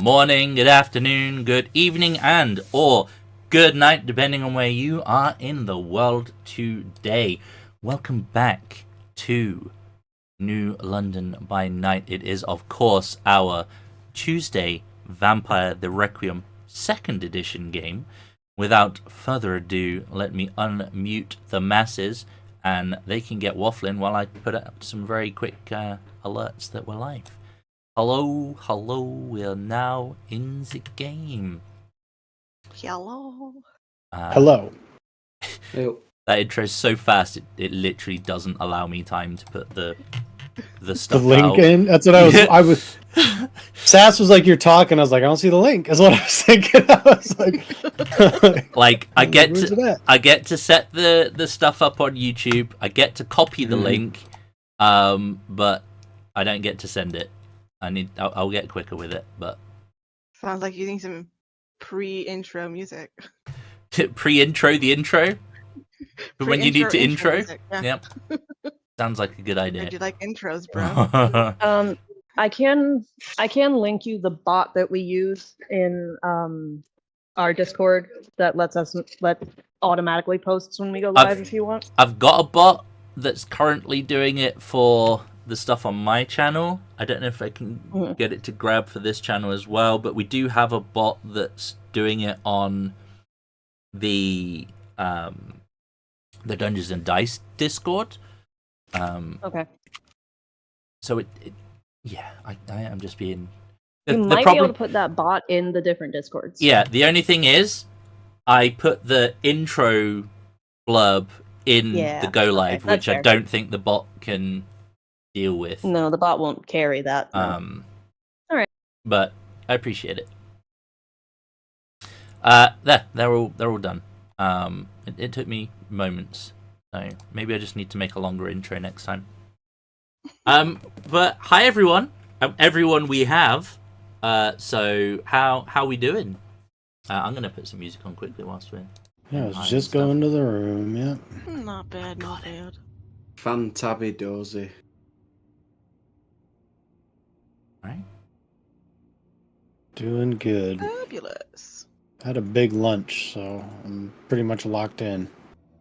morning, good afternoon, good evening, and or good night, depending on where you are in the world today. Welcome back to New London by Night. It is, of course, our Tuesday Vampire the Requiem 2nd edition game. Without further ado, let me unmute the masses, and they can get waffling while I put up some very quick alerts that we're live. Hello, we are now in the game. Hello. Hello. That intro is so fast, it literally doesn't allow me time to put the stuff The link out. in? That's what I was Sass was like, you're talking. I was like, I don't see the link. That's what I was thinking. I was like, I get to set the stuff up on YouTube. I get to copy the link, but I don't get to send it. I'll get quicker with it, but Sounds like you need some pre-intro music. pre-intro the intro for when you need to intro. Music, yeah. Yep. Sounds like a good idea. I do like intros, bro. I can link you the bot that we use in our Discord that lets us automatically posts when we go live if you want. I've got a bot that's currently doing it for the stuff on my channel. I don't know if I can get it to grab for this channel as well, but we do have a bot that's doing it on the Dungeons and Dice Discord. Okay. So I am just being. You might be able to put that bot in the different Discords. Yeah, the only thing is, I put the intro blurb in the go live, which I don't think the bot can deal with. No, the bot won't carry that. All right. But I appreciate it. They're all done. It took me moments, so maybe I just need to make a longer intro next time. But hi everyone, everyone we have. So how we doing? I'm gonna put some music on quickly whilst we're. Yeah, I was just going to the room. Yeah. Not bad, not bad. Fantabby dozy. Right. Doing good. Fabulous. Had a big lunch, so I'm pretty much locked in.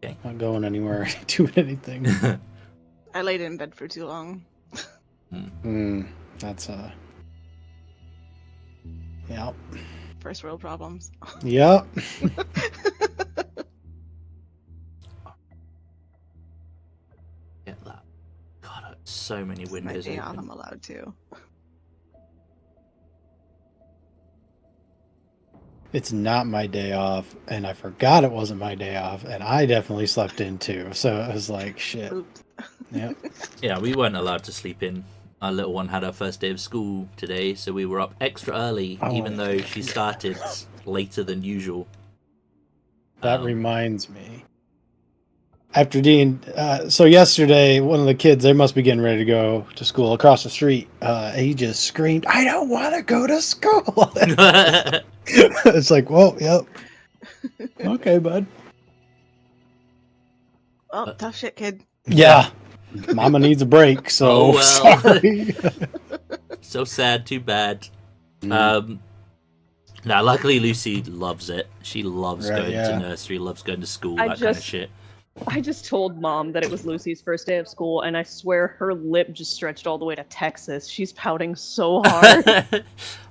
Okay. Not going anywhere, doing anything. I laid in bed for too long. That's yeah. First world problems. Yep. Get that. God, so many It's windows my day off, open. I'm allowed to. It's not my day off, and I forgot it wasn't my day off, and I definitely slept in too. So it was like, shit. Oops. Yep. Yeah, we weren't allowed to sleep in. Our little one had her first day of school today, so we were up extra early, even though she started later than usual. That reminds me. After Dean, so yesterday, one of the kids, they must be getting ready to go to school across the street. He just screamed, "I don't want to go to school." It's like, whoa, yep. Okay, bud. Oh, tough shit, kid. Yeah. Mama needs a break, so sorry. So sad, too bad. Now, luckily Lucy loves it. She loves going to nursery, loves going to school, that kind of shit. I just told Mom that it was Lucy's first day of school, and I swear her lip just stretched all the way to Texas. She's pouting so hard.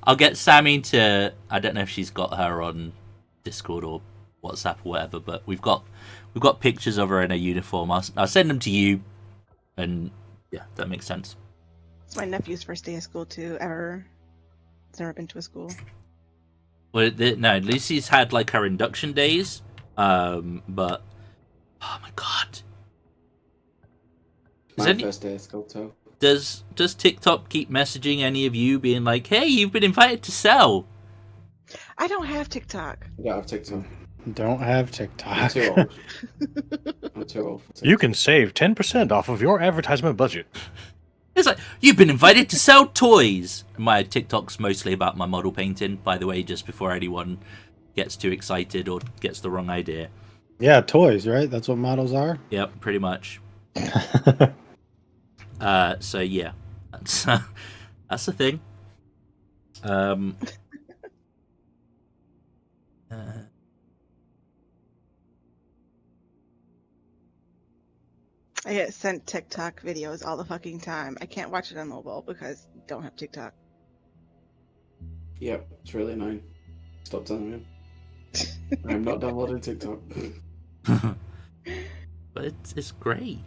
I'll get Sammy to. I don't know if she's got her on Discord or WhatsApp or whatever, but we've got pictures of her in a uniform. I'll send them to you, and yeah, that makes sense. It's my nephew's first day of school too. Ever. He's never been to a school. Well, no, Lucy's had like her induction days, but. Oh my god. First day of school too. Does TikTok keep messaging any of you being like, hey, you've been invited to sell? I don't have TikTok. I don't have TikTok. Don't have TikTok. I'm too old. I'm too old for TikTok. You can save 10% off of your advertisement budget. It's like, you've been invited to sell toys. My TikTok's mostly about my model painting, by the way, just before anyone gets too excited or gets the wrong idea. Yeah, toys, right? That's what models are? Yep, pretty much. So yeah, that's the thing. I get sent TikTok videos all the fucking time. I can't watch it on mobile because I don't have TikTok. Yep, it's really annoying. Stop telling me. I'm not downloading TikTok. But it's great.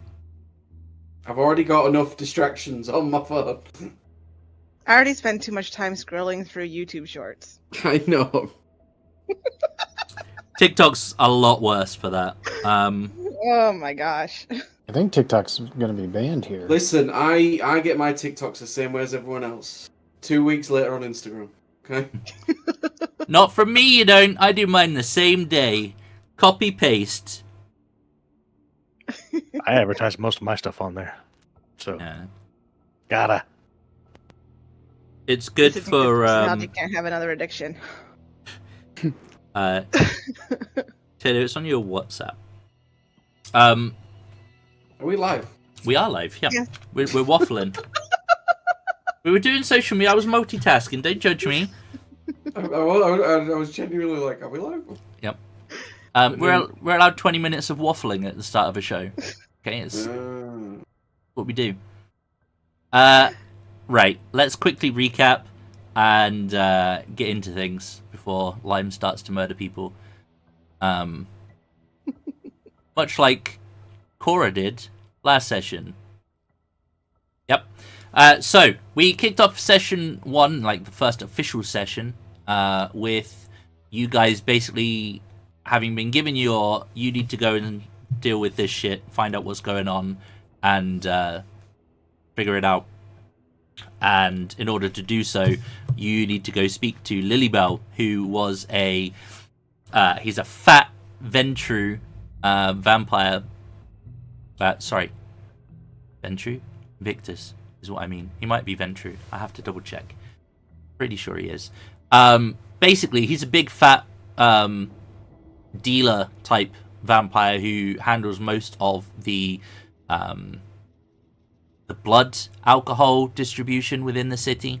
I've already got enough distractions on my phone. I already spend too much time scrolling through YouTube shorts. I know. TikTok's a lot worse for that. Oh my gosh. I think TikTok's going to be banned here. Listen, I get my TikToks the same way as everyone else. 2 weeks later on Instagram. Okay? Not from me, you don't. I do mine the same day. Copy paste. I advertise most of my stuff on there. So, Yeah. gotta. It's good This is for now they can't have another addiction. Taylor, it's on your WhatsApp. Are we live? We are live, yeah. Yeah. We're waffling. We were doing social media. I was multitasking. Don't judge me. I was genuinely like, are we live? Yep. We're allowed 20 minutes of waffling at the start of a show. Okay, it's what we do. Right. Let's quickly recap and get into things before Lime starts to murder people. Much like Cora did last session. Yep. So we kicked off session 1, like the first official session, with you guys basically having been given you need to go and deal with this shit, find out what's going on, and figure it out. And in order to do so, you need to go speak to Lilybelle, who was he's a fat Ventru vampire. Sorry, Ventru? Victus is what I mean. He might be Ventru. I have to double check. Pretty sure he is. Basically, he's a big fat dealer type vampire who handles most of the blood alcohol distribution within the city.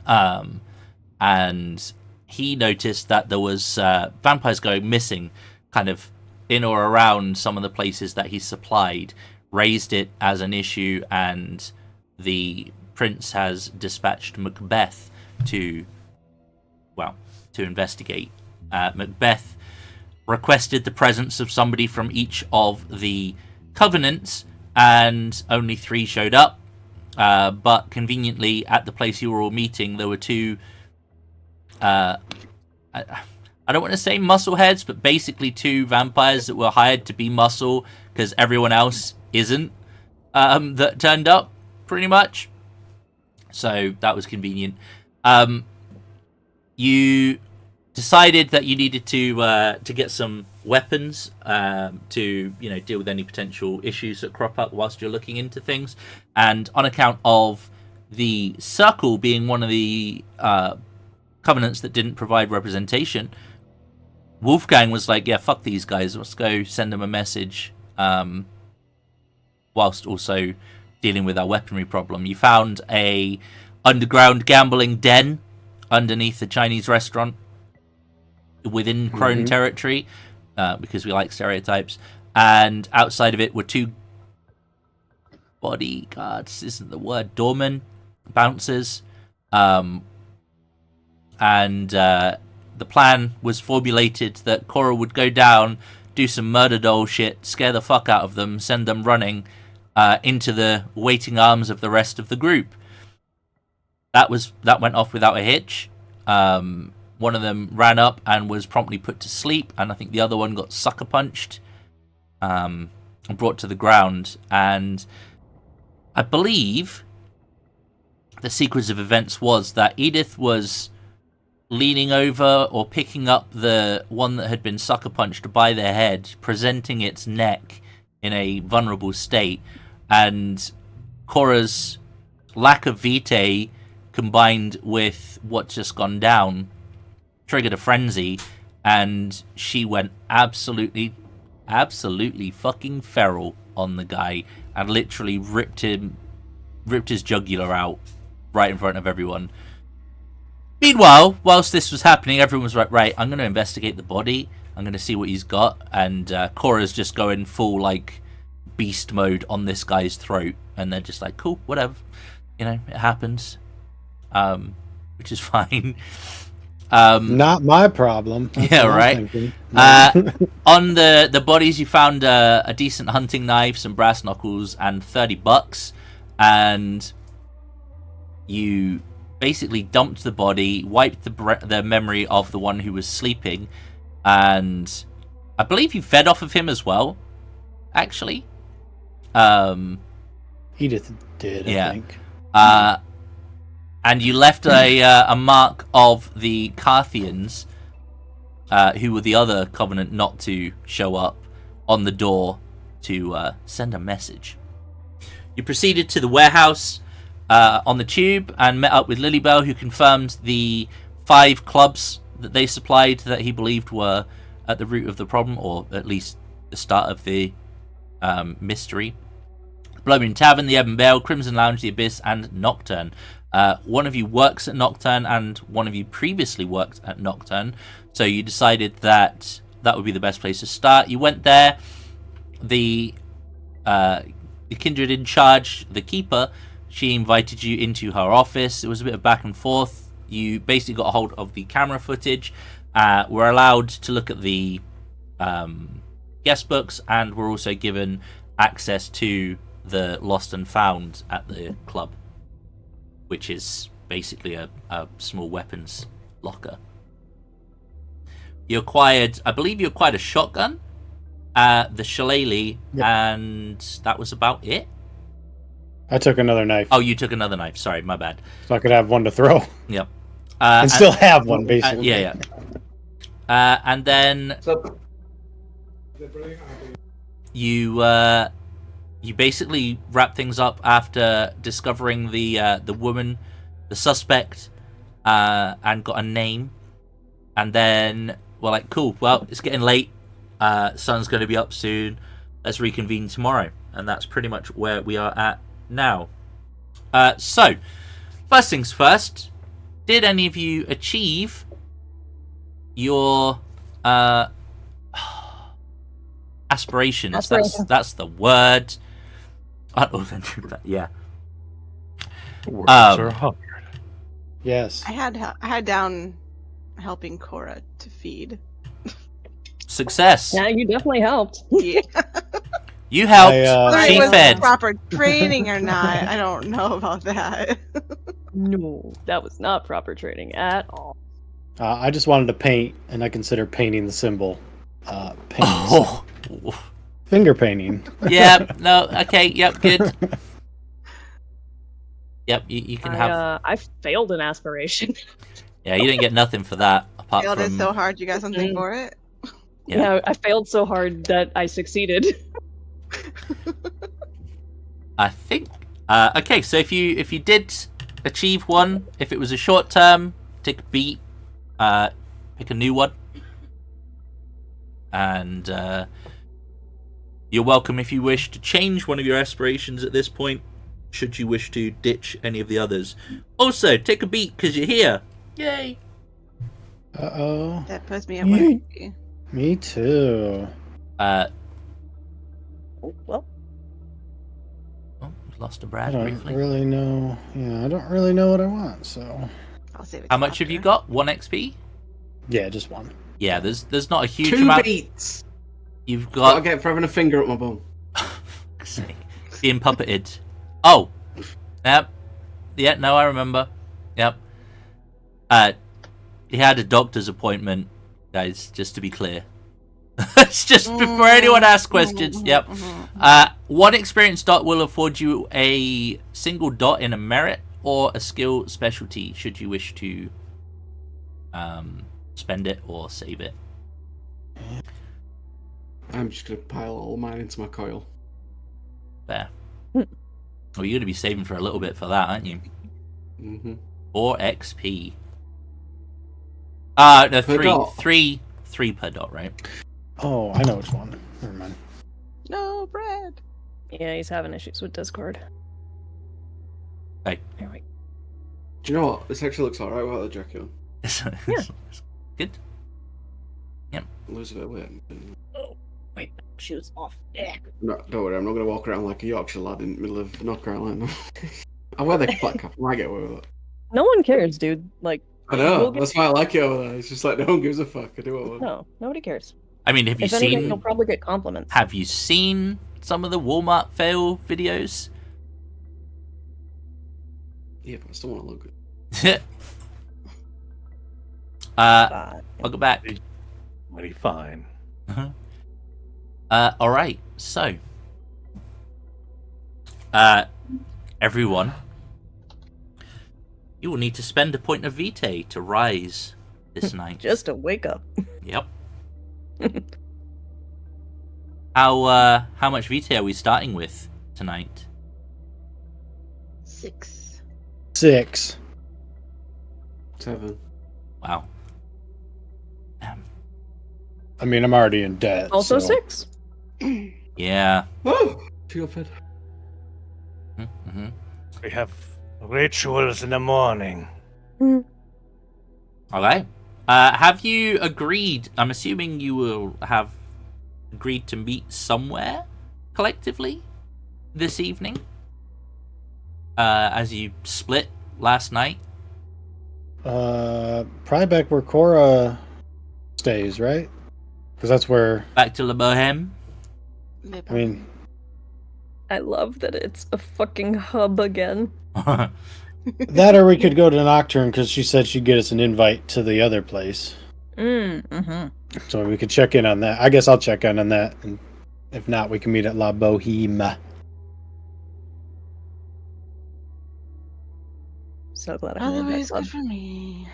And he noticed that there was vampires going missing kind of in or around some of the places that he supplied, raised it as an issue, and the prince has dispatched Macbeth to investigate. Macbeth requested the presence of somebody from each of the covenants, and only 3 showed up. But conveniently, at the place you were all meeting, there were 2. I don't want to say muscle heads, but basically 2 vampires that were hired to be muscle because everyone else isn't. That turned up, pretty much. So that was convenient. You decided that you needed to get some weapons to deal with any potential issues that crop up whilst you're looking into things, and on account of the circle being one of the covenants that didn't provide representation, Wulfgang was like, yeah, fuck these guys, let's go send them a message, whilst also dealing with our weaponry problem. You found a underground gambling den underneath the Chinese restaurant within Crone territory, because we like stereotypes, and outside of it were 2 bodyguards, isn't the word, doormen, bouncers, and the plan was formulated that Cora would go down, do some murder doll shit, scare the fuck out of them, send them running into the waiting arms of the rest of the group. That went off without a hitch. One of them ran up and was promptly put to sleep, and I think the other one got sucker punched and brought to the ground. And I believe the sequence of events was that Edith was leaning over or picking up the one that had been sucker punched by the head, presenting its neck in a vulnerable state, and Cora's lack of vitae combined with what's just gone down triggered a frenzy, and she went absolutely fucking feral on the guy and literally ripped his jugular out right in front of everyone. Meanwhile, whilst this was happening, everyone was like, right, I'm going to investigate the body, I'm going to see what he's got, and Cora's just going full like beast mode on this guy's throat, and they're just like, cool, whatever, you know, it happens, which is fine. Not my problem. That's Yeah, what I'm right. thinking. On the bodies, you found a decent hunting knife, some brass knuckles, and $30, and you basically dumped the body, wiped the memory of the one who was sleeping, and I believe you fed off of him as well, actually. Edith did, Yeah. I think. And you left a mark of the Carthians, who were the other covenant not to show up, on the door to send a message. You proceeded to the warehouse on the tube and met up with Lilybelle, who confirmed the 5 clubs that they supplied that he believed were at the root of the problem, or at least the start of the mystery. Blood Moon Tavern, the Ebb and Bale, Crimson Lounge, the Abyss, and Nocturne. One of you works at Nocturne, and one of you previously worked at Nocturne, so you decided that that would be the best place to start. You went there. The kindred in charge, the keeper, she invited you into her office. It was a bit of back and forth. You basically got a hold of the camera footage, were allowed to look at the guest books, and were also given access to the lost and found at the club, which is basically a small weapons locker. I believe you acquired a shotgun, the shillelagh, Yep. and that was about it. I took another knife, Oh, you took another knife. Sorry, my bad. so I could have one to throw. Yep. And still have one, basically. Yeah. And then So, you basically wrap things up after discovering the woman, the suspect, and got a name. And then we're like, cool, well, it's getting late. Sun's going to be up soon. Let's reconvene tomorrow. And that's pretty much where we are at now. So, first things first, did any of you achieve your aspirations? Aspirations. That's the word. Yeah. Words are hard. Yes. I had down helping Cora to feed. Success. Yeah, you definitely helped. Yeah. You helped. Whether She it was fed. proper training or not, I don't know about that. No, that was not proper training at all. I just wanted to paint, and I consider painting the symbol. Paint. Oh. Finger painting. Yeah. No. Okay. Yep. Good. Yep. You can have. I failed an aspiration. Yeah. You didn't get nothing for that apart Failed from. it so hard, you got something for it? Yeah. Yeah, I failed so hard that I succeeded. I think. Okay. So if you did achieve one, if it was a short term, take a beat. Pick a new one. And you're welcome if you wish to change one of your aspirations at this point, should you wish to ditch any of the others. Also, take a beat because you're here. Yay! Uh-oh. That puts me at 150. Me too. Well, Lost a I Brad don't briefly. really know. Yeah, I don't really know what I want, so... I'll save it. How till much have you after. got? 1 XP? Yeah, just one. Yeah, there's not a huge 2 amount. beats. You've Gotta got get for having a finger up my bum. being puppeted. Oh, yep. Yeah, no, I remember. Yep. He had a doctor's appointment, guys. Just to be clear. It's just before anyone asks questions. Yep. 1 experience dot will afford you a single dot in a merit or a skill specialty, should you wish to spend it or save it. I'm just gonna pile all mine into my coil. There. Well, you're going to be saving for a little bit for that, aren't you? Mm-hmm. 4 XP. No, Per dot. three per dot, right? Oh, I know which one. Never mind. No, Brad. yeah, he's having issues with Discord. Okay. There we Do you know what? This actually looks alright without the jacket on. Good. Lose a bit of weight. Wait, shoes off. Yeah. No, don't worry, I'm not going to walk around like a Yorkshire lad in the middle of North Carolina. I wear the flat cap, I might get away with it. No one cares, dude. Like, I know, we'll get- that's why I like it over there. It's just like, no one gives a fuck. I do what I want. no, nobody cares. I mean, have you If anything, seen? you'll probably get compliments. Have you seen some of the Walmart fail videos? Yeah, but I still want to look good. Welcome back. Mighty fine. All right. So, everyone, you will need to spend a point of vitae to rise this night. Just to wake up. Yep. How much vitae are we starting with tonight? 6. 6. 7. Wow. I mean, I'm already in debt. Also so. 6. Yeah. Oh! She got fed. Mm-hmm. We have rituals in the morning. All right. Have you agreed? I'm assuming you will have agreed to meet somewhere collectively this evening. As you split last night. Probably back where Cora stays, right? Because that's where. Back to La Boheme. I mean, I love that it's a fucking hub again. that or we could go to Nocturne because she said she'd get us an invite to the other place. Mm-hmm. So we could check in on that. I guess I'll check in on that. And if not, we can meet at La Boheme. So glad I made that Otherwise, club. good for me.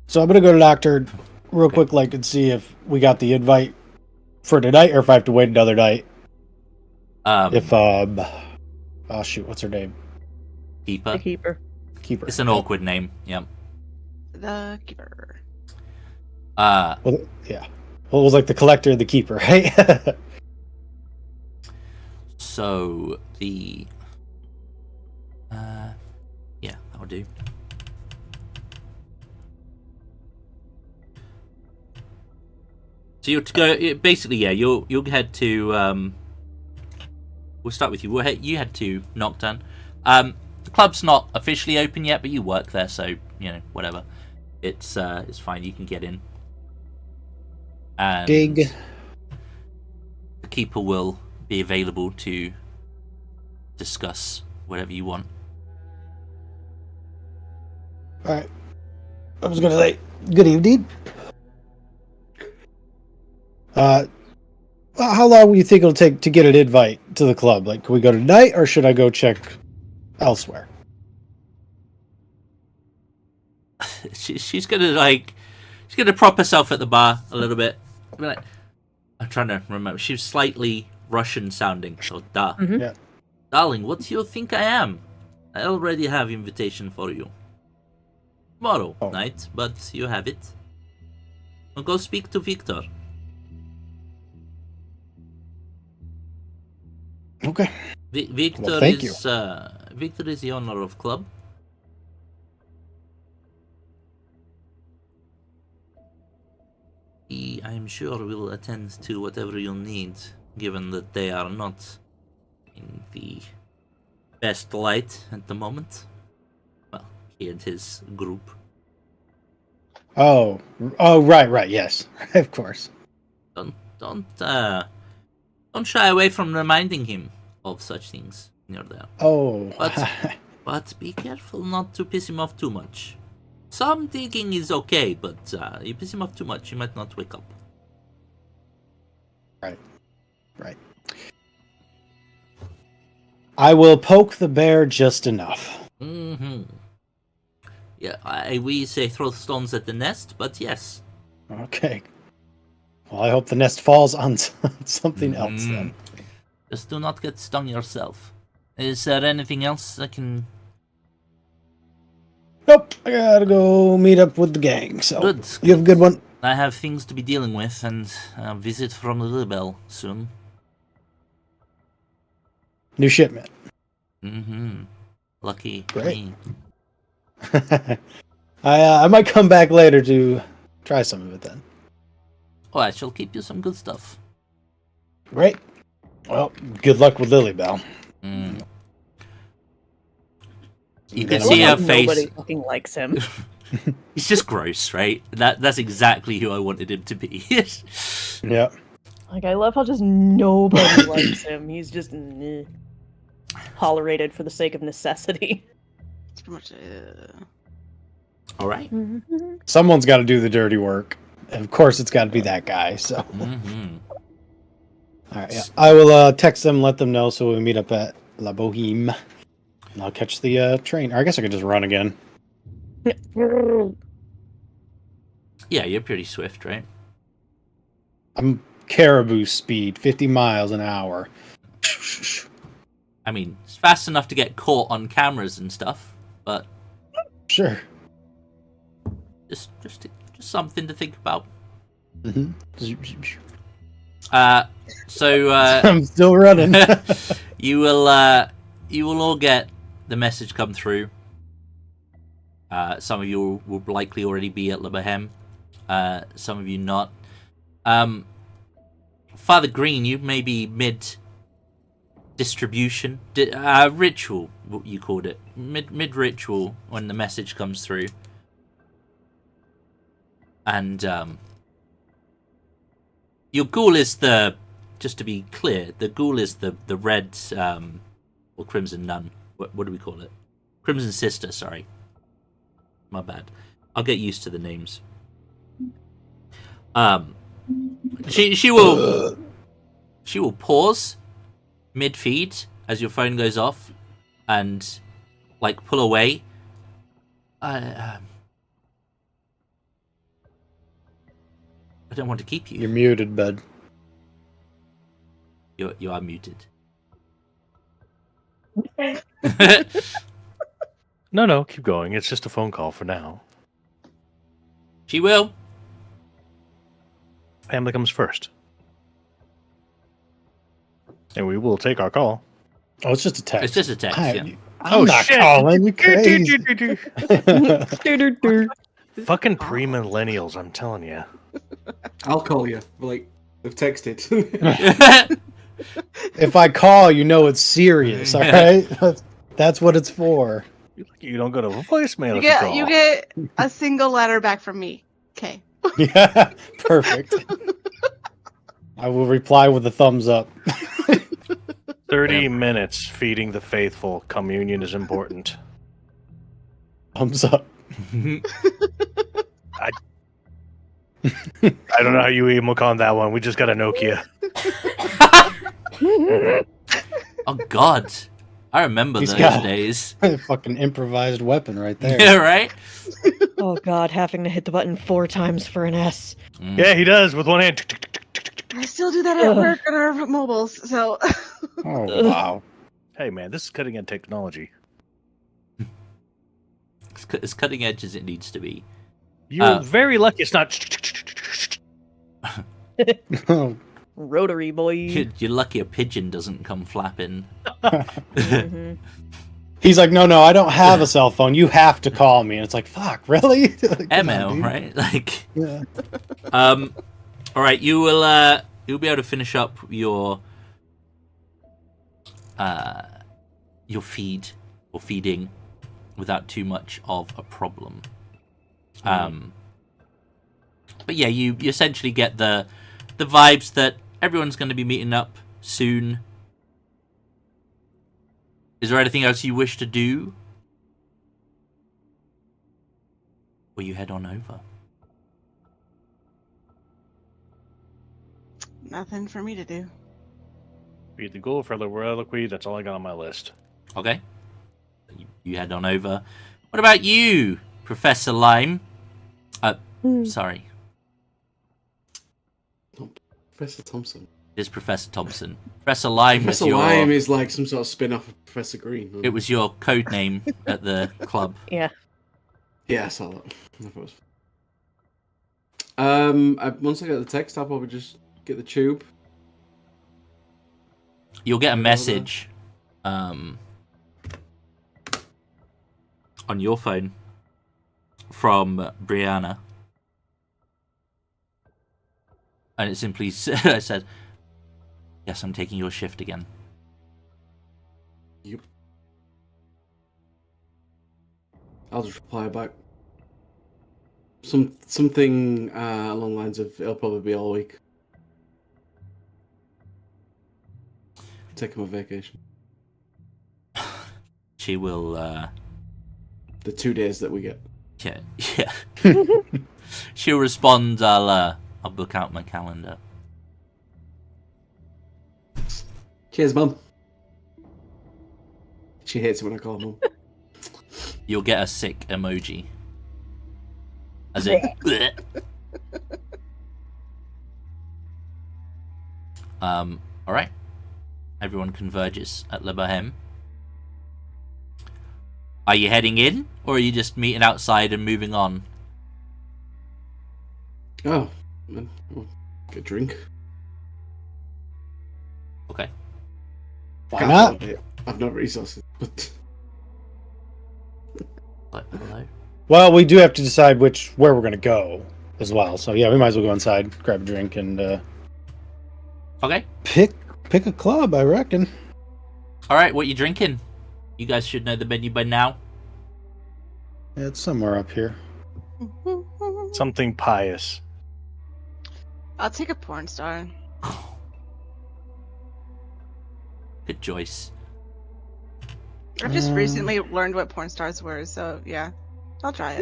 So I'm gonna go to Nocturne real quick, like, and see if we got the invite for tonight, or if I have to wait another night. If oh shoot, what's her name? Keeper. The keeper. Keeper. It's an awkward name. Yep. The keeper. Well, yeah. Well, it was like the collector and the keeper, right? So the yeah, that'll do. So you're to go basically, yeah. You'll head to. We'll start with you. You head to Nocturne. The club's not officially open yet, but you work there, so you know whatever. It's fine. You can get in. And Dig. the keeper will be available to discuss whatever you want. All right. I was gonna say good evening. How long do you think it'll take to get an invite to the club? Like, can we go tonight, or should I go check elsewhere? She's gonna prop herself at the bar a little bit. Be like, I'm trying to remember. She's slightly Russian sounding. So, Mhm. Yeah. Darling, what do you think I am? I already have invitation for you. Tomorrow night, but you have it. Now go speak to Victor. Okay. Victor Well, thank is Victor is the owner of club. He, I'm sure, will attend to whatever you'll need, given that they are not in the best light at the moment. Well, he and his group. Oh, right, yes, of course. Don't shy away from reminding him of such things when you're there. Oh, But be careful not to piss him off too much. Some thinking is okay, but you piss him off too much, he might not wake up. right. I will poke the bear just enough. Mm-hmm. Yeah, we say throw stones at the nest, but yes. Okay. Well, I hope the nest falls on something else then. Just do not get stung yourself. Is there anything else I can... Nope, I gotta go meet up with the gang. So Good. you have a good one. I have things to be dealing with, and a visit from Lilybelle soon. New shipment. Mm-hmm. Lucky Great. me. I might come back later to try some of it then. Oh, I shall keep you some good stuff. Great. Well, good luck with Lilybelle. Mm. You And can then see I'm her out. face. Nobody fucking likes him. He's just gross, right? That's exactly who I wanted him to be. Yeah. Like, I love how just nobody likes him. He's just tolerated for the sake of necessity. It's pretty much. All right. Someone's got to do the dirty work. And of course, it's got to be that guy. So, Mm-hmm. all right. Yeah. I will text them, let them know, so we meet up at La Boheme, and I'll catch the train. Or I guess I could just run again. Yeah, you're pretty swift, right? I'm caribou speed, 50 miles an hour. I mean, it's fast enough to get caught on cameras and stuff, but Sure. just something to think about. Mm-hmm. So I'm still running. you will all get the message come through. Some of you will likely already be at La Boheme. Some of you not. Father Green, you may be mid distribution, ritual, what you called it, mid ritual when the message comes through, and your ghoul is just to be clear, the ghoul is the red or crimson nun. What do we call it? Crimson sister. Sorry, my bad. I'll get used to the names. She will pause mid feed as your phone goes off and like pull away. I don't want to keep you. You're muted, bud. You are muted. No, keep going. It's just a phone call for now. She will. Family comes first. And we will take our call. Oh, it's just a text. It's just a text. Yeah. I'm not calling. You crazy. Fucking pre-millennials, I'm telling you. I'll call you. Like, they've texted. If I call, you know it's serious. All right. That's what it's for. You don't go to voicemail You if get you call. you get a single letter back from me. Okay. Yeah. Perfect. I will reply with a thumbs up. 30 minutes feeding the faithful. Communion is important. Thumbs up. I don't know how you emote that one. We just got a Nokia. Oh God, I remember He's those got- days. Fucking improvised weapon right there. Yeah, right. Oh god, having to hit the button 4 times for an S. Mm. Yeah, he does with one hand. I still do that at work on our mobiles, so Oh wow. Hey man, this is cutting edge technology. It's as cutting edge as it needs to be. You're very lucky it's not. Oh, Rotary boy. You're lucky a pigeon doesn't come flapping. Mhm. he's like, no, I don't have a cell phone. You have to call me. And it's like, fuck, really? Come on, ML, dude. right? Like, Yeah. all right. You'll be able to finish up your feed or feeding without too much of a problem. But yeah, you essentially get the vibes that everyone's going to be meeting up soon. Is there anything else you wish to do? Or you head on over? nothing for me to do. Beat the goal for the reliquary. That's all I got on my list. Okay. You head on over. What about you, Professor Lime? Sorry. Professor Thompson. It is Professor Thompson. Professor Lime Professor was your... Lime is like some sort of spin-off of Professor Green. It was your code name at the club. Yeah. Yeah, I saw that. I thought it was... once I get the text, I'll probably just get the tube. You'll get a Over. message on your phone from Brianna. And it simply said, "Yes, I'm taking your shift again." Yep. I'll just reply back. Something along the lines of, "It'll probably be all week. Taking my vacation." She will, The 2 days that we get. yeah. She'll respond, I'll book out my calendar. Cheers, Mum. She hates it when I call her Mum. You'll get a sick emoji. As in, alright. Everyone converges at Le Bohème. Are you heading in, or are you just meeting outside and moving on? Oh, man. Oh, get a drink. Okay. Why Can't not? afford it. I've no resources, but Hello? Well, we do have to decide where we're going to go as well. So yeah, we might as well go inside, grab a drink, and Okay. pick a club. I reckon. Alright, what you drinking? You guys should know the menu by now. Yeah, it's somewhere up here. Something pious. I'll take a porn star. Good choice. I've just recently learned what porn stars were, so yeah, I'll try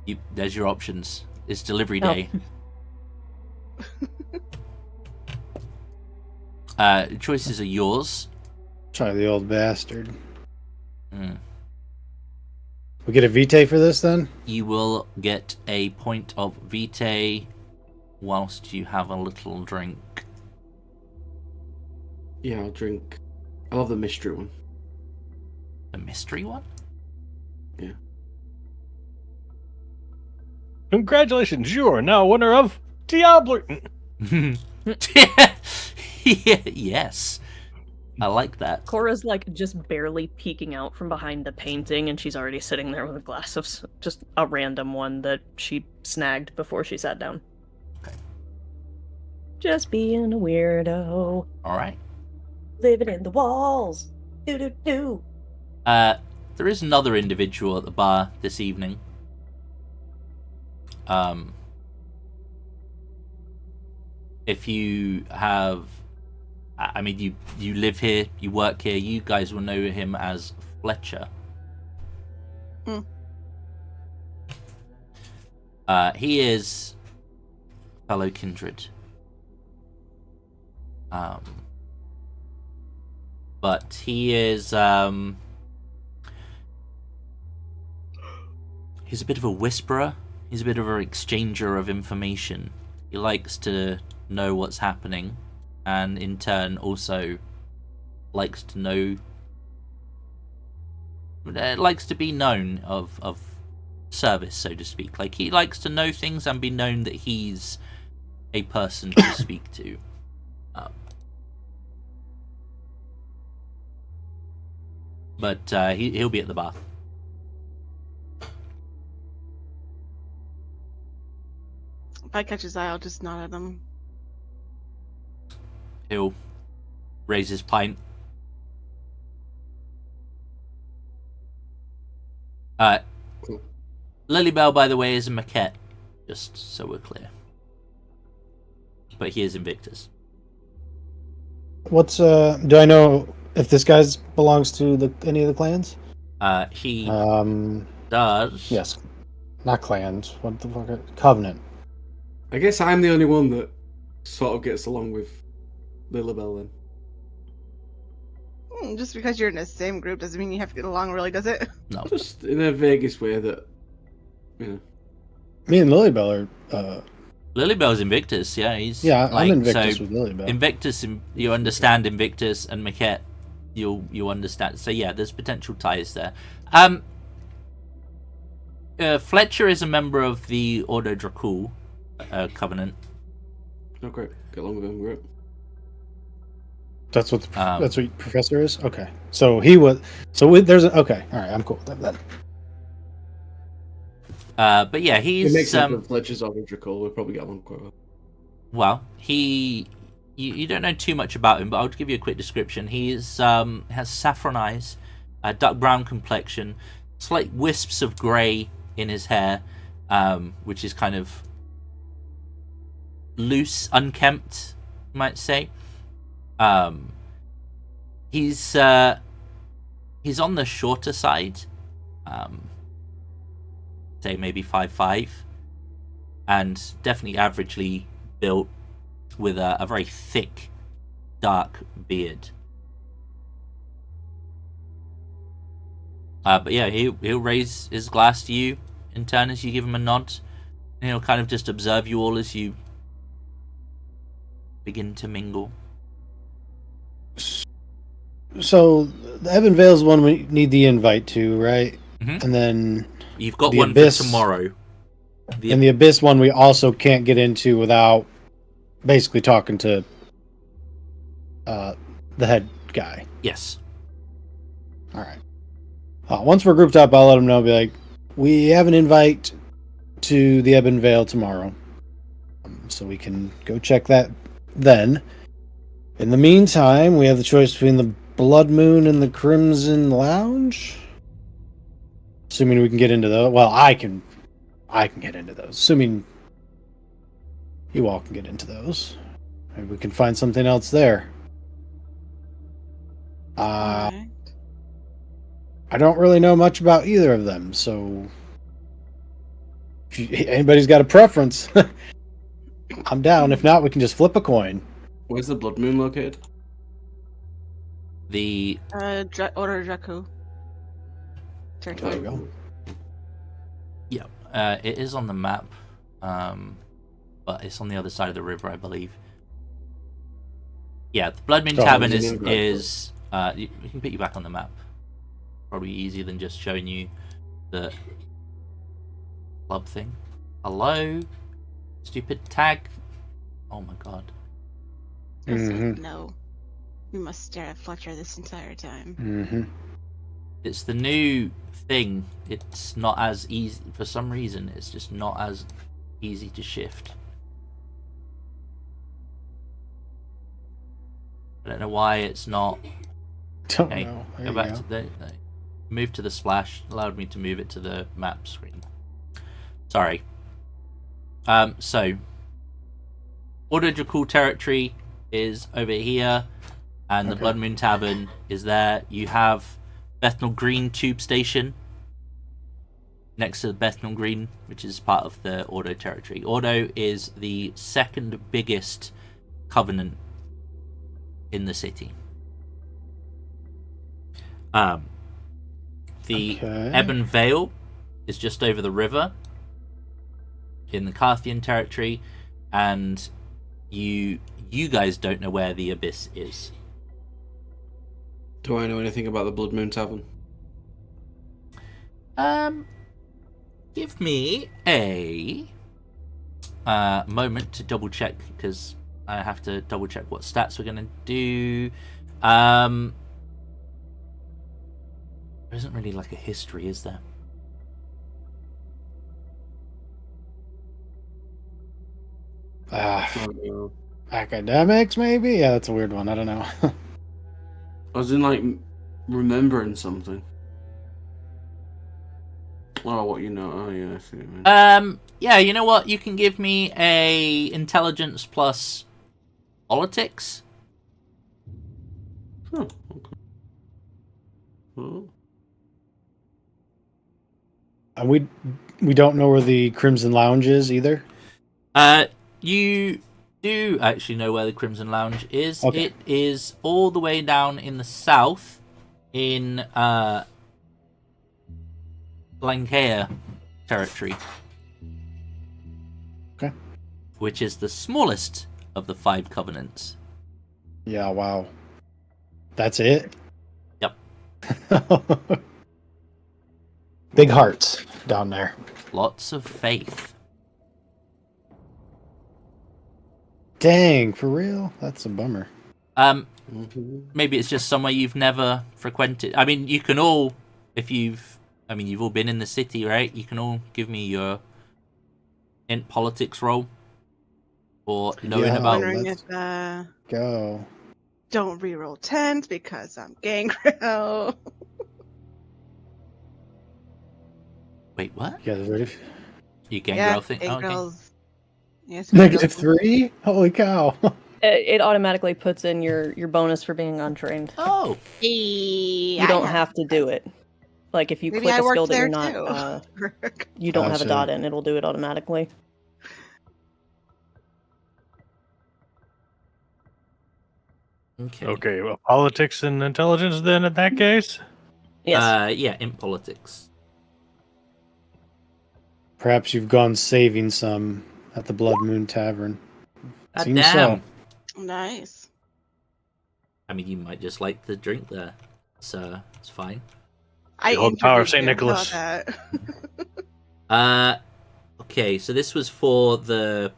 it. There's your options. It's delivery Oh. day. Choices are yours. Try the old bastard. Mm. We get a vitae for this then? You will get a point of vitae whilst you have a little drink. yeah, I'll drink. I love the mystery one. The mystery one? Yeah. Congratulations, you are now winner of Diablo. Yes. I like that. Cora's like just barely peeking out from behind the painting, and she's already sitting there with a glass of just a random one that she snagged before she sat down. Okay. Just being a weirdo, Alright. living in the walls. Do do do. There is another individual at the bar this evening. If you have, I mean, you live here, you work here, you guys will know him as Fletcher. Hmm. He is fellow kindred. But he is, he's a bit of a whisperer. He's a bit of an exchanger of information. He likes to know what's happening, and in turn also likes to know, likes to be known of service, so to speak. Like, he likes to know things and be known that he's a person to speak to. But he'll be at the bar. If I catch his eye, I'll just nod at him. He'll raise his pint. Cool. Lilybelle, by the way, is a maquette, just so we're clear. But he is Invictus. What's do I know if this guy belongs to any of the clans? He Um, does. yes, not clans. What the fuck? Covenant. I guess I'm the only one that sort of gets along with Lilybelle then. Just because you're in the same group doesn't mean you have to get along, really, does it? No. Just in a vaguest way that, you know. Me and Lilybelle are. Lilybelle's Invictus, yeah. He's Yeah, like, I'm Invictus so with Lilybelle. Invictus, you understand Invictus, and Maquette, you understand. So yeah, there's potential ties there. Fletcher is a member of the Ordo Dracul Covenant. Oh, great. Get along with him, great. That's what Um, that's what professor is. Okay, so he was. So there's a, okay. All right, I'm cool with that then. But yeah, It he's makes sense that Fletcher's Oracle. We'll probably get along quite well. well, you don't know too much about him, but I'll give you a quick description. He's has saffron eyes, a dark brown complexion, slight wisps of grey in his hair, which is kind of loose, unkempt, you might say. He's on the shorter side, say maybe 5'5", and definitely averagely built, with a very thick, dark beard. But yeah, he'll raise his glass to you in turn as you give him a nod, and he'll kind of just observe you all as you begin to mingle. So the Ebon Vale's one we need the invite to, right? Mhm. And then You've got The one Abyss. for tomorrow. and the Abyss one we also can't get into without basically talking to the head guy. Yes. All right. Once we're grouped up, I'll let him know. Be like, we have an invite to the Ebon Vale tomorrow, so we can go check that then. In the meantime, we have the choice between the Blood Moon and the Crimson Lounge. Assuming we can get into those. Well, I can get into those. Assuming you all can get into those. Maybe we can find something else there. Alright. I don't really know much about either of them, so if anybody's got a preference, I'm down. If not, we can just flip a coin. Where's the Blood Moon located? The Order Draco. There we Territory. go. it is on the map, but it's on the other side of the river, I believe. Yeah, the Blood Moon Oh, Tavern is it in is we can put you back on the map. Probably easier than just showing you the club thing. Hello, stupid tag. Oh my god. I said Mhm. no. We must stare at Fletcher this entire time. Mm-hmm. It's the new thing. It's not as easy for some reason. It's just not as easy to shift. I don't know why it's not. Don't Hey, know. There go you back go. to the move to the splash. Allowed me to move it to the map screen. Sorry. So Order Dracul territory is over here, and the Okay. Blood Moon Tavern is there. You have Bethnal Green Tube Station next to Bethnal Green, which is part of the Ordo territory. Ordo is the second biggest covenant in the city. The Okay. Ebon Vale is just over the river in the Carthian territory, and you guys don't know where the Abyss is. Do I know anything about the Blood Moon Tavern? Give me a moment to double check, because I have to double check what stats we're gonna do. There isn't really like a history, is there? Academics, maybe? Yeah, that's a weird one. I don't know. I was in like remembering something. Oh, what you know? Oh, yeah, I see what you mean. Yeah, you know what? You can give me a intelligence plus politics. Oh, okay. Oh. And we don't know where the Crimson Lounge is either. You do actually know where the Crimson Lounge is. Okay. It is all the way down in the south, in Lancashire territory. Okay. Which is the smallest of the 5 covenants. Yeah, wow. That's it? Yep. Big hearts down there. Lots of faith. Dang, for real? That's a bummer. maybe it's just somewhere you've never frequented. I mean, you can all, you've all been in the city, right? You can all give me your int politics roll or knowing Yeah. about. Wondering let's if Go. don't reroll 10s because I'm gangrel. Wait, what? You guys ready? You gangrel thing? Oh, okay. gangrels. Yes, -3? Holy cow. It automatically puts in your bonus for being untrained. Oh, You don't have to do it. Like if you Maybe click I a skill worked that you're there not, too. you don't have a Gotcha. dot in, it'll do it automatically. okay. Okay, well, politics and intelligence then in that case? Yes. Yeah, int politics. Perhaps you've gone saving some at the Blood Moon Tavern. Ah, Seems damn. so. Nice. I mean, you might just like the drink there, so it's fine. I hold the power of introduced Saint you. How Nicholas. about that? Okay, so this was for the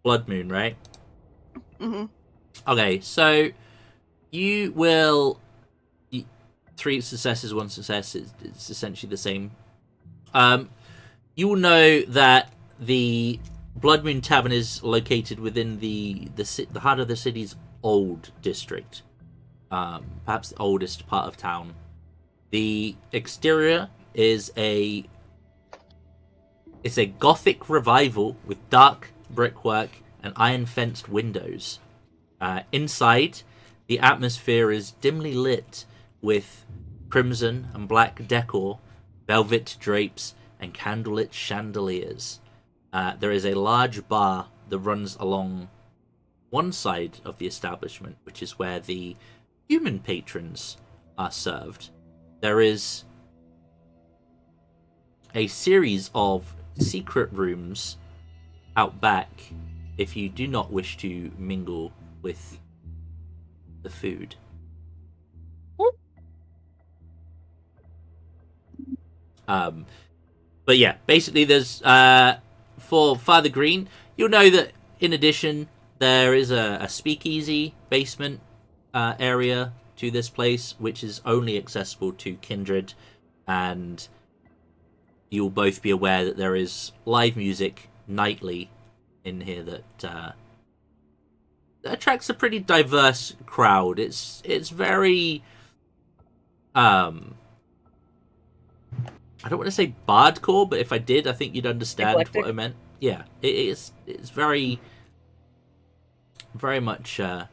Blood Moon, right? Mhm. Okay, so you will 3 successes, 1 success. It's essentially the same. You will know that the Blood Moon Tavern is located within the heart of the city's old district, perhaps the oldest part of town. The exterior is a Gothic revival with dark brickwork and iron-fenced windows. Inside, the atmosphere is dimly lit with crimson and black decor, velvet drapes, and candlelit chandeliers. There is a large bar that runs along one side of the establishment, which is where the human patrons are served. There is a series of secret rooms out back if you do not wish to mingle with the food. But yeah, basically there's for Father Green, you'll know that in addition there is a speakeasy basement area to this place, which is only accessible to kindred, and you'll both be aware that there is live music nightly in here that attracts a pretty diverse crowd. It's very I don't want to say bardcore, but if I did, I think you'd understand Eclectic. what I meant. Yeah, it's very much a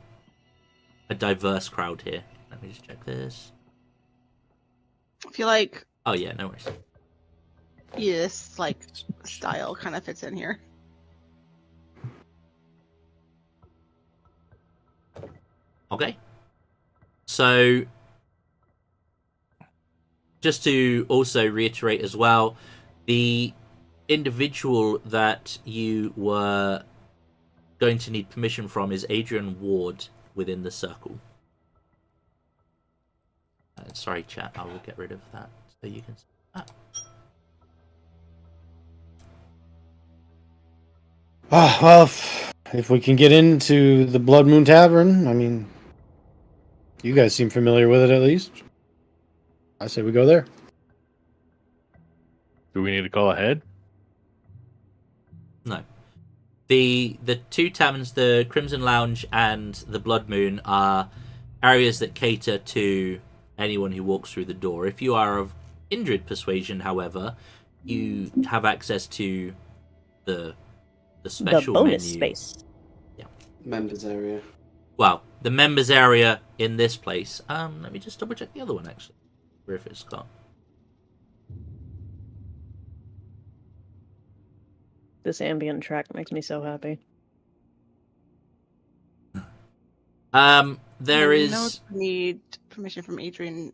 diverse crowd here. Let me just check this. I feel like Oh yeah, no worries. this style kind of fits in here. Okay. So, just to also reiterate as well, the individual that you were going to need permission from is Adrian Ward within the circle. Sorry, chat. I will get rid of that so you can. Well, if we can get into the Blood Moon Tavern, I mean, you guys seem familiar with it at least. I say we go there. Do we need to call ahead? No. The 2 taverns, the Crimson Lounge and the Blood Moon, are areas that cater to anyone who walks through the door. If you are of kindred persuasion, however, you have access to the special the bonus menu. space. Members area. Well, the members area in this place. Let me just double check the other one actually. Where if it's got. This ambient track makes me so happy. There is. No need permission from Adrian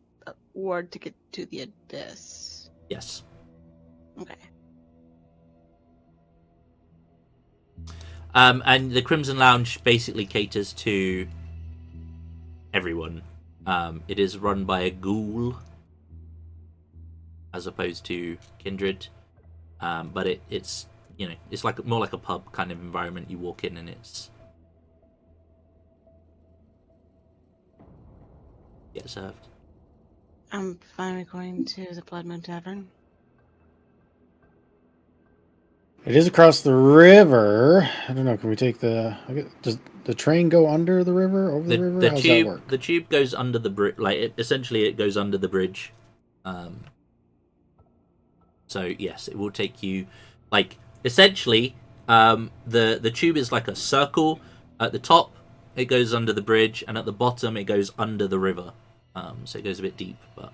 Ward to get to the abyss. Yes. Okay. And the Crimson Lounge basically caters to everyone. It is run by a ghoul as opposed to kindred, but it's it's like more like a pub kind of environment. You walk in and it's get served. I'm finally going to the Blood Moon Tavern. It is across the river. I don't know. Can we take does the train go under the river? Over the river? The How does tube that work? the tube goes under the bridge. Like essentially, it goes under the bridge. So yes, it will take you. Like essentially, the tube is like a circle. At the top, it goes under the bridge, and at the bottom, it goes under the river. So it goes a bit deep, but.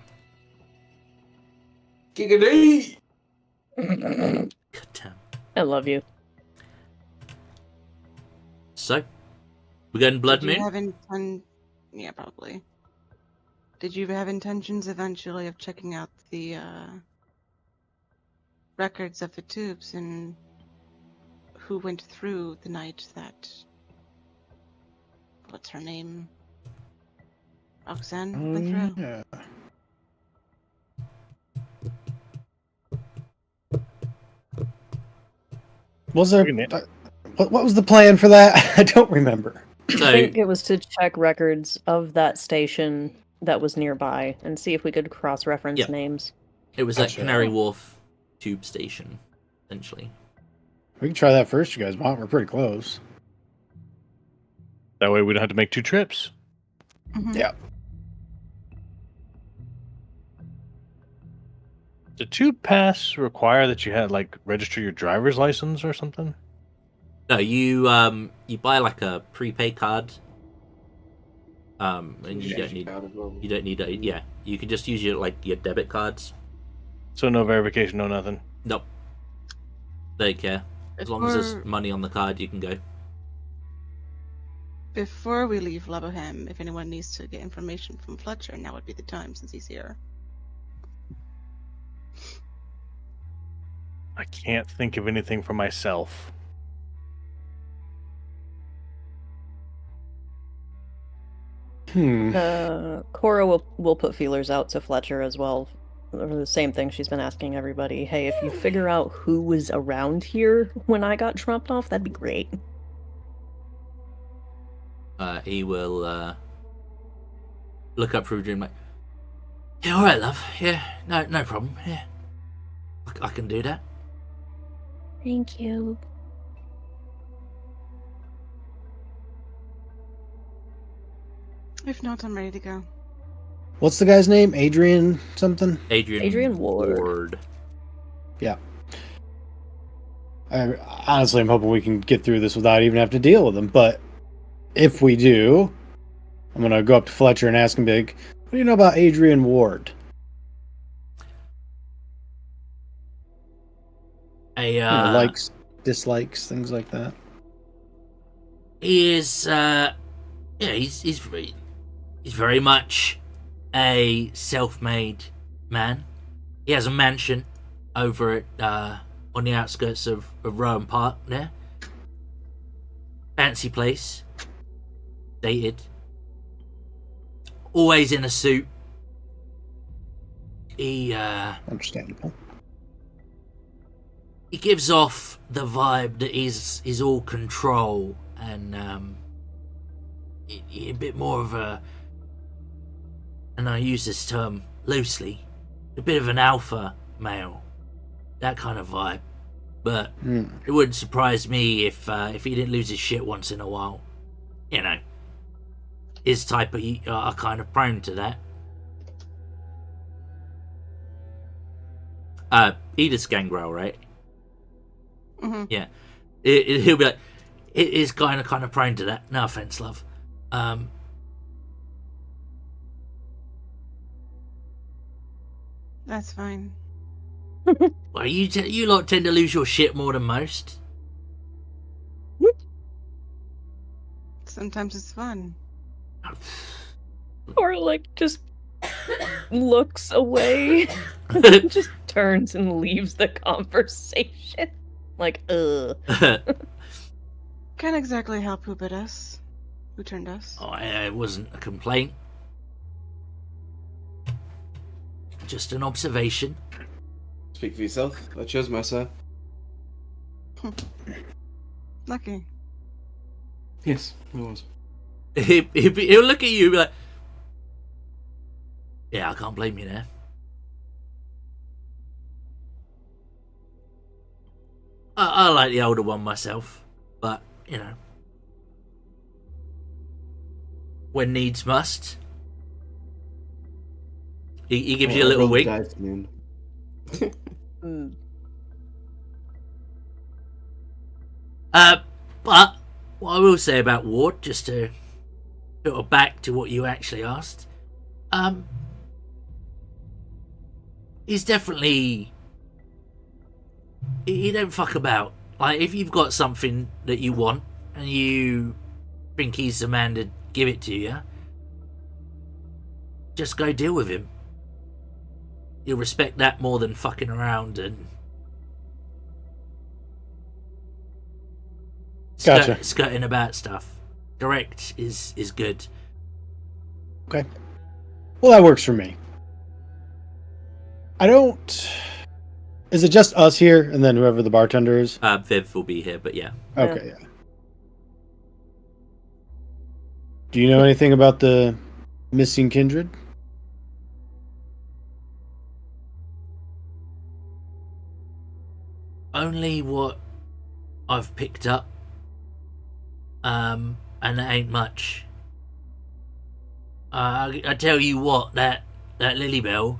Giggity! God damn. I love you. So, we're going Blood Did you Moon? have Yeah, probably. Did you have intentions eventually of checking out the records of the tubes and who went through the night that... What's her name? Roxanne went through? Yeah. Was there? What was the plan for that? I don't remember. So, I think it was to check records of that station that was nearby and see if we could cross-reference Yeah. names. it was at Gotcha. Canary Wharf tube station, essentially. We can try that first, you guys want. We're pretty close. That way we don't have to make 2 trips. Mhm. Yeah. Did tube pass require that you had like register your driver's license or something? No, you buy like a prepaid card. And you don't need a yeah. You can just use your debit cards. So no verification, no nothing. Nope. They don't care. As long as there's money on the card, you can go. Before we leave Laboham, if anyone needs to get information from Fletcher, now would be the time since he's here. I can't think of anything for myself. Cora will put feelers out to Fletcher as well. For the same thing she's been asking everybody. Hey, if you figure out who was around here when I got dropped off, that'd be great. He will look up through a dream like, yeah, all right, love. Yeah, no problem. Yeah, I can do that. Thank you. If not, I'm ready to go. What's the guy's name? Adrian something? Adrian Ward. Yeah. Honestly, I'm hoping we can get through this without even having to deal with him. But if we do, I'm going to go up to Fletcher and ask him, what do you know about Adrian Ward? Likes, dislikes, things like that. He is, he's very much a self-made man. He has a mansion over at on the outskirts of Rowan Park there. Fancy place. Dated. Always in a suit. Understandable. He gives off the vibe that he's all control and a bit more of a, and I use this term loosely, a bit of an alpha male, that kind of vibe. But it wouldn't surprise me if he didn't lose his shit once in a while. You know, his type are kind of prone to that. Edith's gangrel, right? Mm-hmm. Yeah, he'll be like, it is kind of prone to that. No offense, love. That's fine. Well, you lot tend to lose your shit more than most. Sometimes it's fun. Or just looks away. Just turns and leaves the conversation. Can't exactly help who bit us. Who turned us. Oh, it wasn't a complaint. Just an observation. Speak for yourself. I chose my sir. Lucky. Yes, I was. He'll look at you and be like, Yeah, I can't blame you there. I like the older one myself, but, you know, when needs must. He gives you a little roll the wink. dice, man. But what I will say about Ward, just to sort of back to what you actually asked, he's definitely, he don't fuck about. Like, if you've got something that you want and you think he's the man to give it to you, just go deal with him. You'll respect that more than fucking around and Gotcha. skirting about stuff. Direct is good. Okay. Well, that works for me. I don't. Is it just us here, and then whoever the bartender is? Viv will be here, but yeah. Okay. Yeah. Do you know anything about the missing kindred? Only what I've picked up, and it ain't much. I tell you what, that Lilybelle,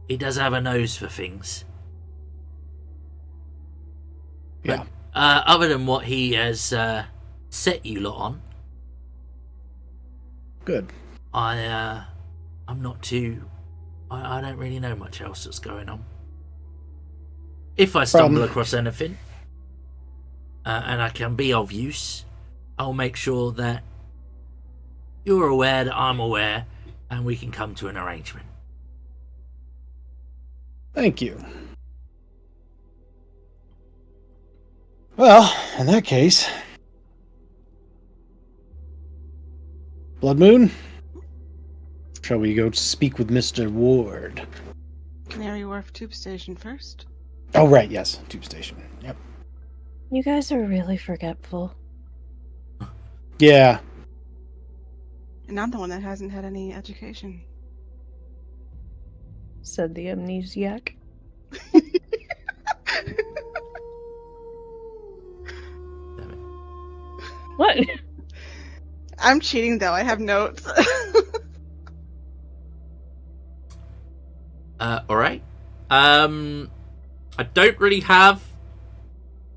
he does have a nose for things. Yeah. But, other than what he has set you lot on, Good. I'm not too. I don't really know much else that's going on. If I stumble across anything, and I can be of use, I'll make sure that you're aware that I'm aware, and we can come to an arrangement. Thank you. Well, in that case, Blood Moon, shall we go speak with Mr. Ward? Canary Wharf Tube Station first. Oh, right, yes. Tube station. Yep. You guys are really forgetful. Yeah. And I'm the one that hasn't had any education. Said the amnesiac. What? I'm cheating though, I have notes. Alright. I don't really have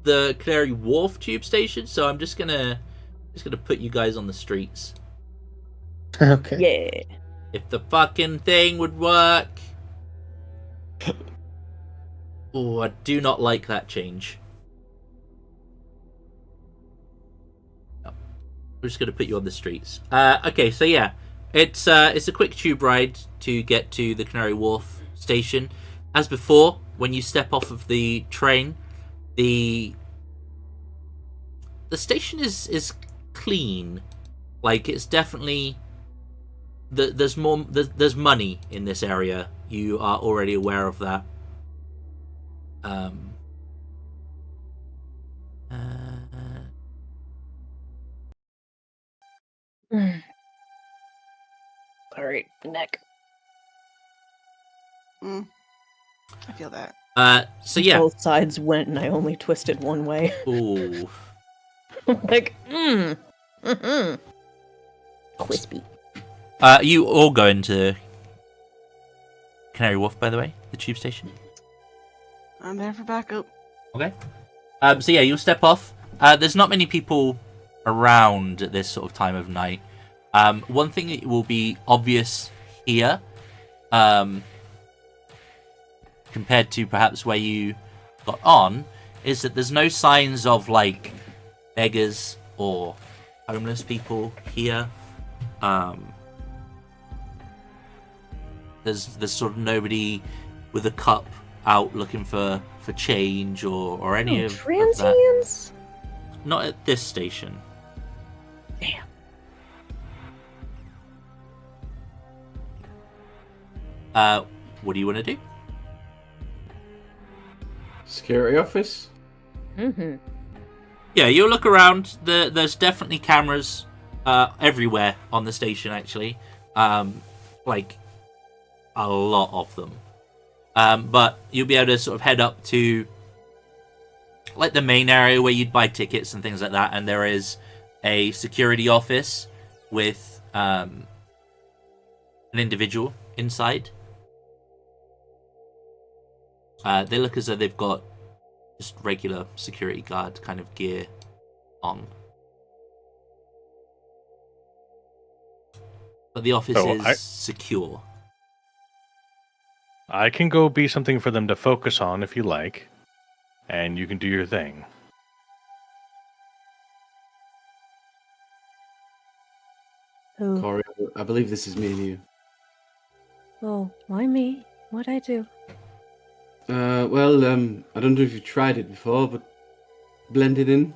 the Canary Wharf tube station, so I'm just gonna put you guys on the streets. Okay. Yeah. If the fucking thing would work. Oh, I do not like that change. No. We're just gonna put you on the streets. Okay, so yeah, it's a quick tube ride to get to the Canary Wharf station. As before, when you step off of the train, the station is clean. Like, it's definitely there's money in this area. You are already aware of that. Alright, neck. I feel that. So yeah. Both sides went and I only twisted one way. Ooh. Like, crispy. You all go into Canary Wharf, by the way, the tube station. I'm there for backup. Okay. So yeah, you'll step off. There's not many people around at this sort of time of night. One thing that will be obvious here, compared to perhaps where you got on, is that there's no signs of, like, beggars or homeless people here. There's sort of nobody with a cup out looking for change or any of that. Transients? Not at this station. Damn. What do you want to do? Security office? Mm-hmm. Yeah, you'll look around. There's definitely cameras everywhere on the station, actually. Like, a lot of them. But you'll be able to sort of head up to like the main area where you'd buy tickets and things like that, and there is a security office with an individual inside. They look as though they've got just regular security guard kind of gear on. But the office is secure. I can go be something for them to focus on if you like, and you can do your thing. Who? Corey, I believe this is me and you. Oh, why me? What'd I do? Well, I don't know if you've tried it before, but blended in.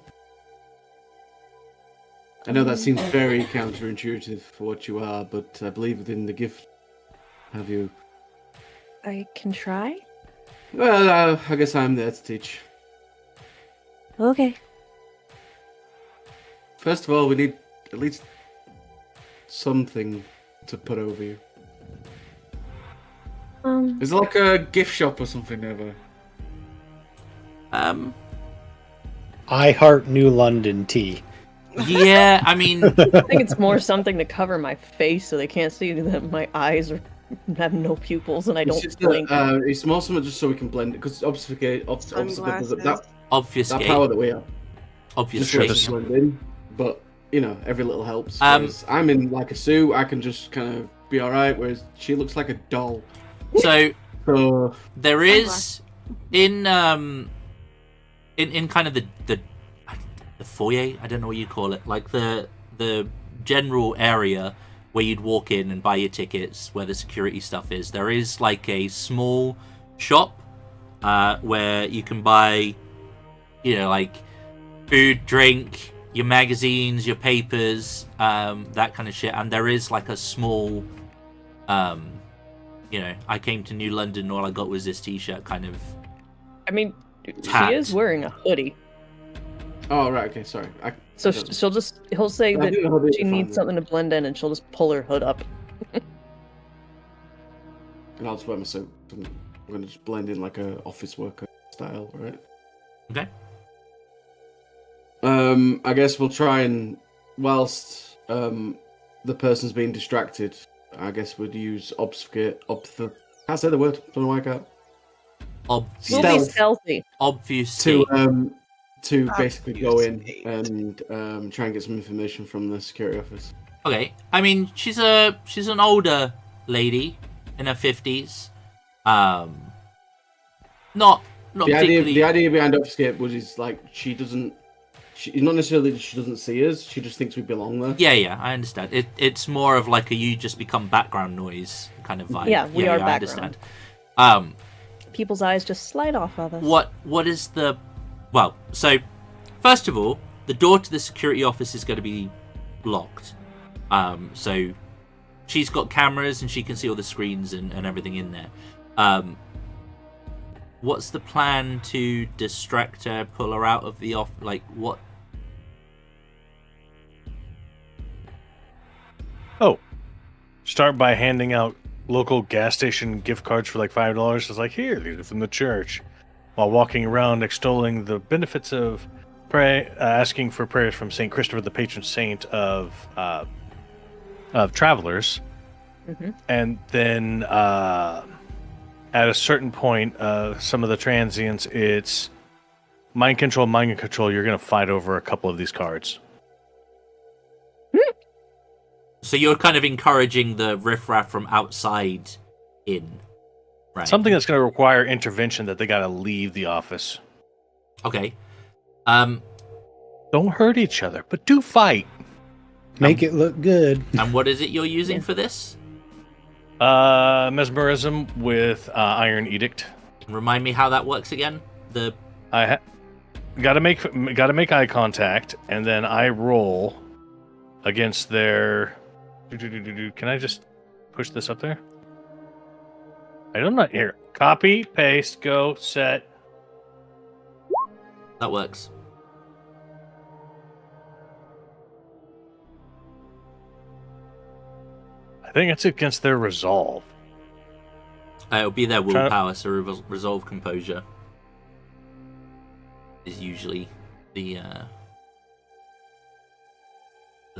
I know that seems very counterintuitive for what you are, but I believe within the gift have you. I can try? Well, I guess I'm there to teach. Okay. First of all, we need at least something to put over you. Is it like a gift shop or something over? I heart New London tea. Yeah, I mean, I think it's more something to cover my face so they can't see that my eyes have no pupils and I don't blink. It's more something just so we can blend it, because obfuscate that obfuscate. power that we have. Just Obfuscate. lets us blend in, but you know, every little helps. Whereas I'm in like a suit, I can just kind of be all right. Whereas she looks like a doll. So So there is in kind of the foyer, I don't know what you call it, like the general area where you'd walk in and buy your tickets, where the security stuff is. There is like a small shop where you can buy, you know, like food, drink, your magazines, your papers, that kind of shit. And there is like a small, you know, I came to New London, all I got was this t-shirt kind of. I mean, Hat. she is wearing a hoodie. oh right, okay, sorry. So he'll say I that do know she needs something to blend in and she'll just pull her hood up. And I'll just wear my suit. I'm gonna just blend in like a office worker style, right? Okay. I guess we'll try and, whilst the person's being distracted, I guess we'd use obfuscate. Can't say the word. Don't know why I can't. We'll be Stealth. stealthy. Obfuscate. To basically go in and try and get some information from the security office. Okay, I mean she's an older lady in her 50s. Not The particularly. idea behind obfuscate was like she not necessarily that she doesn't see us. She just thinks we belong there. Yeah, I understand. It's more of like a you just become background noise kind of vibe. Yeah, we are I background. understand. People's eyes just slide off of us. What is the? Well, so first of all, the door to the security office is going to be locked. So she's got cameras and she can see all the screens and everything in there. What's the plan to distract her, pull her out of the off? Like what? Oh, start by handing out local gas station gift cards for like $5. It's like, here, these are from the church. While walking around extolling the benefits of asking for prayers from St. Christopher, the patron saint of travelers. Mm-hmm. And then at a certain point, some of the transients, it's mind control. You're going to fight over a couple of these cards. So you're kind of encouraging the riffraff from outside in, right? Something that's going to require intervention that they got to leave the office. Okay. Don't hurt each other, but do fight. Make it look good. And what is it you're using for this? Mesmerism with Iron Edict. Remind me how that works again. Gotta make eye contact, and then I roll against their. Can I just push this up there? I'm not here. Copy, paste, go, set. That works. I think it's against their resolve. It'll be their Try to- willpower, so resolve composure is usually the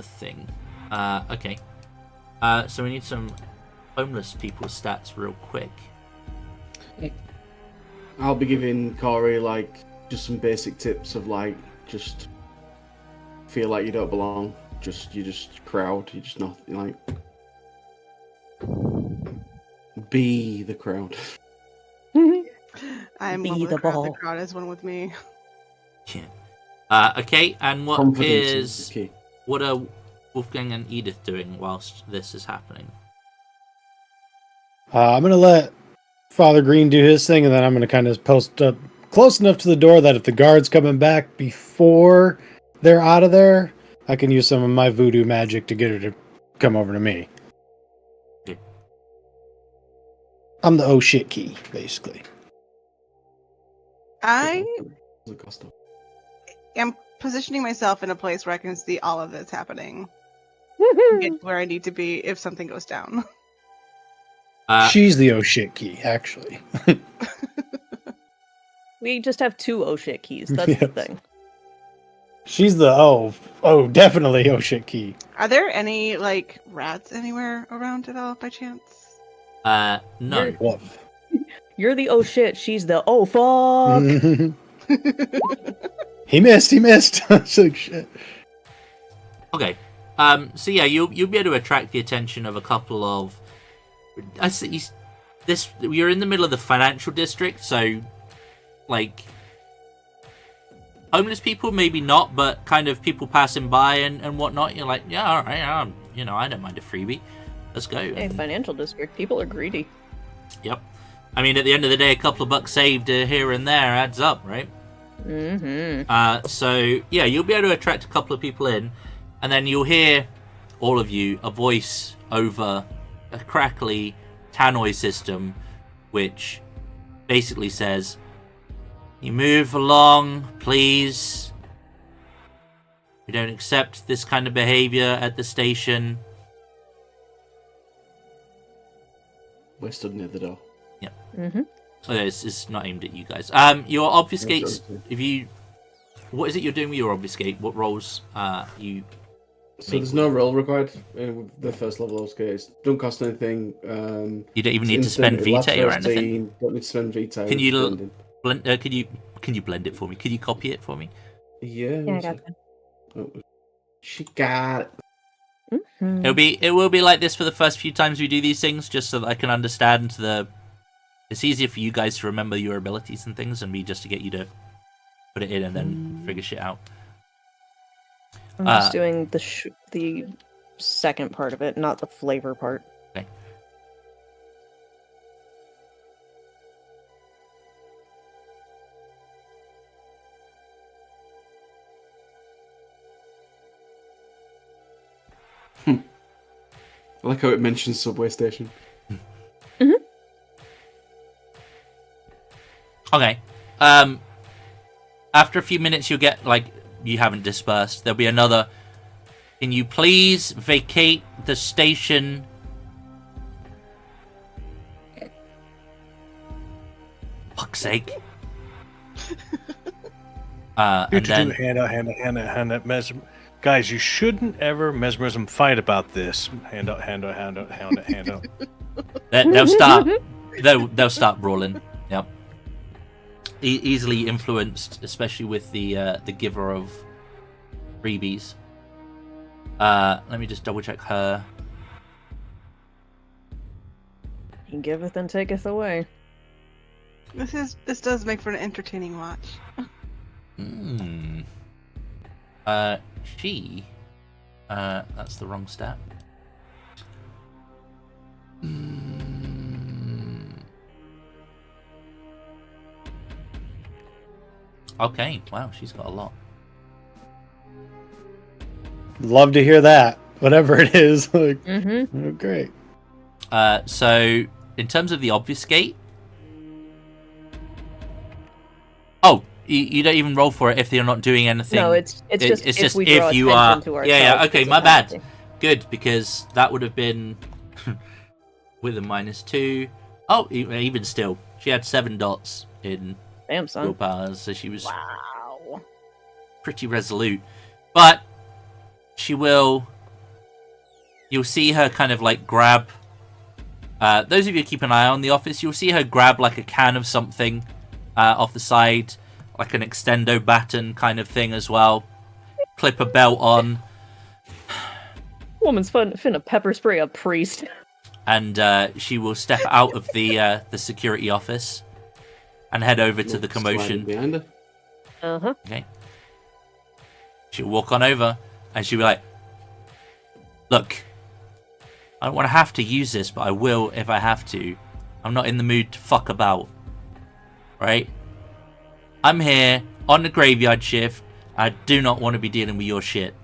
thing. Okay. So we need some homeless people stats real quick. I'll be giving Corey like just some basic tips of like just feel like you don't belong. You just crowd. You just not like be the crowd. I'm Be one with the the crowd. ball. The crowd is one with me. Yeah. Okay, and what Confidence is the key. what are Wulfgang and Edith doing whilst this is happening? I'm gonna let Father Green do his thing, and then I'm gonna kind of post up close enough to the door that if the guard's coming back before they're out of there, I can use some of my voodoo magic to get her to come over to me. Yeah. I'm the oh shit key, basically. I Does it cost them? am positioning myself in a place where I can see all of this happening. Get where I need to be if something goes down. She's the oh shit key, actually. We just have 2 oh shit keys. That's the Yes. thing. She's the oh definitely oh shit key. Are there any like rats anywhere around at all by chance? No. What? You're the oh shit. She's the oh fuck. He missed. It's like shit. Okay. So yeah, you'll be able to attract the attention of a couple of. I see. This you're in the middle of the financial district, so like homeless people, maybe not, but kind of people passing by and whatnot. You're like, yeah, all right, I don't mind a freebie. Let's go. Hey, financial district. People are greedy. Yep. I mean, at the end of the day, a couple of bucks saved here and there adds up, right? Mm-hmm. So yeah, you'll be able to attract a couple of people in, and then you'll hear, all of you, a voice over a crackly tannoy system, which basically says, "You move along, please. We don't accept this kind of behavior at the station." We're stood near the door. Mm-hmm. Oh, no, it's not aimed at you guys. Your obfuscates. If you, what is it you're doing with your obfuscate? What roles you? So there's no roll required with the first level obfuscates. Don't cost anything. You don't even It's need to instant, spend it lasts vitae for or a anything. scene, Don't need to spend vitae. Can you blending. blend? Can you blend it for me? Can you copy it for me? Yeah. Yeah, I got that. Oh, she got it. Mhm. It will be like this for the first few times we do these things, just so that I can understand the. It's easier for you guys to remember your abilities and things, and me just to get you to put it in and then figure shit out. I'm just doing the second part of it, not the flavor part. Okay. I like how it mentions subway station. Okay. After a few minutes, you'll get, like, you haven't dispersed. There'll be another. Can you please vacate the station? Fuck's sake. And then, hand out, guys, you shouldn't ever mesmerism fight about this. Hand out. they'll start. They'll start brawling. Yep. Easily influenced, especially with the giver of freebies. Let me just double check her. He giveth and taketh away. This does make for an entertaining watch. She. That's the wrong stat. Okay, wow, she's got a lot. Love to hear that. Whatever it is, like, Mm-hmm. oh, great. So, in terms of the obfuscate... Oh, you don't even roll for it if they're not doing anything. No, it's just it's if just we if draw you attention are... to Yeah, ourselves, okay, it's my a bad. penalty. Good, because that would have been... with a -2. Oh, even still, she had 7 dots in Damn, son. willpower, so she was Wow. pretty resolute. But she will. You'll see her kind of like grab. Those of you who keep an eye on the office, you'll see her grab like a can of something off the side, like an extendo baton kind of thing as well. Clip a belt on. Woman's finna pepper spray a priest. And she will step out of the security office and head over to the commotion. Behind her. Uh-huh. Okay. She'll walk on over and she'll be like, "Look, I don't want to have to use this, but I will if I have to. I'm not in the mood to fuck about. Right? I'm here on the graveyard shift. I do not want to be dealing with your shit."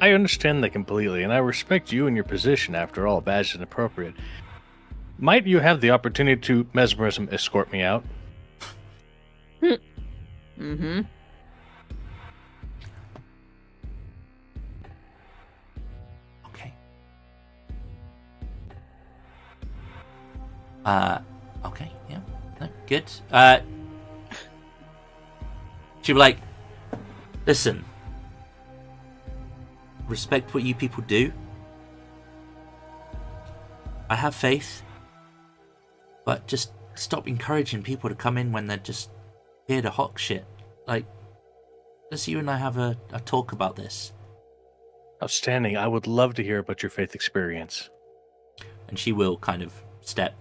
I understand that completely, and I respect you and your position. After all, badge is appropriate. Might you have the opportunity to mesmerism escort me out? Mm-hmm. Okay. Okay, yeah. No, good. She'll be like, "Listen, respect what you people do. I have faith, but just stop encouraging people to come in when they're just here to hawk shit. Like, let's you and I have a talk about this." Outstanding. I would love to hear about your faith experience. And she will kind of step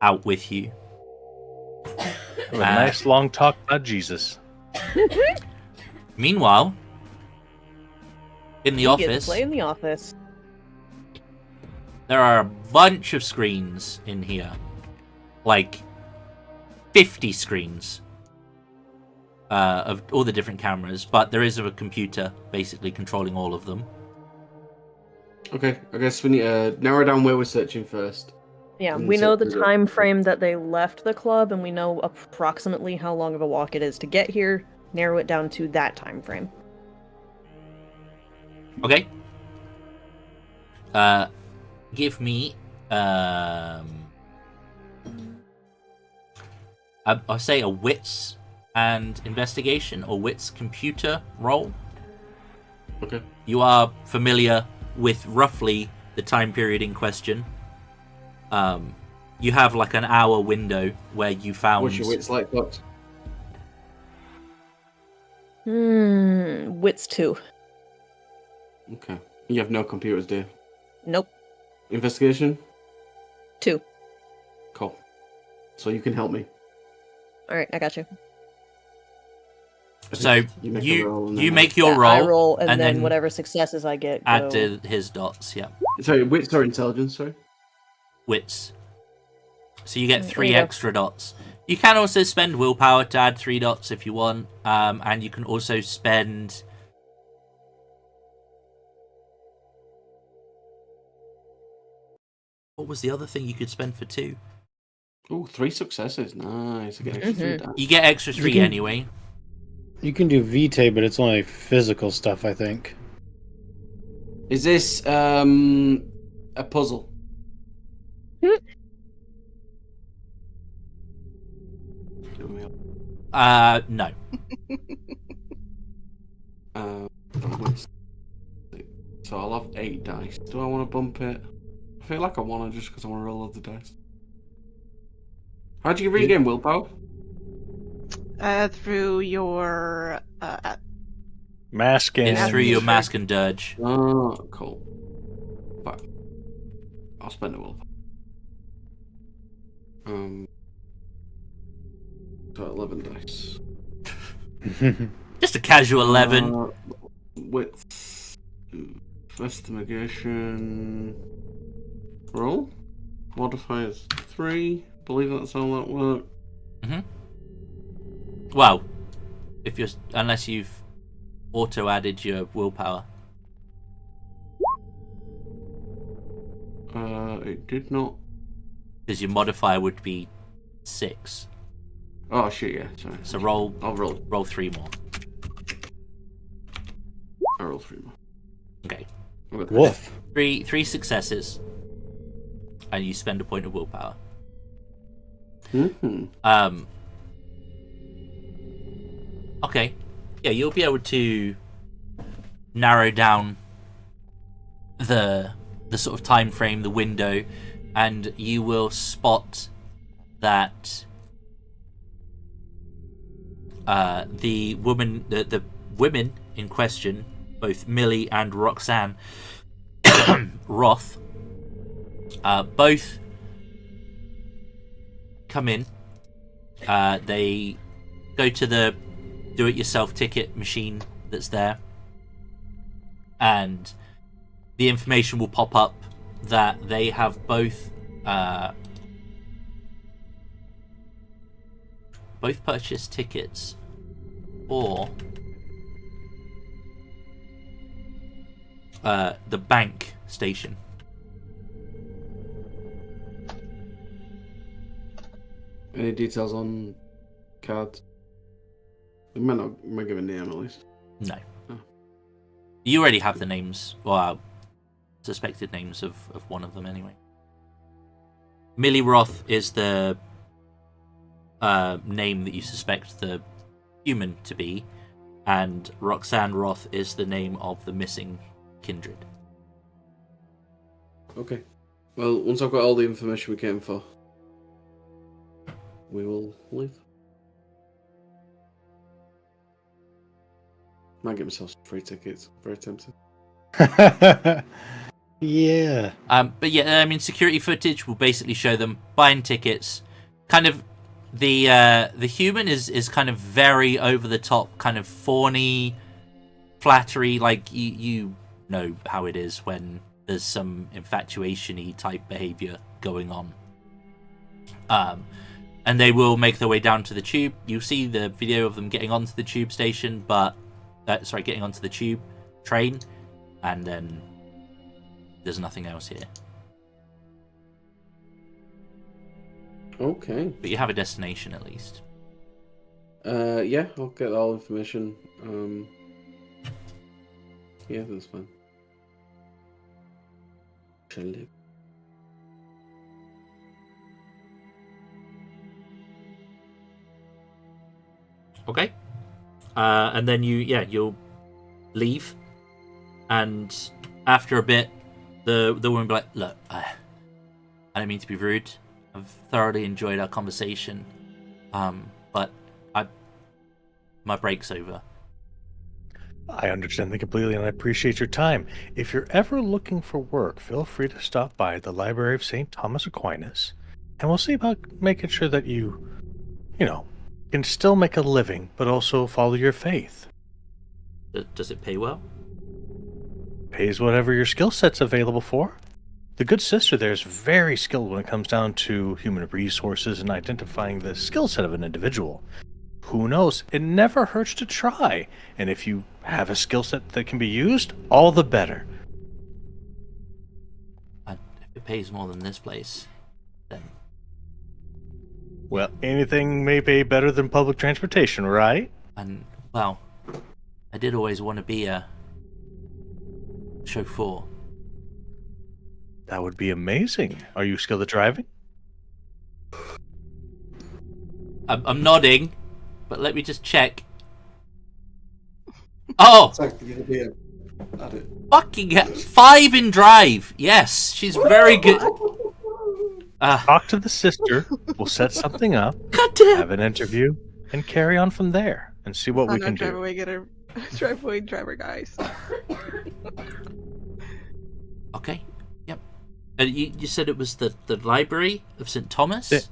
out with you. Have a nice long talk about Jesus. Meanwhile, in the You get to office, play in the office. there are a bunch of screens in here. Like 50 screens of all the different cameras, but there is a computer basically controlling all of them. Okay, I guess we need to narrow down where we're searching first. Yeah, And we know the so- time frame that they left the club, and we know approximately how long of a walk it is to get here. Narrow it down to that time frame. Okay. Give me I'll say a wits and investigation or wits computer roll. Okay. You are familiar with roughly the time period in question. You have like an hour window where you found. What's your wits like, Doc? Wits 2. Okay. You have no computers, do you? Nope. Investigation? 2. Cool. So you can help me. Alright, I got you. So make a you roll and you then make your Yeah, roll, I roll, and, and then, then whatever successes I get add go. to his dots. Yeah, Sorry, wits or intelligence, sorry? wits. So you get There 3 you go. extra dots. You can also spend willpower to add 3 dots if you want, and you can also spend. What was the other thing you could spend for 2? Oh, 3 successes. Nice. I get extra 3 dice. You get extra 3 can- anyway. You can do vitae, but it's only physical stuff, I think. Is this a puzzle? No. Wits. So I'll have 8 dice. Do I want to bump it? I feel like I want to just because I want to roll other dice. How'd you regain willpower? Through your Mask and It's through your mask and dirge. Oh, cool. But I'll spend a willpower. So 11 dice. Just a casual 11. With investigation roll modifiers 3. Believe that's how that works. Well, if you're unless you've auto added your willpower. It did not. Because your modifier would be 6. Oh shit! Yeah, sorry. So roll I'll roll. roll 3 more. I roll 3 more. Okay. Okay. Woof. 3 successes. and you spend a point of willpower. Mm-hmm. Okay. Yeah, you'll be able to narrow down the sort of time frame, the window, and you will spot that the woman, the women in question, both Millie and Roxanne Roth, both come in. They go to the do-it-yourself ticket machine that's there, and the information will pop up that they have both purchased tickets for the bank station. Any details on cards? It might give a name at least. No. Oh. You already have the names, well, suspected names of one of them anyway. Millie Roth is the name that you suspect the human to be, and Roxanne Roth is the name of the missing kindred. Okay. Well, once I've got all the information we came for, we will leave. Might get myself some free tickets. Very tempting. Yeah. But yeah, I mean, security footage will basically show them buying tickets. Kind of the human is kind of very over the top, kind of fawny, flattery. Like you know how it is when there's some infatuation-y type behavior going on. And they will make their way down to the tube. You'll see the video of them getting onto the tube station, but getting onto the tube train, and then there's nothing else here. Okay. But you have a destination at least. Yeah, I'll get all information. Yeah, that's fine. Shall live. Okay. And then you'll leave, and after a bit, the woman will be like, "Look, I don't mean to be rude. I've thoroughly enjoyed our conversation, but my break's over." I understand that completely, and I appreciate your time. If you're ever looking for work, feel free to stop by the Library of St. Thomas Aquinas, and we'll see about making sure that you can still make a living, but also follow your faith. Does it pay well? Pays whatever your skill set's available for. The good sister there is very skilled when it comes down to human resources and identifying the skill set of an individual. Who knows? It never hurts to try. And if you have a skill set that can be used, all the better. And if it pays more than this place, then... Well, anything may pay better than public transportation, right? And, well, I did always want to be a chauffeur. That would be amazing. Are you skilled at driving? I'm nodding, but let me just check. Oh! Fucking hell. 5 in drive! Yes, she's very good. Talk to the sister, we'll set something up, Goddamn. have an interview, and carry on from there, and see what we can do. Drive away driver guys. Okay, yep. You said it was the Library of St. Thomas?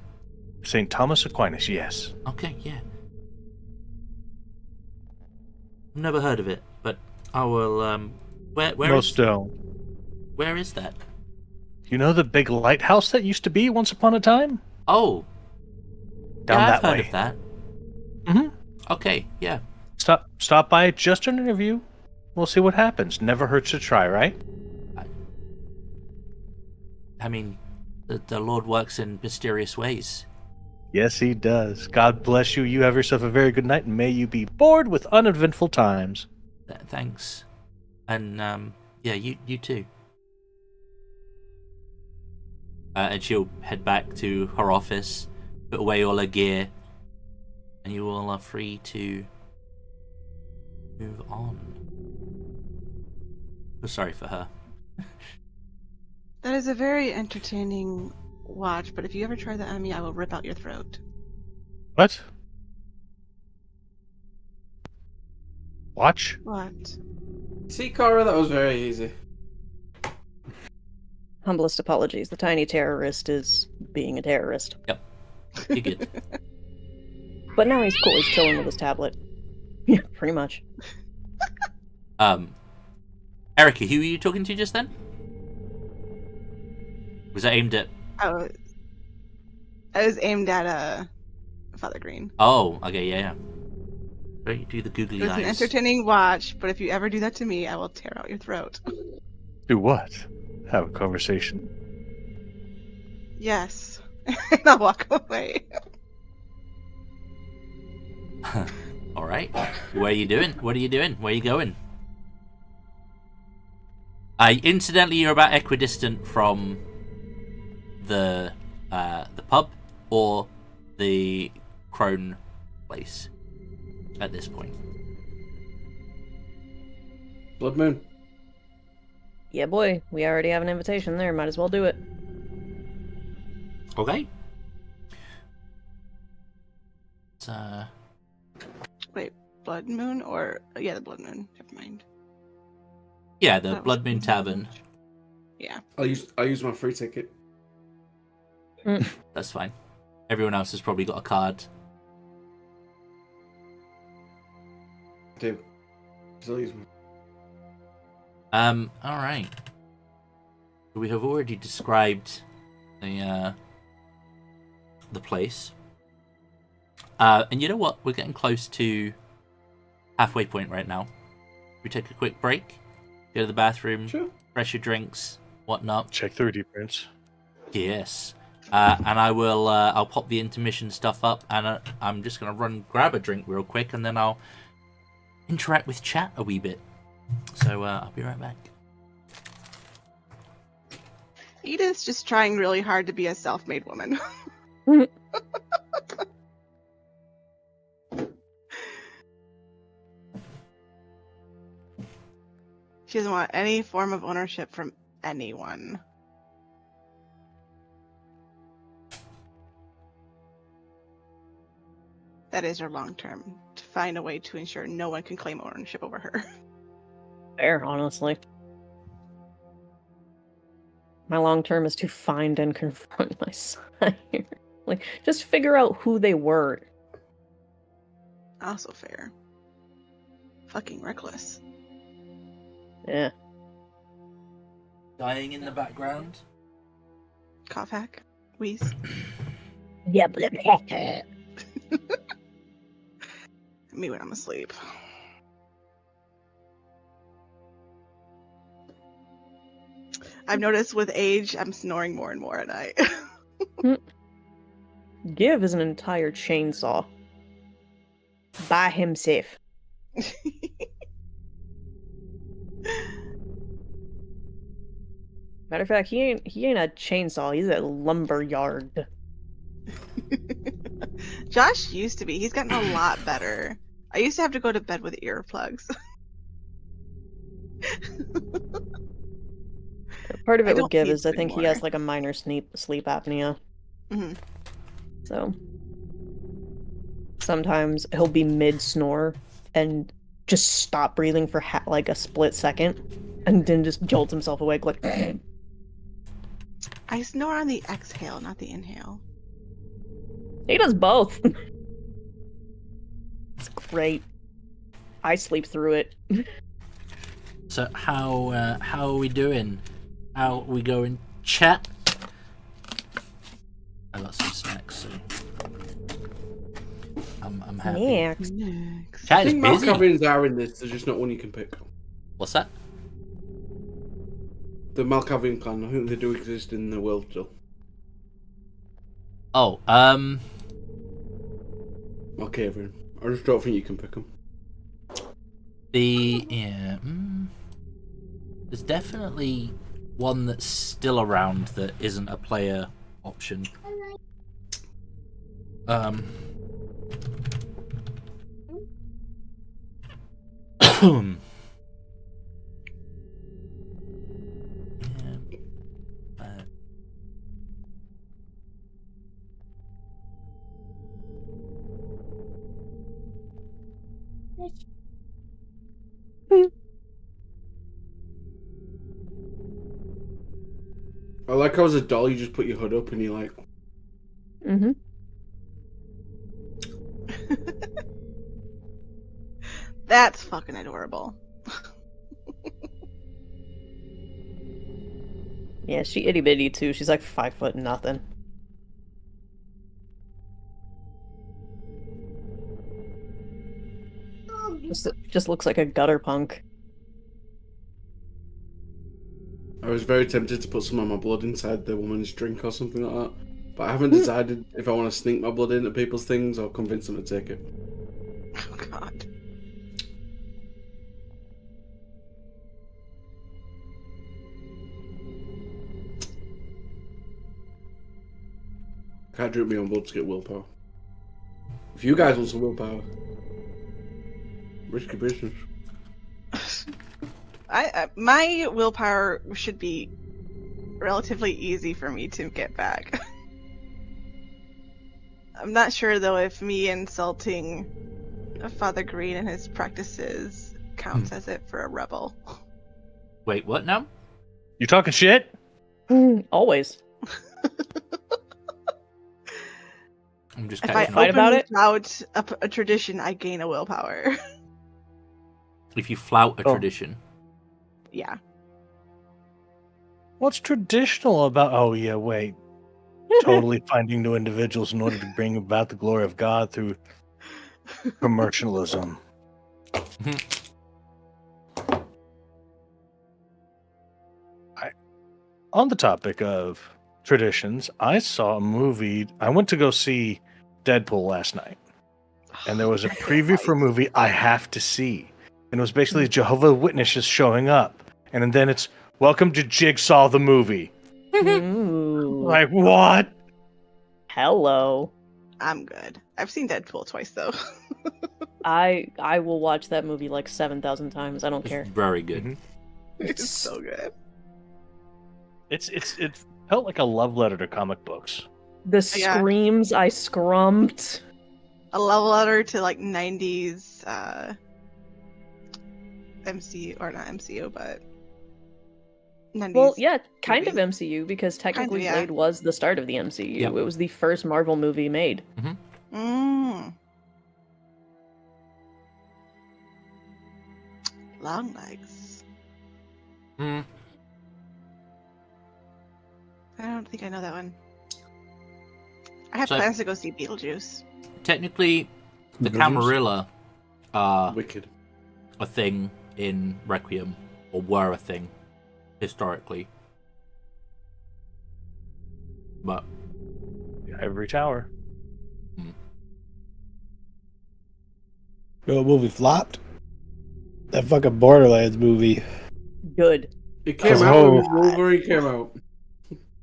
St. Thomas Aquinas, yes. Okay, yeah. Never heard of it, but I will, where Most don't. Where is that? You know the big lighthouse that used to be once upon a time? Oh. Down yeah, that I've heard way. of that. Mm-hmm. Okay, yeah. Stop by, just an interview. We'll see what happens. Never hurts to try, right? I mean, the Lord works in mysterious ways. Yes, he does. God bless you. You have yourself a very good night, and may you be bored with uneventful times. Thanks. And, yeah, you too. and she'll head back to her office, put away all her gear, and you all are free to move on. Oh, sorry for her. That is a very entertaining watch, but if you ever try that on me, I will rip out your throat. What? Watch? What? See, Cara, that was very easy. Humblest apologies. The tiny terrorist is being a terrorist. Yep. You're good. But now he's cool. He's chilling with his tablet. Yeah, pretty much. Erica, who were you talking to just then? Was that aimed at... I was aimed at Father Green. Oh, okay, yeah. Don't you do the googly It was eyes. an entertaining watch, but if you ever do that to me, I will tear out your throat. Do what? Have a conversation. Yes. And I'll walk away. All right. What are you doing? What are you doing? Where are you going? Incidentally, you're about equidistant from the pub or the crone place at this point. Blood Moon. Yeah, boy. We already have an invitation there. Might as well do it. Okay. Wait, Blood Moon or yeah, the Blood Moon. Never mind. Yeah, the That was Blood Moon the- Tavern. Yeah. I'll use my free ticket. That's fine. Everyone else has probably got a card. I do. I'll use my... All right. We have already described the place. And you know what? We're getting close to halfway point right now. We take a quick break, go to the bathroom, Sure. fresh your drinks, whatnot. Check 3D prints. Yes. And I will. I'll pop the intermission stuff up, and I'm just gonna run grab a drink real quick, and then I'll interact with chat a wee bit. So I'll be right back. Edith's just trying really hard to be a self-made woman. She doesn't want any form of ownership from anyone. That is her long term, to find a way to ensure no one can claim ownership over her. Fair, honestly. My long term is to find and confront my sire. Like, just figure out who they were. Also fair. Fucking reckless. Yeah. Dying in the background. Cough hack. Wheeze. Yeah, Me when I'm asleep. I've noticed with age, I'm snoring more and more at night. Give is an entire chainsaw. By himself. Matter of fact, he ain't a chainsaw, he's a lumberyard. Josh used to be. He's gotten a lot better. I used to have to go to bed with earplugs. Part of I it with don't Give need is I to think he anymore. has like a minor sleep apnea. Mhm. So sometimes he'll be mid snore and just stop breathing for like a split second, and then just jolts himself awake like. I snore on the exhale, not the inhale. He does both. It's great. I sleep through it. So how are we doing? How are we going? Chat. I got some snacks, so I'm happy. Next. Next. Chat I is think busy. Malkavians are in this, there's just not one you can pick. What's that? The Malkavian clan, I think they do exist in the world still. Oh, Malkavian. I just don't think you can pick them. there's definitely one that's still around that isn't a player option. I like how as a doll you just put your hood up and you're like... Mm-hmm. That's fucking adorable. Yeah, she itty bitty too. She's like 5 foot nothing. Just looks like a gutter punk. I was very tempted to put some of my blood inside the woman's drink or something like that. But I haven't decided if I want to sneak my blood into people's things or convince them to take it. Oh god. I can't drink my own blood to get willpower. If you guys want some willpower, risky business. My willpower should be relatively easy for me to get back. I'm not sure though if me insulting Father Green and his practices counts as it for a rebel. Wait, what now? You talking shit? Always. I'm just If I catching fight up. about it? out a tradition, I gain a willpower. If you flout a tradition. Yeah. What's traditional about? Oh yeah, wait. Totally finding new individuals in order to bring about the glory of God through commercialism. On the topic of traditions, I saw a movie. I went to go see Deadpool last night, and there was a preview for a movie I have to see. And it was basically Jehovah's Witnesses showing up, and then it's welcome to Jigsaw the movie. Ooh. Like what? Hello. I'm good. I've seen Deadpool twice though. I will watch that movie like 7,000 times. I don't care. It's very good. Mhm. It's so good. It felt like a love letter to comic books. The Yeah. screams I scrumped. A love letter to like 90s MCU, or not MCU, but 90s. Well, yeah, kind of movies. MCU, because technically yeah. Blade was the start of the MCU. Yep. It was the first Marvel movie made. Mm. Long legs. Mm. I don't think I know that one. I have So- plans to go see Beetlejuice. Technically, the Beetlejuice? Camarilla are Wicked. a thing in Requiem, or were a thing historically. But Ivory Tower. What movie flopped? That fucking Borderlands movie. Good. It came Oh. out when Wolverine came out.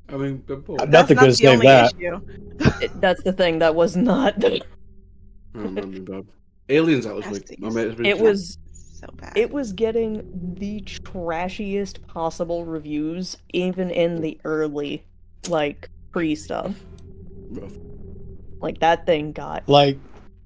I mean, Deadpool. Nothing could That's not save the that. only issue. That's the thing. That was not. Oh, man, bad. Aliens out this week. My mate has been It was. So bad. It was getting the trashiest possible reviews, even in the early, like, pre-stuff. rough. Like, that thing got Like,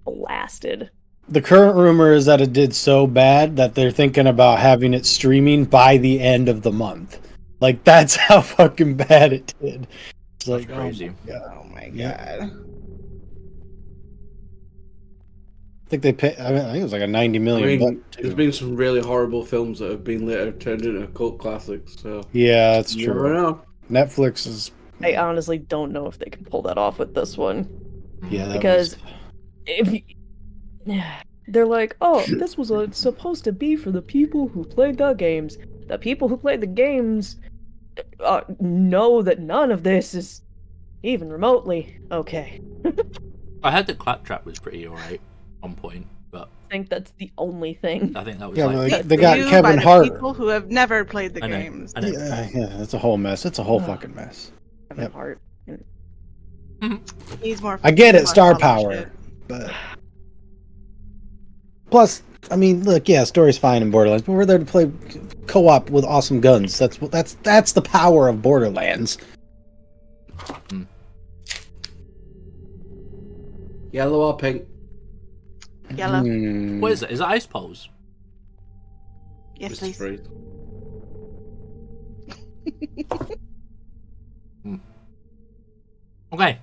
blasted. the current rumor is that it did so bad that they're thinking about having it streaming by the end of the month. Like, that's how fucking bad it did. It's that's like, crazy. Oh my god. Yeah. I think they paid. I think it was like a 90 I million. mean, buck, there's too. been some really horrible films that have been later turned into cult classics, so... Yeah, that's You never true. know. Netflix is. I honestly don't know if they can pull that off with this one. Yeah, that Because was- if they're like, oh, this was supposed to be for the people who played the games. The people who played the games know that none of this is even remotely okay. I heard that Claptrap was pretty alright on point. But I think that's the only thing. I think that was Yeah, like well, they got Viewed Kevin by the Hart. people who have never played the I know, games. I know. Yeah, it's a whole mess. It's a whole Ugh. fucking mess. Kevin Yep. Hart. He's more. I get it, more star follow power, shit. but plus, I mean, look, yeah, story's fine in Borderlands, but we're there to play co-op with awesome guns. That's the power of Borderlands. Yellow or pink? Yellow. What is it? Is it ice poles? Yes, Mr. please. Freeze. Okay.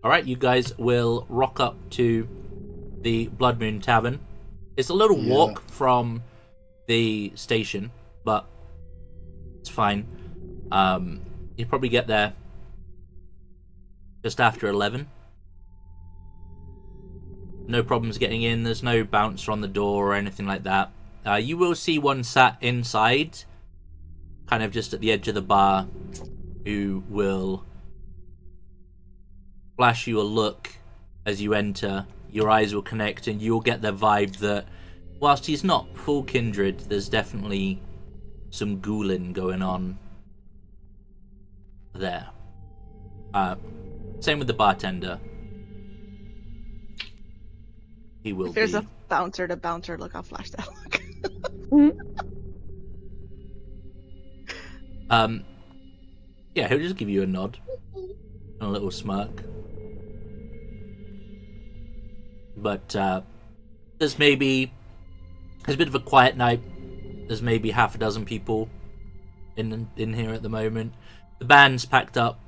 All right, you guys will rock up to the Blood Moon Tavern. It's a little walk from the station, but it's fine. You probably get there just after 11. No problems getting in. There's no bouncer on the door or anything like that. You will see one sat inside, kind of just at the edge of the bar, who will flash you a look as you enter. Your eyes will connect and you'll get the vibe that whilst he's not full kindred, there's definitely some ghouling going on there. Same with the bartender. He will If there's be. a bouncer to bouncer look, I'll flash that look. Yeah, he'll just give you a nod and a little smirk. But there's a bit of a quiet night. There's maybe half a dozen people in here at the moment. The band's packed up,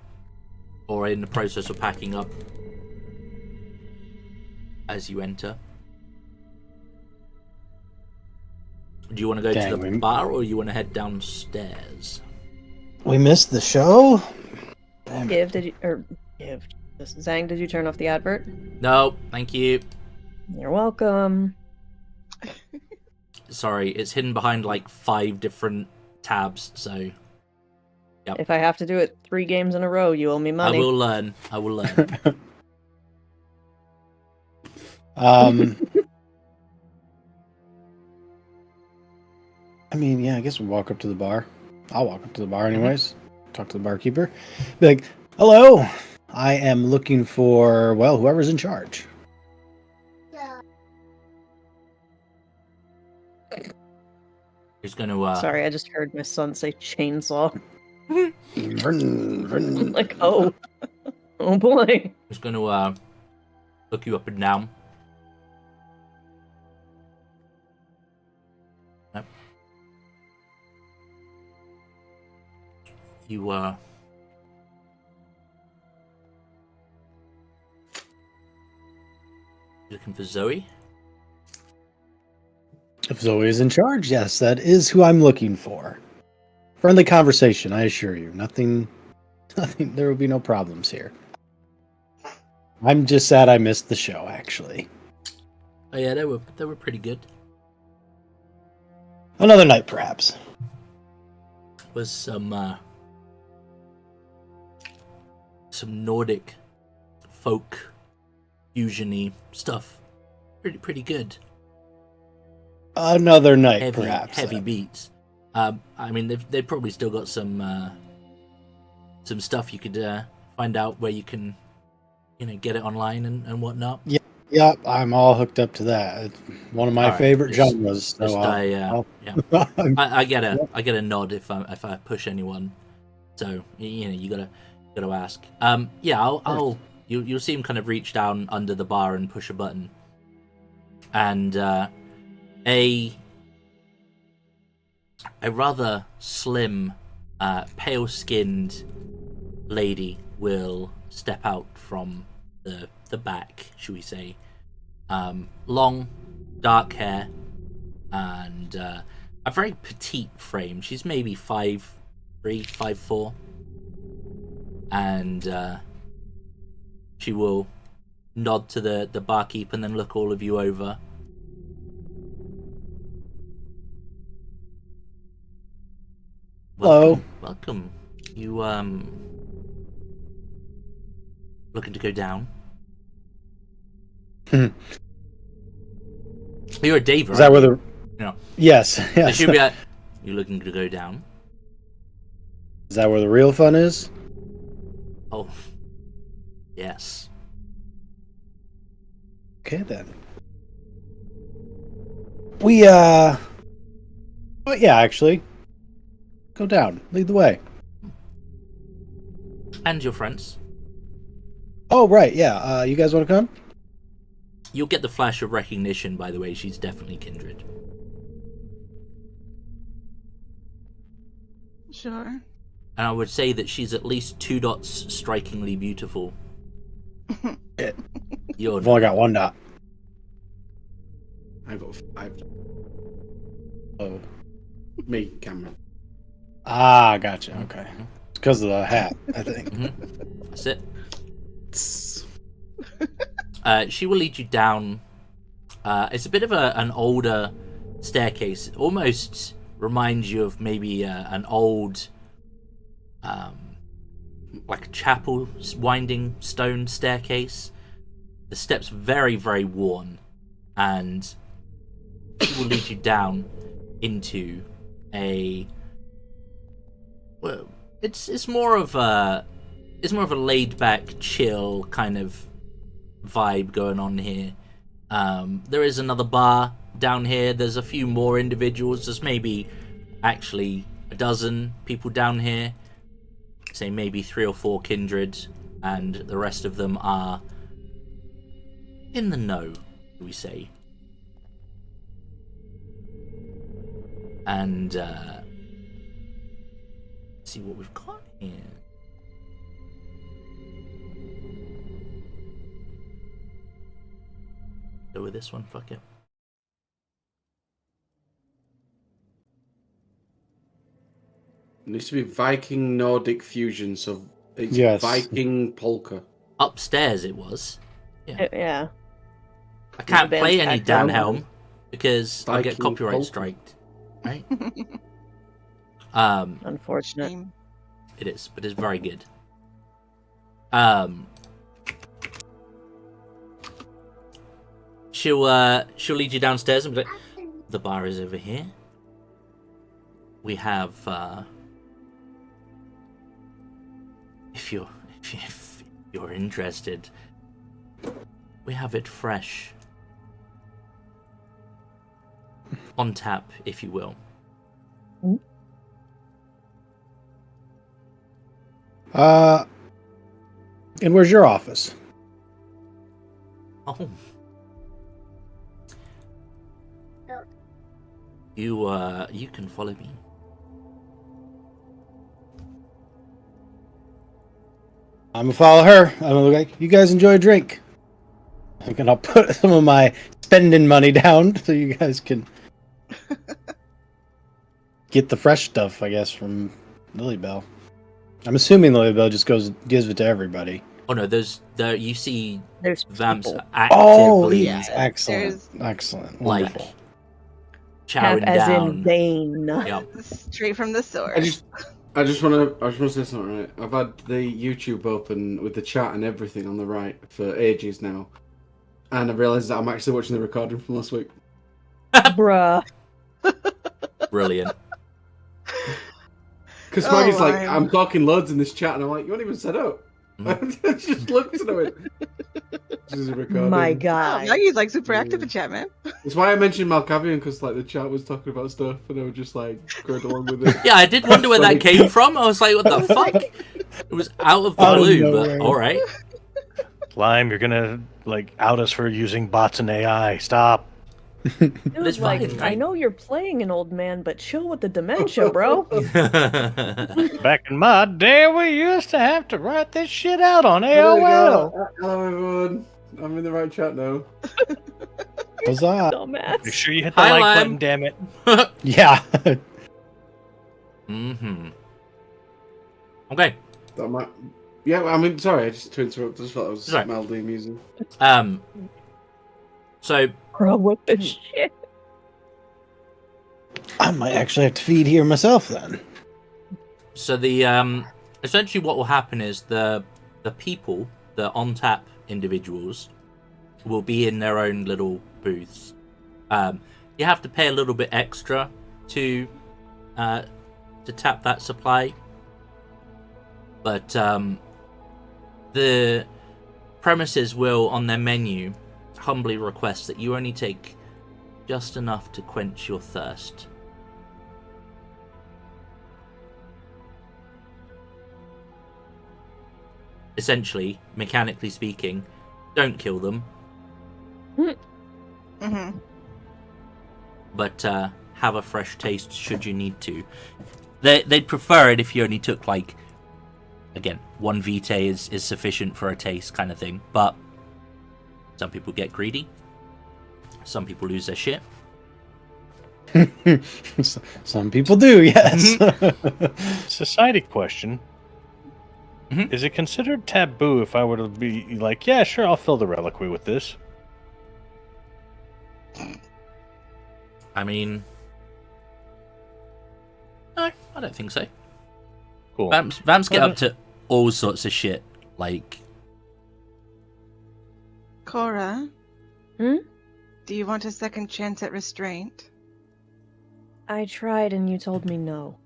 or in the process of packing up, as you enter. Do you want to go to the bar, or you want to head downstairs? We missed the show. Damn it. Zhang, did you turn off the advert? No, thank you. You're welcome. Sorry, it's hidden behind like 5 different tabs, so... Yep. If I have to do it 3 games in a row, you owe me money. I will learn. I mean, yeah, I guess we'll walk up to the bar. I'll walk up to the bar anyways. Talk to the barkeeper. Be like, hello, I am looking for, well, whoever's in charge. He's going to... Sorry, I just heard my son say chainsaw. Vrn, vrn. I'm like, oh. Oh boy. He's going to look you up and down. Yep. You, looking for Zoe? If Zoe is in charge, yes, that is who I'm looking for. Friendly conversation, I assure you. Nothing, there will be no problems here. I'm just sad I missed the show, actually. Oh yeah, they were pretty good. Another night, perhaps. Was some Nordic folk fusion-y stuff. Pretty good. Another night, perhaps. Heavy beats. I mean, they've probably still got some stuff you could find out where you can, get it online and whatnot. Yeah, I'm all hooked up to that. It's one of my favorite genres. So I get a nod if I push anyone. So you gotta ask. You'll see him kind of reach down under the bar and push a button, and a rather slim, pale-skinned lady will step out from the back, should we say. Long, dark hair, and a very petite frame. She's maybe 5'3", 5'4", and she will nod to the barkeep and then look all of you over. Hello. Welcome. You looking to go down? You're a diva. Is that where the? No. Yes. So Yes. she'll be like, "You looking to go down?" Is that where the real fun is? Oh, yes. Okay then. We oh yeah, actually. Go down. Lead the way. And your friends. Oh right, yeah. You guys want to come? You'll get the flash of recognition, by the way. She's definitely kindred. Sure. And I would say that she's at least 2 dots strikingly beautiful. You're I've only got 1 dot. I got 5. Oh. Me, Cameron. Ah, gotcha. Okay. It's because of the hat, I think. That's it. She will lead you down. It's a bit of an older staircase. It almost reminds you of maybe an old, like a chapel winding stone staircase. The steps very, very worn, and she will lead you down into a. Well, it's more of a laid back, chill kind of vibe going on here. There is another bar down here. There's a few more individuals. There's maybe actually a dozen people down here. Say maybe 3 or 4 kindred, and the rest of them are in the know, we say. And let's see what we've got here. Go with this one, fuck it. It needs to be Viking Nordic fusion, so it's Yes. Viking polka. Upstairs it was. Yeah. I can't The play band's any back down. Dan Helm because I get Viking copyright polka. striked. Right? Unfortunate. Shame. It is, but it's very good. She'll lead you downstairs and be like, the bar is over here. We have if you're interested, we have it fresh. On tap, if you will. And where's your office? Oh. You can follow me. I'm gonna follow her. I'm gonna look like, you guys enjoy a drink. I'm gonna put some of my spending money down so you guys can get the fresh stuff, I guess, from Lilybelle. I'm assuming Lilybelle just gives it to everybody. Oh no, you see There's vamps people. actively yeah. Excellent. Excellent. like Wonderful. chowing As down. in Bane. Yep. Straight from the source. I just want to say something, right? I've had the YouTube open with the chat and everything on the right for ages now, and I realised that I'm actually watching the recording from last week. Bruh. Brilliant. Because Oh, Maggie's like, Ryan. I'm talking loads in this chat, and I'm like, you weren't even set up. I just looked at it. This is a recording. My Oh, guy. Maggie's like super active in chat, man. That's why I mentioned Malkavian, because like the chat was talking about stuff, and I was just like going along with it. Yeah, I did wonder where that Sorry. came from. I was like, what the fuck? It was out of the Out of blue, nowhere. but alright. Lime, you're gonna like out us for using bots and AI. Stop. Dude, It's like, fine, I right? know you're playing an old man, but chill with the dementia, bro. Back in my day, we used to have to write this shit out on There we AOL. go. Hello everyone. I'm in the right chat now. Huzzah. Dumbass. Make sure you hit the Hi, like Lime. button, damn it. Yeah. Mm-hmm. Okay. That might... Yeah, I mean, sorry, just to interrupt. I just thought it was Sorry. mildly amusing. So Bro, what the shit? I might actually have to feed here myself then. So the essentially what will happen is the people, the on tap individuals, will be in their own little booths. You have to pay a little bit extra to tap that supply, but the premises will, on their menu, humbly request that you only take just enough to quench your thirst. Essentially, mechanically speaking, don't kill them. Mm-hmm. But have a fresh taste should you need to. They'd prefer it if you only took, like, again, 1 vitae is sufficient for a taste kind of thing. But some people get greedy. Some people lose their shit. Some people do, yes. Society question. Mhm. Is it considered taboo if I were to be like, yeah, sure, I'll fill the reliquary with this? I mean, no, I don't think so. Cool. Vamps get up to all sorts of shit. Like, Cora, Hmm? do you want a second chance at restraint? I tried and you told me no.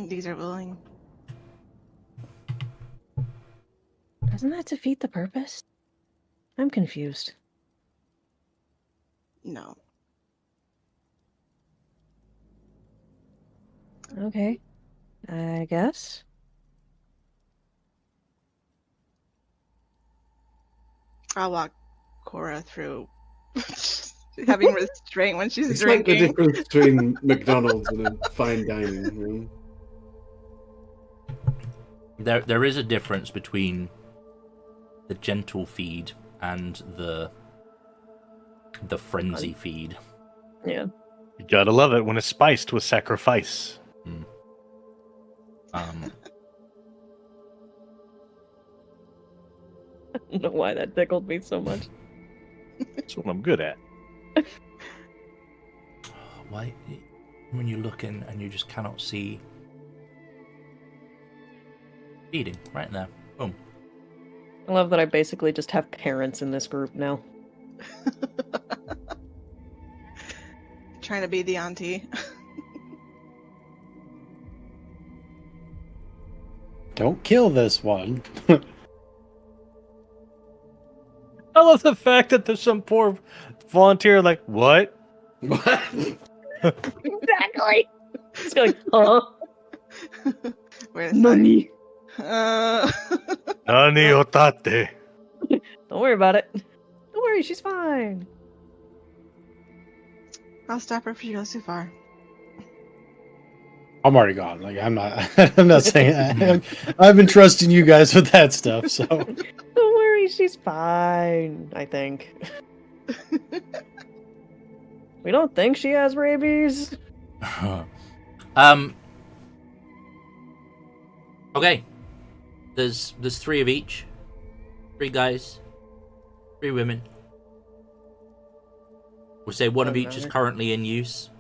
These are willing. Doesn't that defeat the purpose? I'm confused. No. Okay. I guess. I'll walk Cora through having restraint when she's It's like the drinking. difference between McDonald's and a fine dining. You know? there is a difference between the gentle feed and the frenzy feed. Yeah. You gotta love it when it's spiced with sacrifice. I don't know why that tickled me so much. That's what I'm good at. Why, when you look in and you just cannot see feeding right there. Boom. I love that I basically just have parents in this group now. Trying to be the auntie. Don't kill this one. I love the fact that there's some poor volunteer like, what? What? Exactly. It's like, huh? Wait a sec. Money. Nani otate? Don't worry about it. Don't worry, she's fine. I'll stop her if she goes too far. I'm already gone. Like I'm not. I'm not saying that. I've been trusting you guys with that stuff. So Don't worry, she's fine, I think. We don't think she has rabies. Okay. There's 3 of each. 3 guys, 3 women. We'll say 1 of each is currently in use.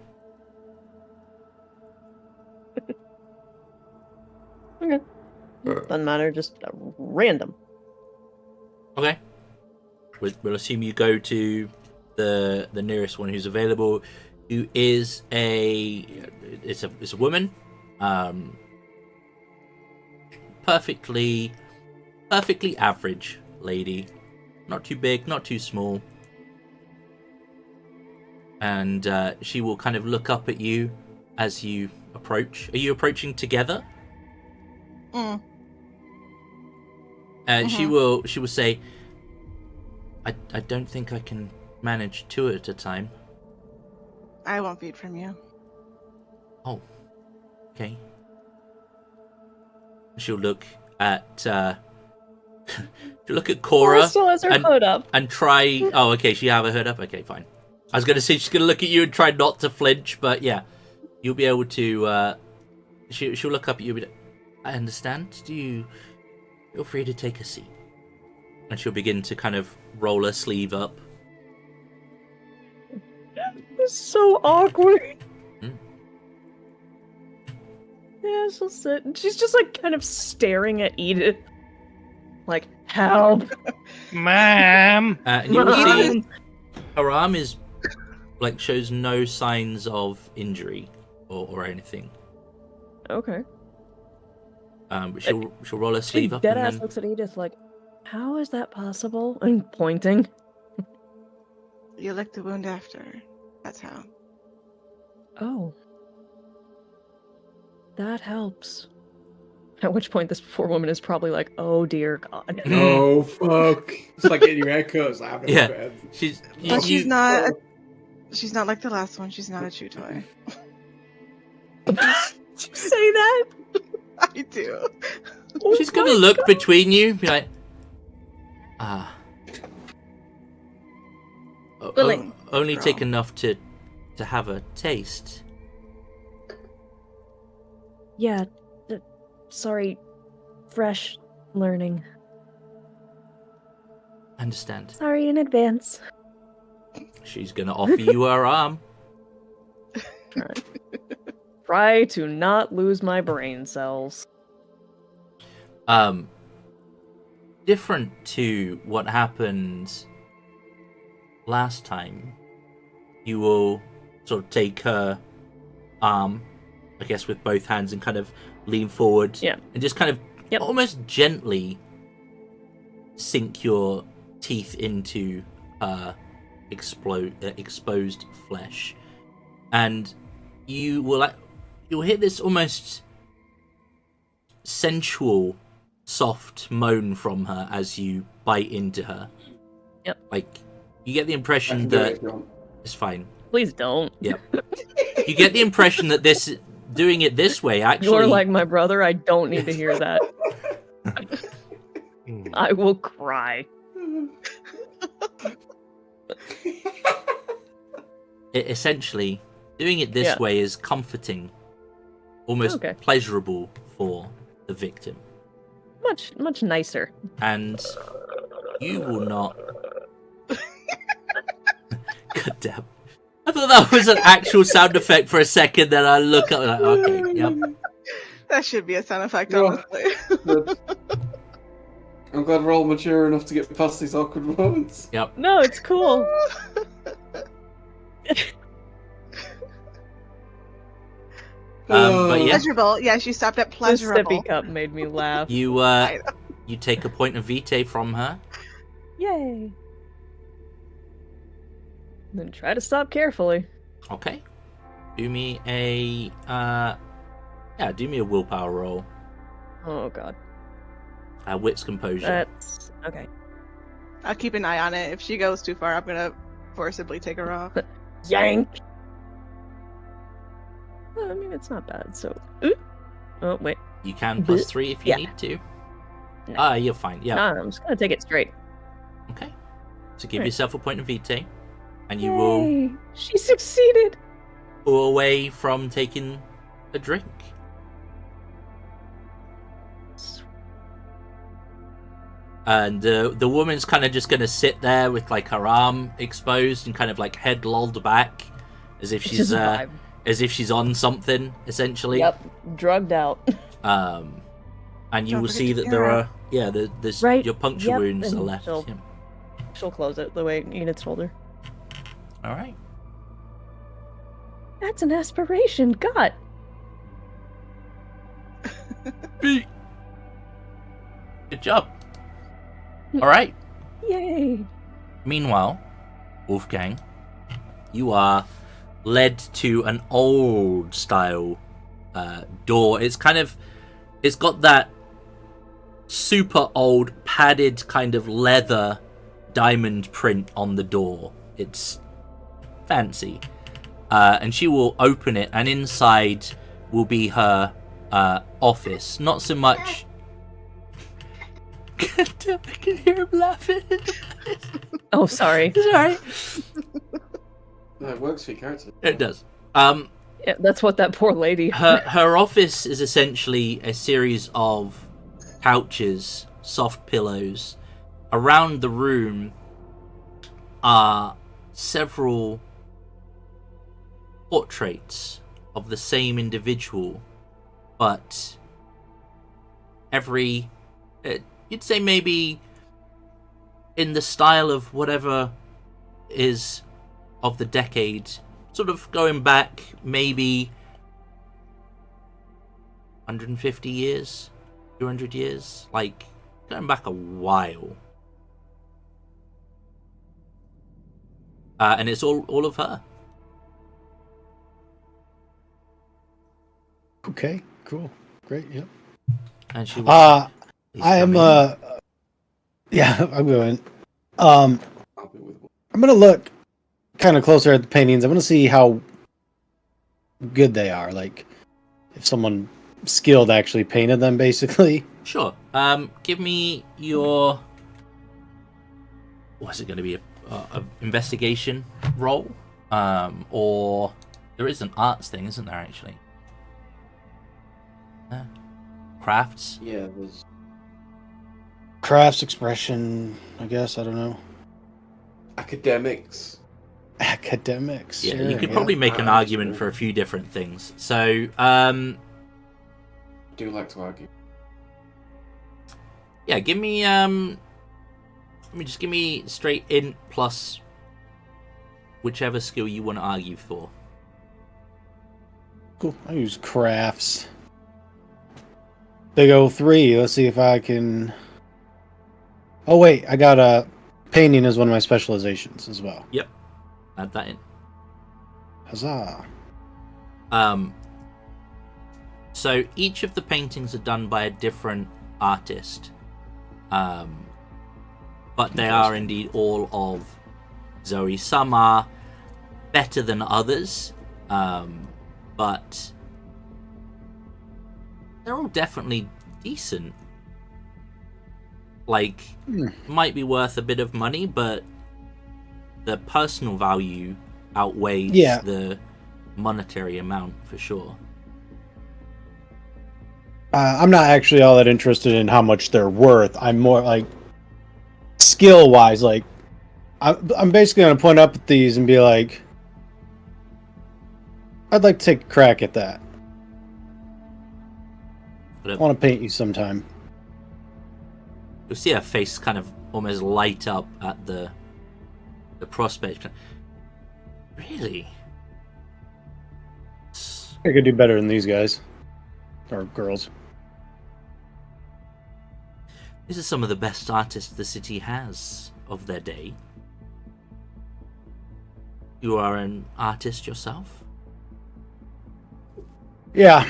Okay. Doesn't matter, just random. Okay. We'll assume you go to the nearest one who's available, who is it's a woman. Perfectly average lady. Not too big, not too small. And she will kind of look up at you as you approach. Are you approaching together? She will say, I don't think I can manage 2 at a time. I won't feed from you. Oh, okay. She'll look at she'll look at Cora Cora still has her hood up. and try. Oh, okay. She have her hood up. Okay, fine. I was gonna say she's gonna look at you and try not to flinch, but yeah, you'll be able to. She'll look up at you. And be like, I understand. Feel free to take a seat. And she'll begin to kind of roll her sleeve up. It's so awkward. Yeah, she'll sit and she's just like kind of staring at Edith. Like, Help! Ma'am. And you will see Mom! her arm is shows no signs of injury or anything. Okay. But she'll roll her She sleeve up dead and ass then looks at Edith like, how is that possible? And pointing. You lick the wound after. That's how. Oh. That helps. At which point this poor woman is probably like, oh dear God. Oh fuck! It's like getting your hair cut. It's like, I'm Yeah. bad. she's But she's not. She's not like the last one. She's not a chew toy. Did you say that? I do. she's gonna look between you, be like, Willing. only take Girl. enough to have a taste. Yeah, sorry. Fresh learning. Understand? Sorry in advance. She's gonna offer you her arm. Try to not lose my brain cells. Different to what happened last time, you will sort of take her arm, I guess, with both hands and kind of lean forward. Yeah. And just kind of almost gently sink your teeth into her exposed flesh. And you'll hear this almost sensual, soft moan from her as you bite into her. Yep. You get the I impression can do it that if you want. it's fine. Please don't. Yep. You get the impression that doing it this way actually. You're like my brother. I don't need to hear that. I will cry. Essentially, doing it this way is comforting, almost pleasurable for the victim, Much nicer. and you will not. God damn! I thought that was an actual sound effect for a second. Then I look up like, okay, yep. That should be a sound effect, No. honestly. Good. I'm glad we're all mature enough to get past these awkward moments. Yep. No, it's cool. But yeah, Pleasurable. Yeah, she stopped at This pleasurable. sippy cup made me laugh. you you take a point of vitae from her. Yay. Then try to stop carefully. Okay. Do me a do me a willpower roll. Oh god. Wits composure. That's okay. I'll keep an eye on it. If she goes too far, I'm gonna forcibly take her off. Yank. Well, I mean, it's not bad. So, oh wait. You can plus 3 if you Yeah. need to. No. You're fine. Yeah. No, I'm just gonna take it straight. Okay. So give Right. yourself a point of vitae, and you will Yay. She succeeded. pull away from taking a drink. And the woman's kind of just gonna sit there with her arm exposed and kind of head lolled back, as if she's Just vibe. as if she's on something essentially. Yep, drugged out. And you Don't will forget see to that get there her. are there's Right, your puncture yep, wounds are and left. she'll- Yeah. She'll close it the way Enid's told her. All right. That's an aspiration. God. Good job. All right. Yay. Meanwhile, Wulfgang, you are led to an old style door. It's got that super old padded kind of leather diamond print on the door. It's fancy. And she will open it, and inside will be her office. Not so much. God damn, I can hear him laughing. Oh, sorry. Sorry. No, it works for your character. It does. Yeah, that's what that poor lady. Her office is essentially a series of couches, soft pillows. Around the room are several portraits of the same individual, but you'd say maybe in the style of whatever is of the decade, sort of going back maybe 150 years, 200 years, like going back a while. And it's all of her. Okay, cool, great, yep. And she I am yeah, I'm going. I'll be with one. I'm gonna look kind of closer at the paintings. I'm gonna see how good they are. Like, if someone skilled actually painted them, basically. Sure. Give me your. What's it going to be? A investigation roll, or there is an arts thing, isn't there? Actually, crafts. Yeah, there's Crafts, expression, I guess. I don't know. academics. Academics. Yeah, sure, you could probably make an Ah, argument sure. for a few different things. So, I do like to argue. yeah, give me give me straight int plus whichever skill you want to argue for. Cool. I use crafts. Big O3. Let's see if I can. Oh wait, I got a painting as one of my specializations as well. Add that in. Huzzah! So each of the paintings are done by a different artist, but they are indeed all of Zoe. Some are better than others, but they're all definitely decent. Like, might be worth a bit of money, but the personal value outweighs the monetary amount for sure. I'm not actually all that interested in how much they're worth. I'm more like skill-wise. Like, I'm basically gonna point up at these and be like, "I'd like to take a crack at that. I want to paint you sometime." You'll see her face kind of almost light up at the prospect. Really? I could do better than these guys or girls. These are some of the best artists the city has of their day. You are an artist yourself? Yeah.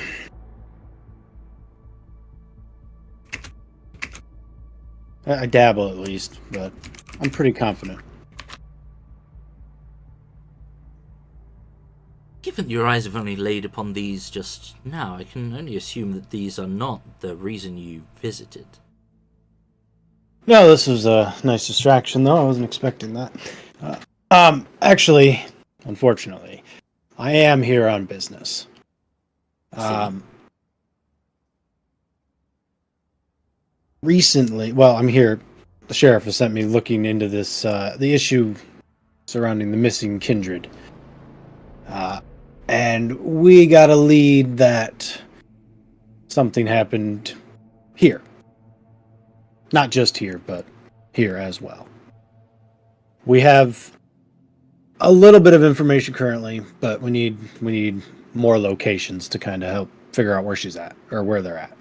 I dabble at least, but I'm pretty confident. Given your eyes have only laid upon these just now, I can only assume that these are not the reason you visited. No, this was a nice distraction, though. I wasn't expecting that. Actually, unfortunately, I am here on business. Recently, well, I'm here. The sheriff has sent me looking into this, the issue surrounding the missing kindred. And we got a lead that something happened here. Not just here, but here as well. We have a little bit of information currently, but we need more locations to kind of help figure out where she's at or where they're at.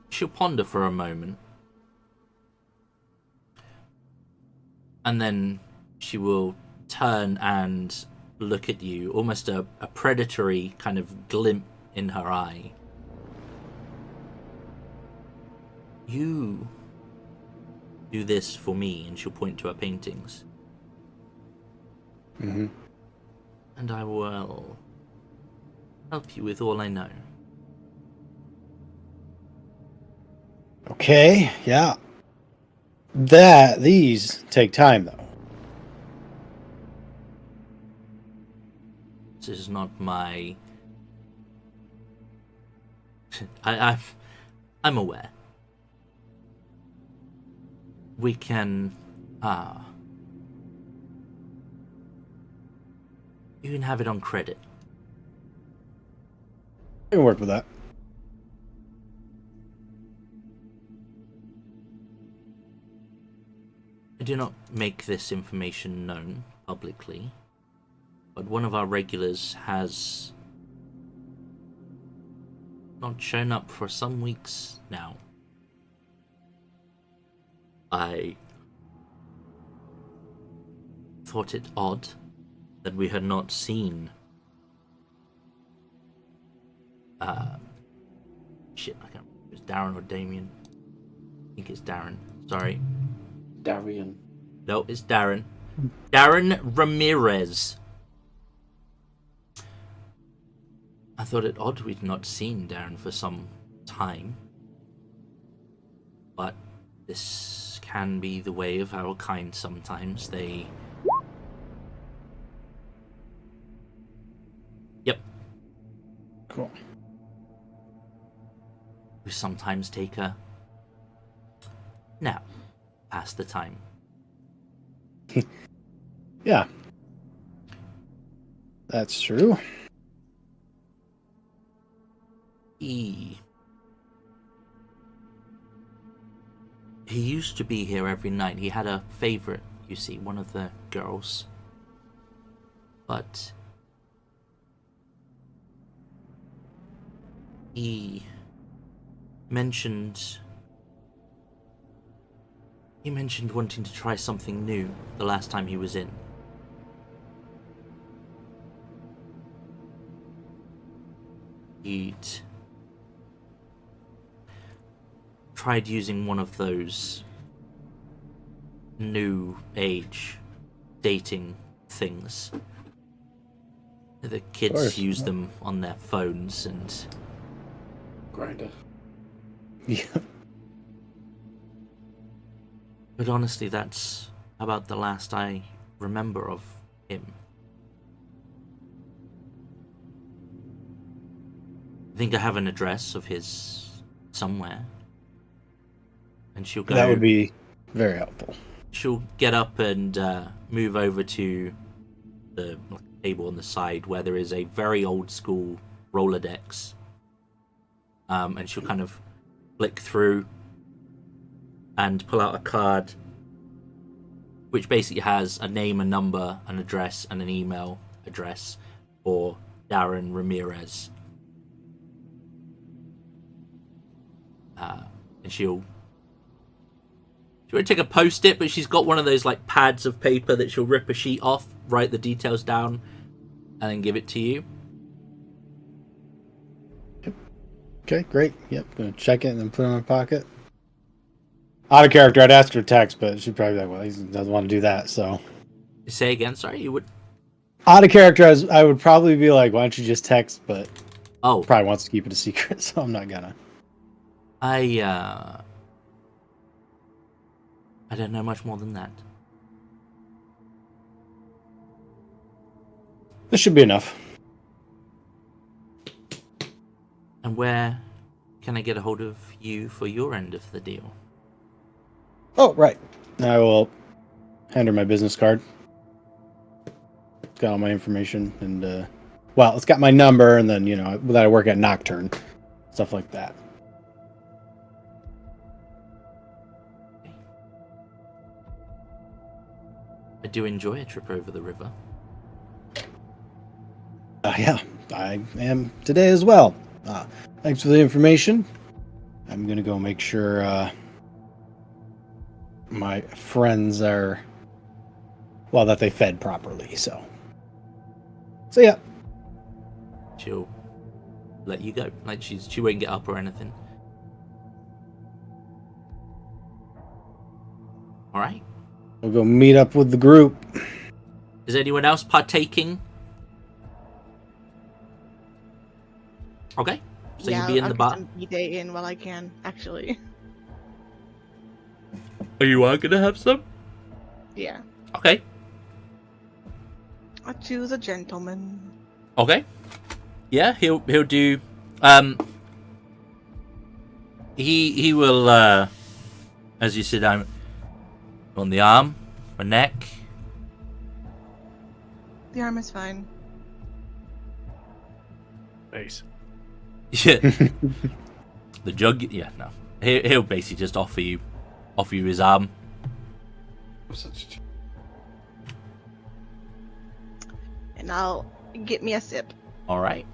She'll ponder for a moment. And then she will turn and look at you, almost a predatory kind of glint in her eye. You do this for me, and she'll point to her paintings. Mm-hmm. And I will help you with all I know. Okay, yeah. These take time, though. This is not my... I'm aware. We can... You can have it on credit. I can work with that. I do not make this information known publicly, but one of our regulars has not shown up for some weeks now. I thought it odd that we had not seen shit, I can't remember if it was Darren or Damien. I think it's Darren. Sorry. Darian. No, it's Darren. Darren Ramirez. I thought it odd we'd not seen Darren for some time. But this can be the way of our kind sometimes. They... Yep. Cool. We sometimes take a nap past the time. Yeah. That's true. He used to be here every night. He had a favorite, you see, one of the girls. But he mentioned wanting to try something new the last time he was in. He'd tried using one of those new age dating things. The kids use them on their phones and... Grinder. Yeah. But honestly, that's about the last I remember of him. I think I have an address of his somewhere. And she'll go... That would be very helpful. She'll get up and move over to the table on the side where there is a very old school Rolodex. And she'll kind of flick through and pull out a card which basically has a name, a number, an address, and an email address for Darren Ramirez. And she'll take a post-it, but she's got one of those like pads of paper that she'll rip a sheet off, write the details down, and then give it to you. Yep. Okay, great. Yep, gonna check it and then put it in my pocket. Out of character, I'd ask her to text, but she'd probably be like, well, he doesn't want to do that, so. Say again, sorry, you would... Out of character, I would probably be like, why don't you just text, but... Oh. Probably wants to keep it a secret, so I'm not gonna. I don't know much more than that. This should be enough. And where can I get a hold of you for your end of the deal? Oh, right. I will hand her my business card. It's got all my information, and, well, it's got my number, and then, you know, that I work at Nocturne. Stuff like that. I do enjoy a trip over the river. Yeah, I am today as well. Thanks for the information. I'm going to go make sure my friends are, well, that they fed properly, so yeah. She'll let you go. Like she won't get up or anything. All right. We'll go meet up with the group. Is anyone else partaking? Okay. So yeah, you'll be in I'll the get bar. some B-Day in while I can, actually. Oh, you are gonna have some? Yeah. Okay. I'll choose a gentleman. Okay. Yeah, he'll do. He will. As you sit down, on the arm, or neck. The arm is fine. Face. Yeah. The jug. Yeah, no. He'll basically just offer you his arm. Such And I'll get me a sip. All right.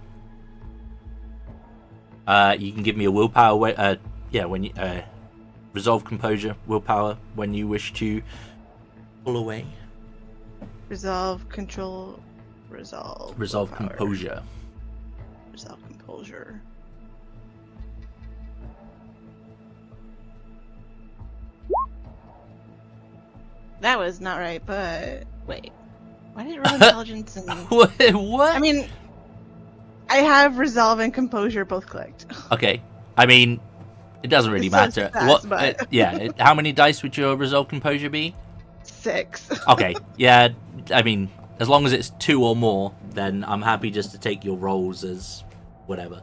You can give me a willpower. When you resolve composure, willpower when you wish to pull away. Resolve, control, resolve. Resolve willpower. composure. Resolve composure. That was not right, but wait. Why did it roll intelligence and... What? I mean, I have resolve and composure both clicked. Okay. I mean, it doesn't really It's so matter. fast, but- How many dice would your resolve composure be? 6. Okay. Yeah. I mean, as long as it's 2 or more, then I'm happy just to take your rolls as whatever.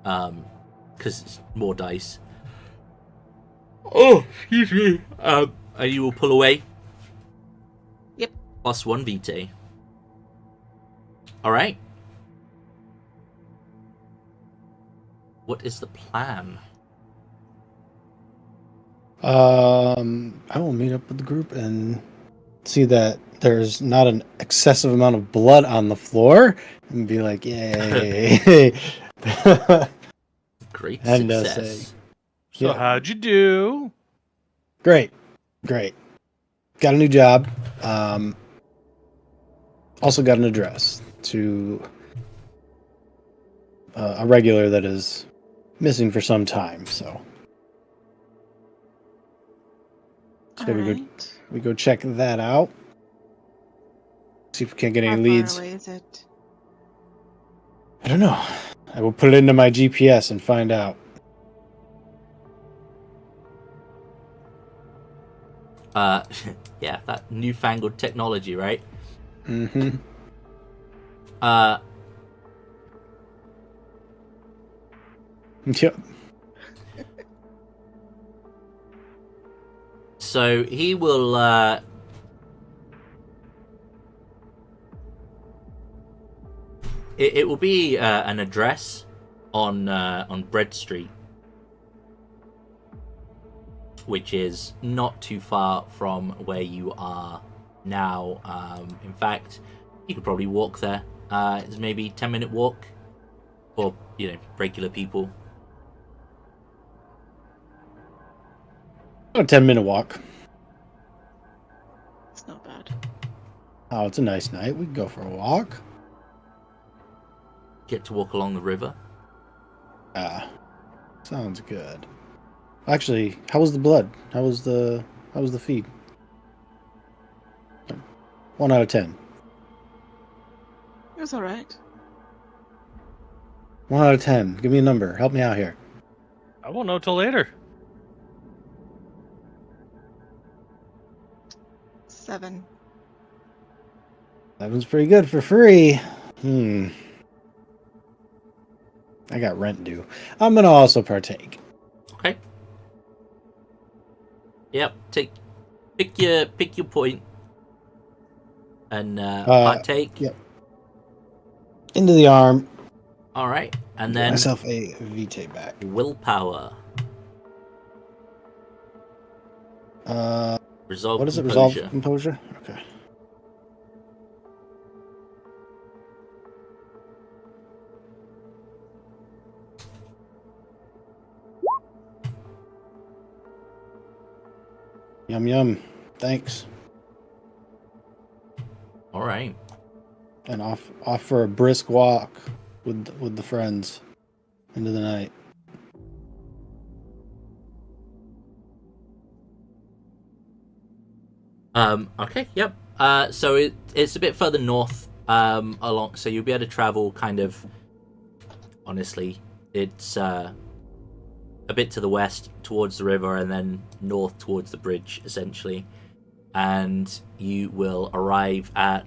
Because it's more dice. Oh, excuse me. You will pull away. Yep. +1 vitae. All right. What is the plan? I will meet up with the group and see that there's not an excessive amount of blood on the floor, and be like, "Yay!" Great And, success. So Yeah. how'd you do? Great. Got a new job. Also got an address to a regular that is missing for some time. So Alright. we go check that out. See if we can't get How any far leads. away is it? I don't know. I will put it into my GPS and find out. Yeah, that newfangled technology, right? Mm-hmm. Yep. So he will it will be an address on Bread Street, which is not too far from where you are now. In fact, you could probably walk there. It's maybe 10-minute walk for regular people. A 10-minute walk. It's not bad. Oh, it's a nice night. We can go for a walk. Get to walk along the river. Sounds good. Actually, how was the blood? How was the feed? 1 out of 10. It was alright. 1 out of 10. Give me a number. Help me out here. I won't know till later. 7. That one's pretty good for free. I got rent due. I'm gonna also partake. Okay. Yep. Pick your point and partake. Yep. Into the arm. All right, and Get then myself a vitae back. willpower. Resolve. What is it? Composure. Resolve composure. Okay. Yum yum. Thanks. All right. And off for a brisk walk with the friends into the night. Okay. Yep. So it's a bit further north. Along. So you'll be able to travel kind of. Honestly, it's a bit to the west towards the river, and then north towards the bridge, essentially. And you will arrive at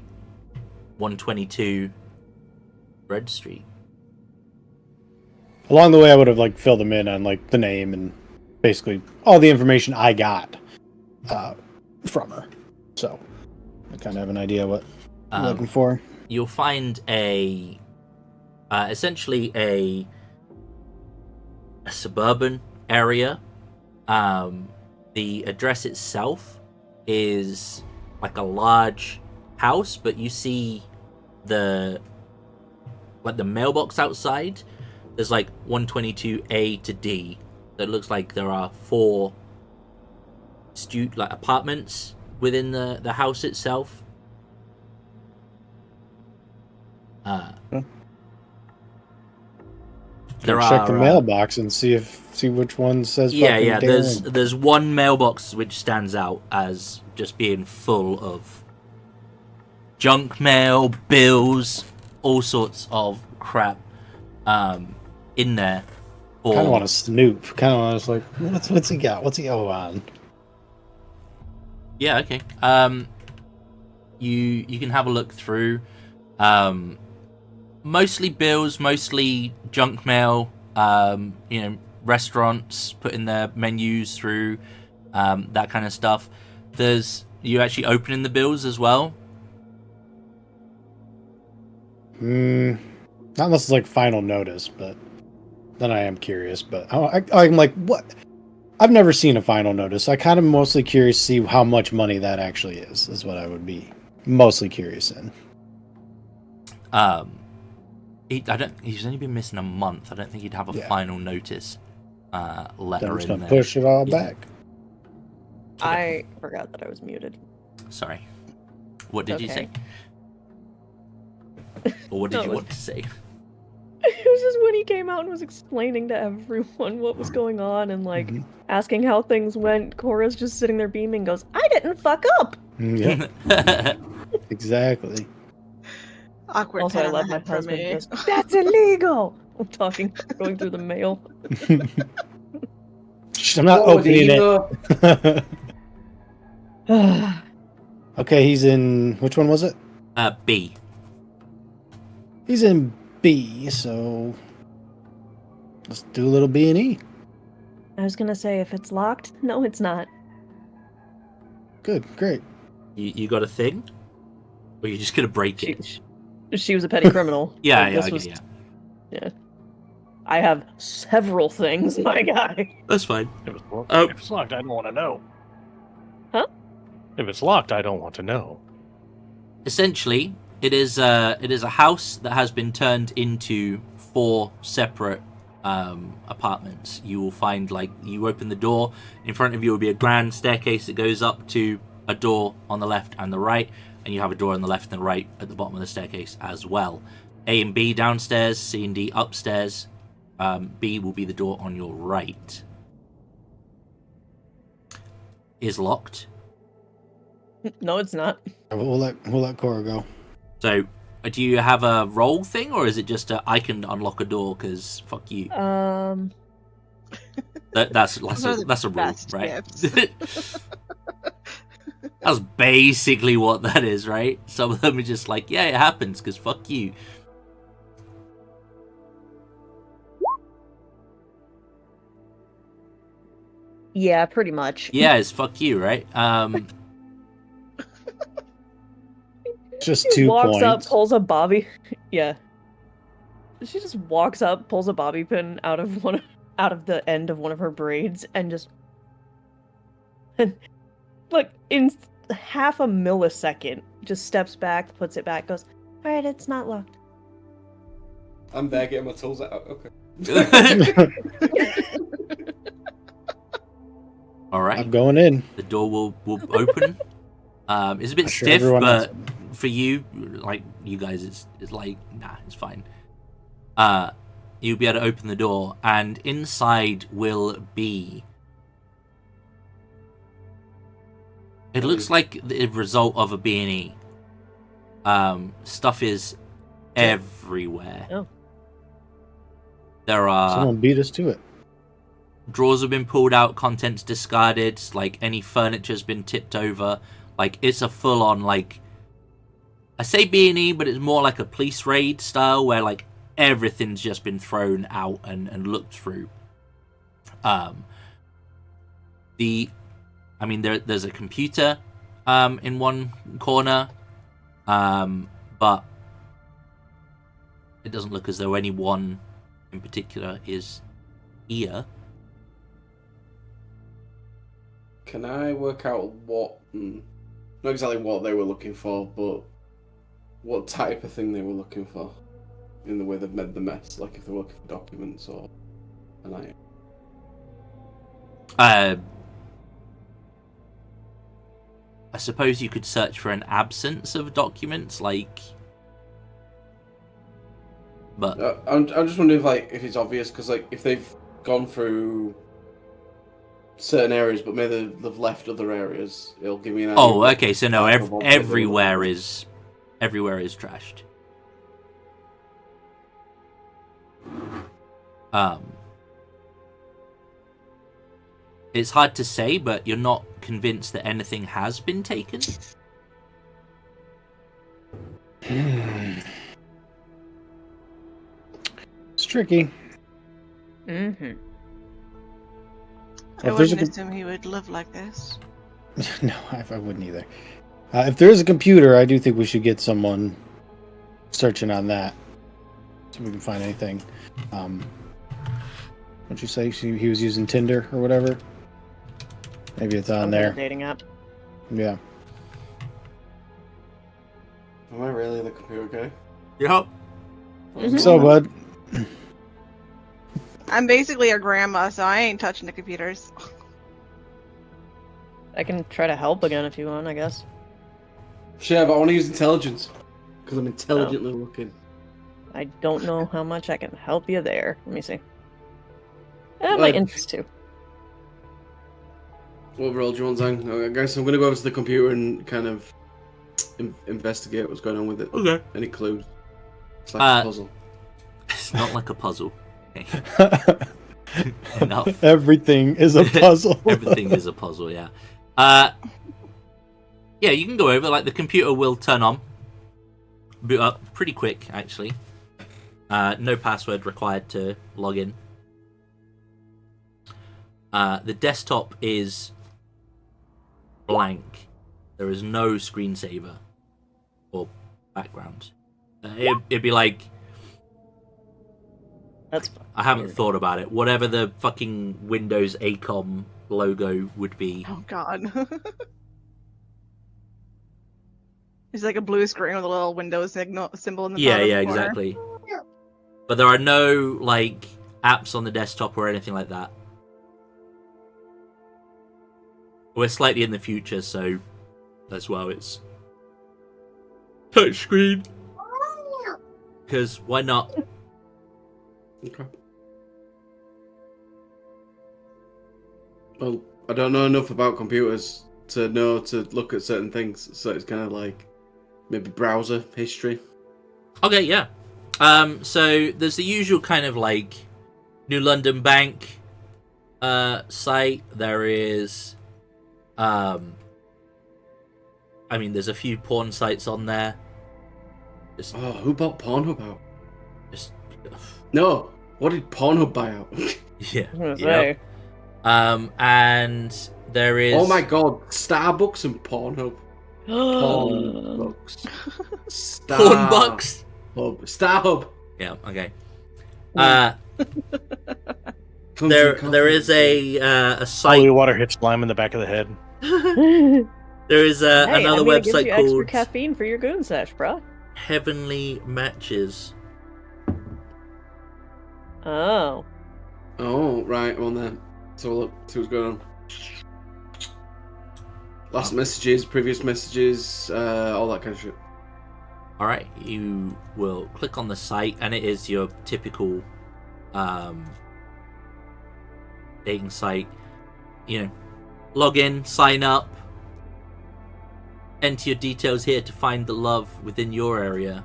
122 Bread Street. Along the way, I would have filled them in on the name and basically all the information I got from her. So I kind of have an idea what I'm looking for. You'll find essentially a a suburban area. The address itself is like a large house, but you see the mailbox outside. There's like 122A to D. So it looks like there are 4 apartments within the house itself. Check the mailbox and see which one says. Yeah. There's one mailbox which stands out as just being full of junk mail, bills, all sorts of crap in there. Kind of want to snoop. Kind of want to like, what's he got? What's he on? Yeah. Okay. You can have a look through. Mostly bills, mostly junk mail. Restaurants putting their menus through, that kind of stuff. You actually opening the bills as well. Not unless it's like final notice, but then I am curious. But I'm like, what? I've never seen a final notice. I kind of mostly curious to see how much money that actually is what I would be mostly curious in. He's only been missing a month. I don't think he'd have a final notice letter I'm just in gonna there. push it all back. I forgot that I was muted. Sorry. What did you say? Okay. Or what did you want to say? It was just when he came out and was explaining to everyone what was going on and like asking how things went. Cora's just sitting there beaming, goes, "I didn't fuck up." Yeah, exactly. Awkward. Also, pat I on love the my head for husband. me. Just, that's illegal. I'm going through the mail. I'm not opening it. Okay, he's in. Which one was it? B. He's in B, so let's do a little B&E. I was gonna say, if it's locked, no, it's not. Good, great. You got a thing? Or you just gonna break it? She was a petty criminal. Yeah, Like, yeah, this was- yeah. Yeah. I have several things, my guy. That's fine. If it's locked, I don't want to know. Huh? If it's locked, I don't want to know. Essentially, it is a house that has been turned into 4 separate apartments. You will find, like, you open the door, in front of you will be a grand staircase that goes up to a door on the left and the right, and you have a door on the left and the right at the bottom of the staircase as well. A and B downstairs, C and D upstairs. B will be the door on your right. Is locked. No, it's not. We'll let Cora go. So, do you have a roll thing, or is it just I can unlock a door because fuck you? That's a rule, best right? gifts. That's basically what that is, right? Some of them are just like, yeah, it happens because fuck you. Yeah, pretty much. Yeah, it's fuck you, right? Just She 2 walks points. up, pulls a bobby. Yeah. She just walks up, pulls a bobby pin out of the end of one of her braids, and just like in half a millisecond, just steps back, puts it back, goes, "All right, it's not locked." I'm there getting my tools out. Okay. All right. I'm going in. The door will open. It's a bit I'm sure stiff, everyone but else- for you, like you guys, it's like nah, it's fine. You'll be able to open the door, and inside will be. It looks like the result of a B&E. Stuff is everywhere. Oh. There are Someone beat us to it. drawers have been pulled out, contents discarded, like any furniture's been tipped over. Like it's a full-on, like, I say B&E, but it's more like a police raid style where like everything's just been thrown out and looked through. There's a computer in one corner, but it doesn't look as though anyone in particular is ear. Can I work out what, not exactly what they were looking for, but what type of thing they were looking for in the way they've made the mess? Like if they were looking for documents or an item. I suppose you could search for an absence of documents, like. But I'm just wondering if it's obvious, because if they've gone through certain areas but maybe they've left other areas, it'll give me an idea. oh, okay. So no, everywhere is trashed. It's hard to say, but you're not convinced that anything has been taken. It's tricky. Mm-hmm. I wouldn't assume he would live like this. No, I wouldn't either. If there is a computer, I do think we should get someone searching on that, so we can find anything. What'd you say? He was using Tinder or whatever? Maybe it's on there. Dating app. Yeah. Am I really the computer guy? Yep. So, bud. I'm basically a grandma, so I ain't touching the computers. I can try to help again if you want, I guess. Yeah, but I want to use intelligence, because I'm intelligently looking. I don't know how much I can help you there. Let me see. My interest too. What role do you want, Zhang? I guess I'm going to go over to the computer and kind of investigate what's going on with it. Okay. Any clues? It's like a puzzle. It's not like a puzzle. Okay. Enough. Everything is a puzzle. Everything is a puzzle, yeah. Yeah, you can go over. Like, the computer will turn on. Boot up pretty quick, actually. No password required to log in. The desktop is blank. There is no screensaver or background. It'd be like... That's I haven't weird. thought about it. Whatever the fucking Windows ACOM logo would be. Oh god. It's like a blue screen with a little Windows symbol in the Yeah, bottom yeah, corner. exactly. But there are no, like, apps on the desktop or anything like that. We're slightly in the future, so as well it's touchscreen. Because why not? Okay. Well, I don't know enough about computers to know to look at certain things, so it's kind of like maybe browser history. Okay, yeah. So there's the usual kind of like New London Bank site. There is, I mean, there's a few porn sites on there. Just, Oh, who bought Pornhub out? just No, what did Pornhub buy out? yeah. I was gonna Yeah. say. And there is. Oh my god, Starbucks and Pornhub. Pornbucks. Pornbucks? Starhub. Yeah. Okay. Comes There in is coffee. a site. Holy water hits Lime in the back of the head. There is Hey, another I mean, it gives website you extra called caffeine for your goon sesh, bro. Heavenly Matches. Oh. Oh, right, I'm on there. So look, see what's going on. Last messages, previous messages, all that kind of shit. All right, you will click on the site, and it is your typical dating site. You know, log in, sign up, enter your details here to find the love within your area,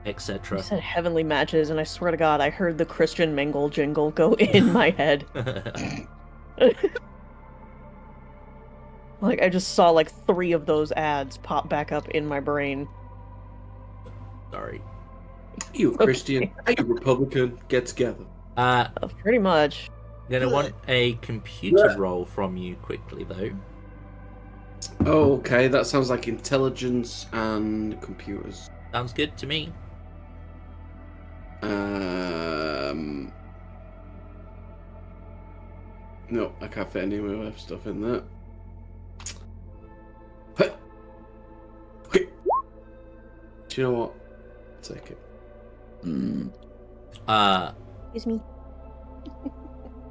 You etc. said heavenly matches, and I swear to God, I heard the Christian mingle jingle go in my head. Like, I just saw like 3 of those ads pop back up in my brain. Sorry. Are you a Christian? Are you a Republican? Get together. Pretty much. Gonna want a computer roll from you quickly, though. Oh, okay, that sounds like intelligence and computers. Sounds good to me. No, I can't fit any more stuff in there. Hey. Hey. Do you know what? I'll take it. Excuse me.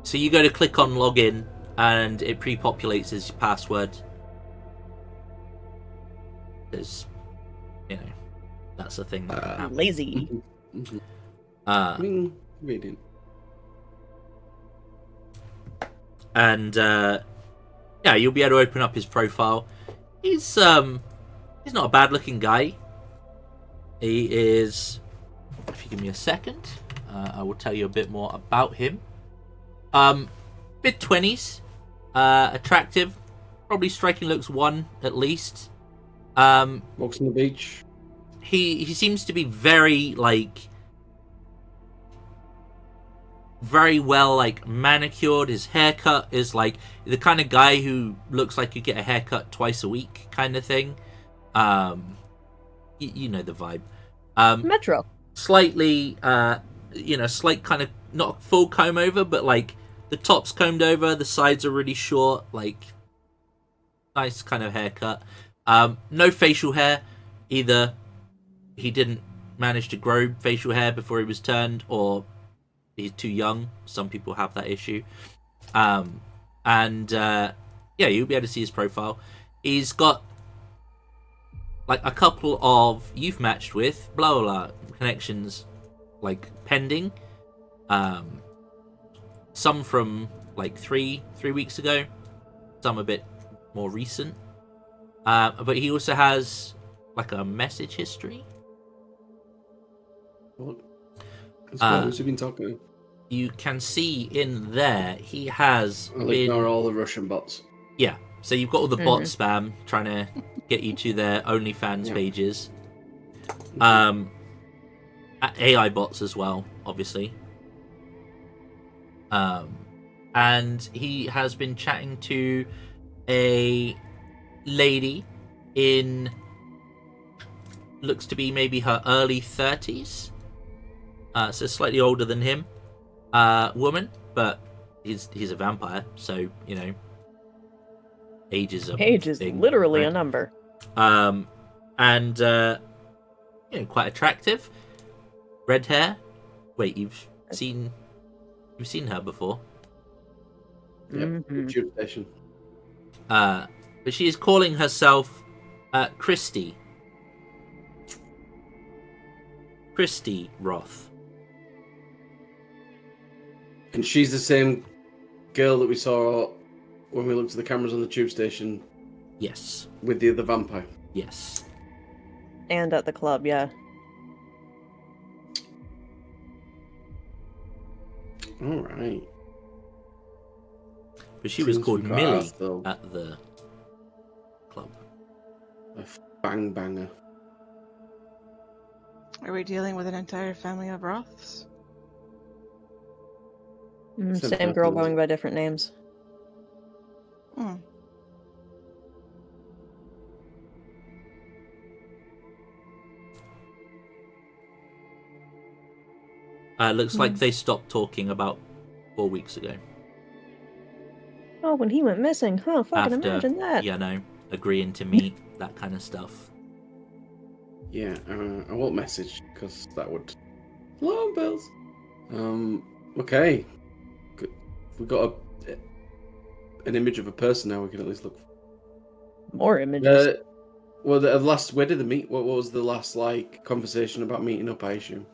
So you go to click on login, and it pre-populates as your password. Because, that's the thing that can happen. Lazy. Reading. And you'll be able to open up his profile. He's not a bad-looking guy. He is. If you give me a second, I will tell you a bit more about him. Mid-20s, attractive, probably striking looks 1 at least. Walks on the beach. He seems to be very very well manicured. His haircut is the kind of guy who looks like you get a haircut twice a week kind of thing. You know the vibe. Metro. Slightly slight kind of not full comb over, but the top's combed over, the sides are really short, nice kind of haircut. No facial hair. Either he didn't manage to grow facial hair before he was turned, or he's too young. Some people have that issue. You'll be able to see his profile. He's got a couple of you've matched with blah blah blah connections pending. Some from 3 weeks ago, some a bit more recent. But he also has a message history. What? Who's he been talking to? You can see in there he has I'll been. ignore all the Russian bots. Yeah, so you've got all the bot spam trying to get you to their OnlyFans pages. AI bots as well, obviously. And he has been chatting to a lady in looks to be maybe her early 30s. So slightly older than him. Woman, but he's a vampire, so age is literally a number. And quite attractive. Red hair. Wait, you've seen her before? Yep. Tube station. But she is calling herself Christy Roth. And she's the same girl that we saw when we looked at the cameras on the tube station. Yes. With the other vampire. Yes. And at the club, yeah. All right. But she was called Millie at the club. A bang banger. Are we dealing with an entire family of Roths? Same girl going by different names. Looks like they stopped talking about 4 weeks ago. Oh, when he went missing, huh? Fucking imagine that. Agreeing to meet, that kind of stuff. Yeah, I won't message because that would alarm bells. Okay. Good. We've got an image of a person now. We can at least look. More images. Well, where did they meet? What was the last conversation about meeting up? I assume.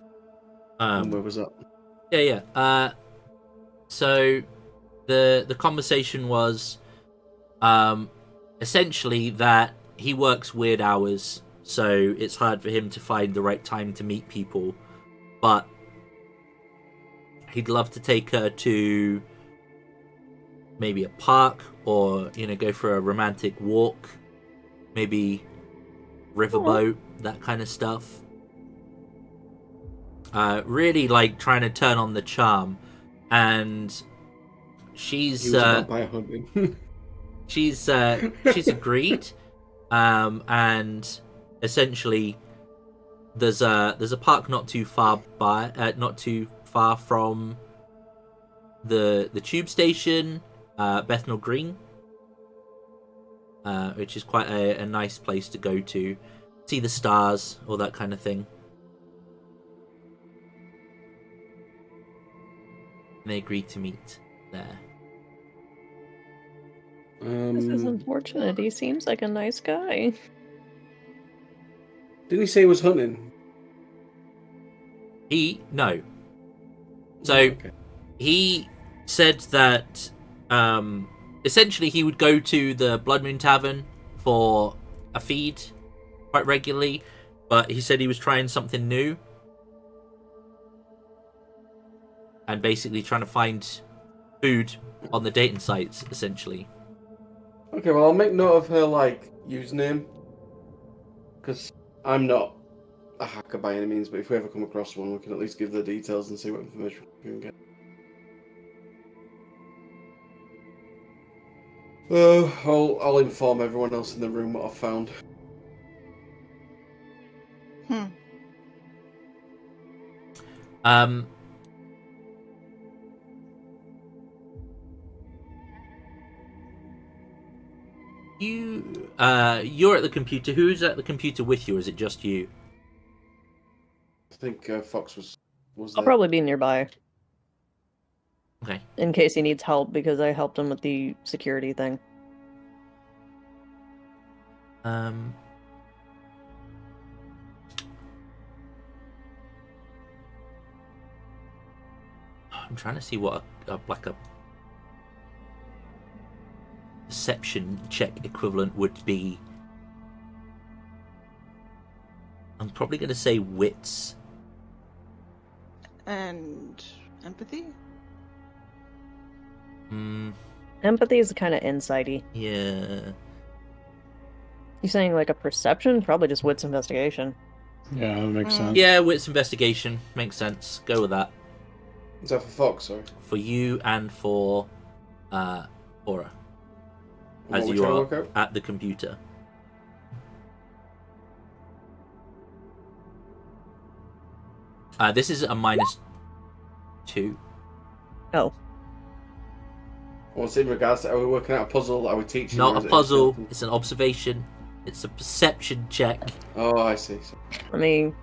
Where was that? Yeah. So the conversation was essentially that he works weird hours, so it's hard for him to find the right time to meet people, but he'd love to take her to maybe a park or go for a romantic walk, maybe riverboat, that kind of stuff. Really trying to turn on the charm, and she's she's agreed, and essentially there's a park not too far from the tube station, Bethnal Green, which is quite a nice place to go to see the stars, all that kind of thing. And they agreed to meet there. This is unfortunate. He seems like a nice guy. Didn't he say he was hunting? No. So Okay. he said that essentially he would go to the Blood Moon Tavern for a feed quite regularly, but he said he was trying something new and basically trying to find food on the dating sites, essentially. Okay, well, I'll make note of her, username. Because I'm not a hacker by any means, but if we ever come across one, we can at least give the details and see what information we can get. I'll inform everyone else in the room what I've found. You're at the computer. Who's at the computer with you, or is it just you? I think Fox was I'll there. probably be nearby. Okay. In case he needs help, because I helped him with the security thing. I'm trying to see what a perception check equivalent would be. I'm probably going to say wits. And empathy? Empathy is kind of insighty. Yeah. You saying like a perception? Probably just wits investigation. Yeah, that makes sense. Yeah, wits investigation. Makes sense. Go with that. Is that for Fox, sorry? For you and for Aura. What As we you trying to are work out? at the computer. This is a -2. Oh. What's in regards to, are we working out a puzzle? Are we teaching? or Not is a it puzzle, something? it's an observation. It's a perception check. Oh, I see. I mean,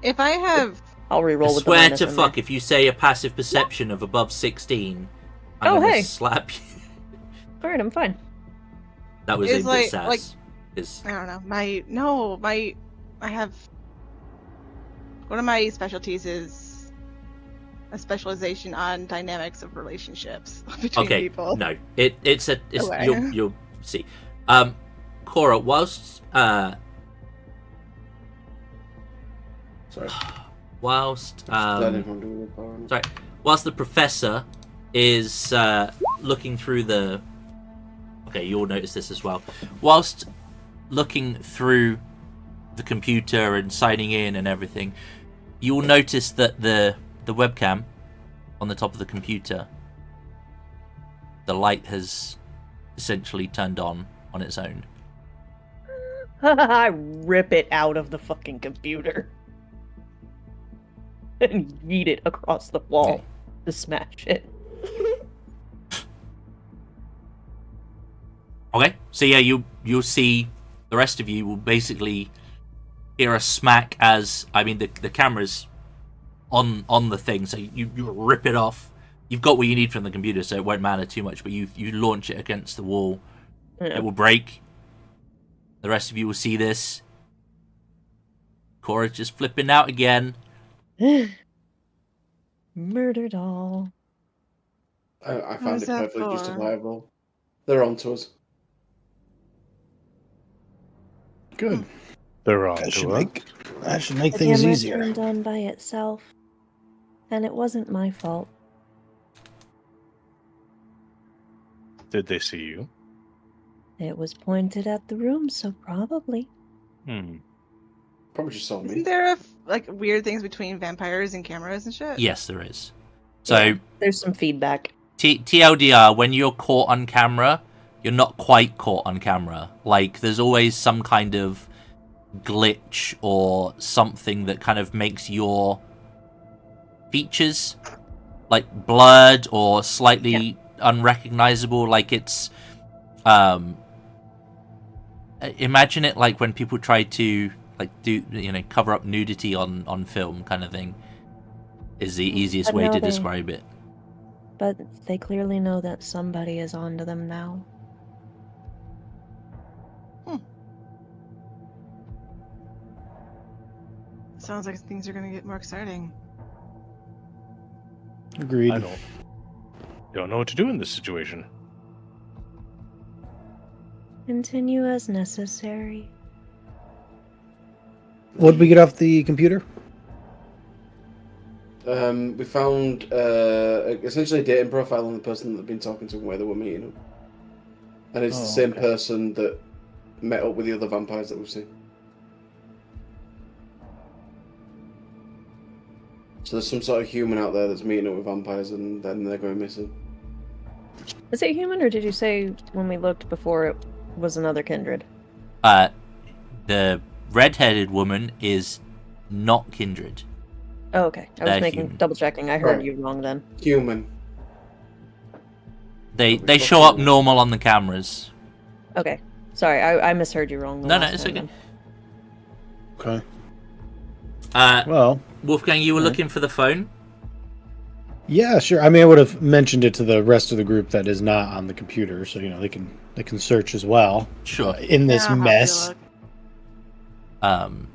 If I have... I'll I re-roll with the swear minus to in fuck, there. if you say a passive perception of above 16, I'm Oh, gonna hey. slap you. Alright, I'm fine. That was It's a bit sass. I don't know. I have... One of my specialties is a specialization on dynamics of relationships between Okay, people. no. It's Okay. you'll see. Cora, whilst Sorry. whilst Let everyone do the power. sorry, whilst the professor is looking through the... Okay, you'll notice this as well. Whilst looking through the computer and signing in and everything, you will notice that the webcam on the top of the computer, the light has essentially turned on its own. I rip it out of the fucking computer. And yeet it across the wall Okay. to smash it. Okay, so yeah, you'll see the rest of you will basically hear a smack as, I mean, the camera's on the thing, so you rip it off. You've got what you need from the computer, so it won't matter too much, but you launch it against the wall. Yeah. It will break. The rest of you will see this. Cora's just flipping out again. Murdered all. I find is it that perfectly for? justifiable. They're on to us. Good. They're on That should to us. make The things camera easier. turned on by itself, and it wasn't my fault. Did they see you? It was pointed at the room, so probably. Probably just saw Isn't me. there weird things between vampires and cameras and shit? Yes, there is. So, There's some feedback. TLDR, when you're caught on camera, you're not quite caught on camera. Like, there's always some kind of glitch or something that kind of makes your features like blurred or slightly unrecognizable. Like it's, imagine it like when people try to cover up nudity on film, kind of thing. Is the easiest But way now to they- describe it. But they clearly know that somebody is onto them now. Sounds like things are gonna get more exciting. Agreed. I don't know what to do in this situation. Continue as necessary. What did we get off the computer? We found essentially a dating profile on the person that had been talking to and where they were meeting up. And it's the same person that met up with the other vampires that we've seen. So there's some sort of human out there that's meeting up with vampires and then they're going missing. Is it human, or did you say when we looked before it was another kindred? The red-headed woman is not kindred. Oh, okay. I was They're making human. double checking. I heard Right. you wrong then. Human. They show up normal on the cameras. Okay. Sorry, I misheard you wrong. the No, last it's time okay. then. Okay. Well, Wolfgang, you were looking for the phone? yeah, sure. I mean, I would have mentioned it to the rest of the group that is not on the computer, so they can search as well. Sure. In this Yeah, I'll have to mess. look.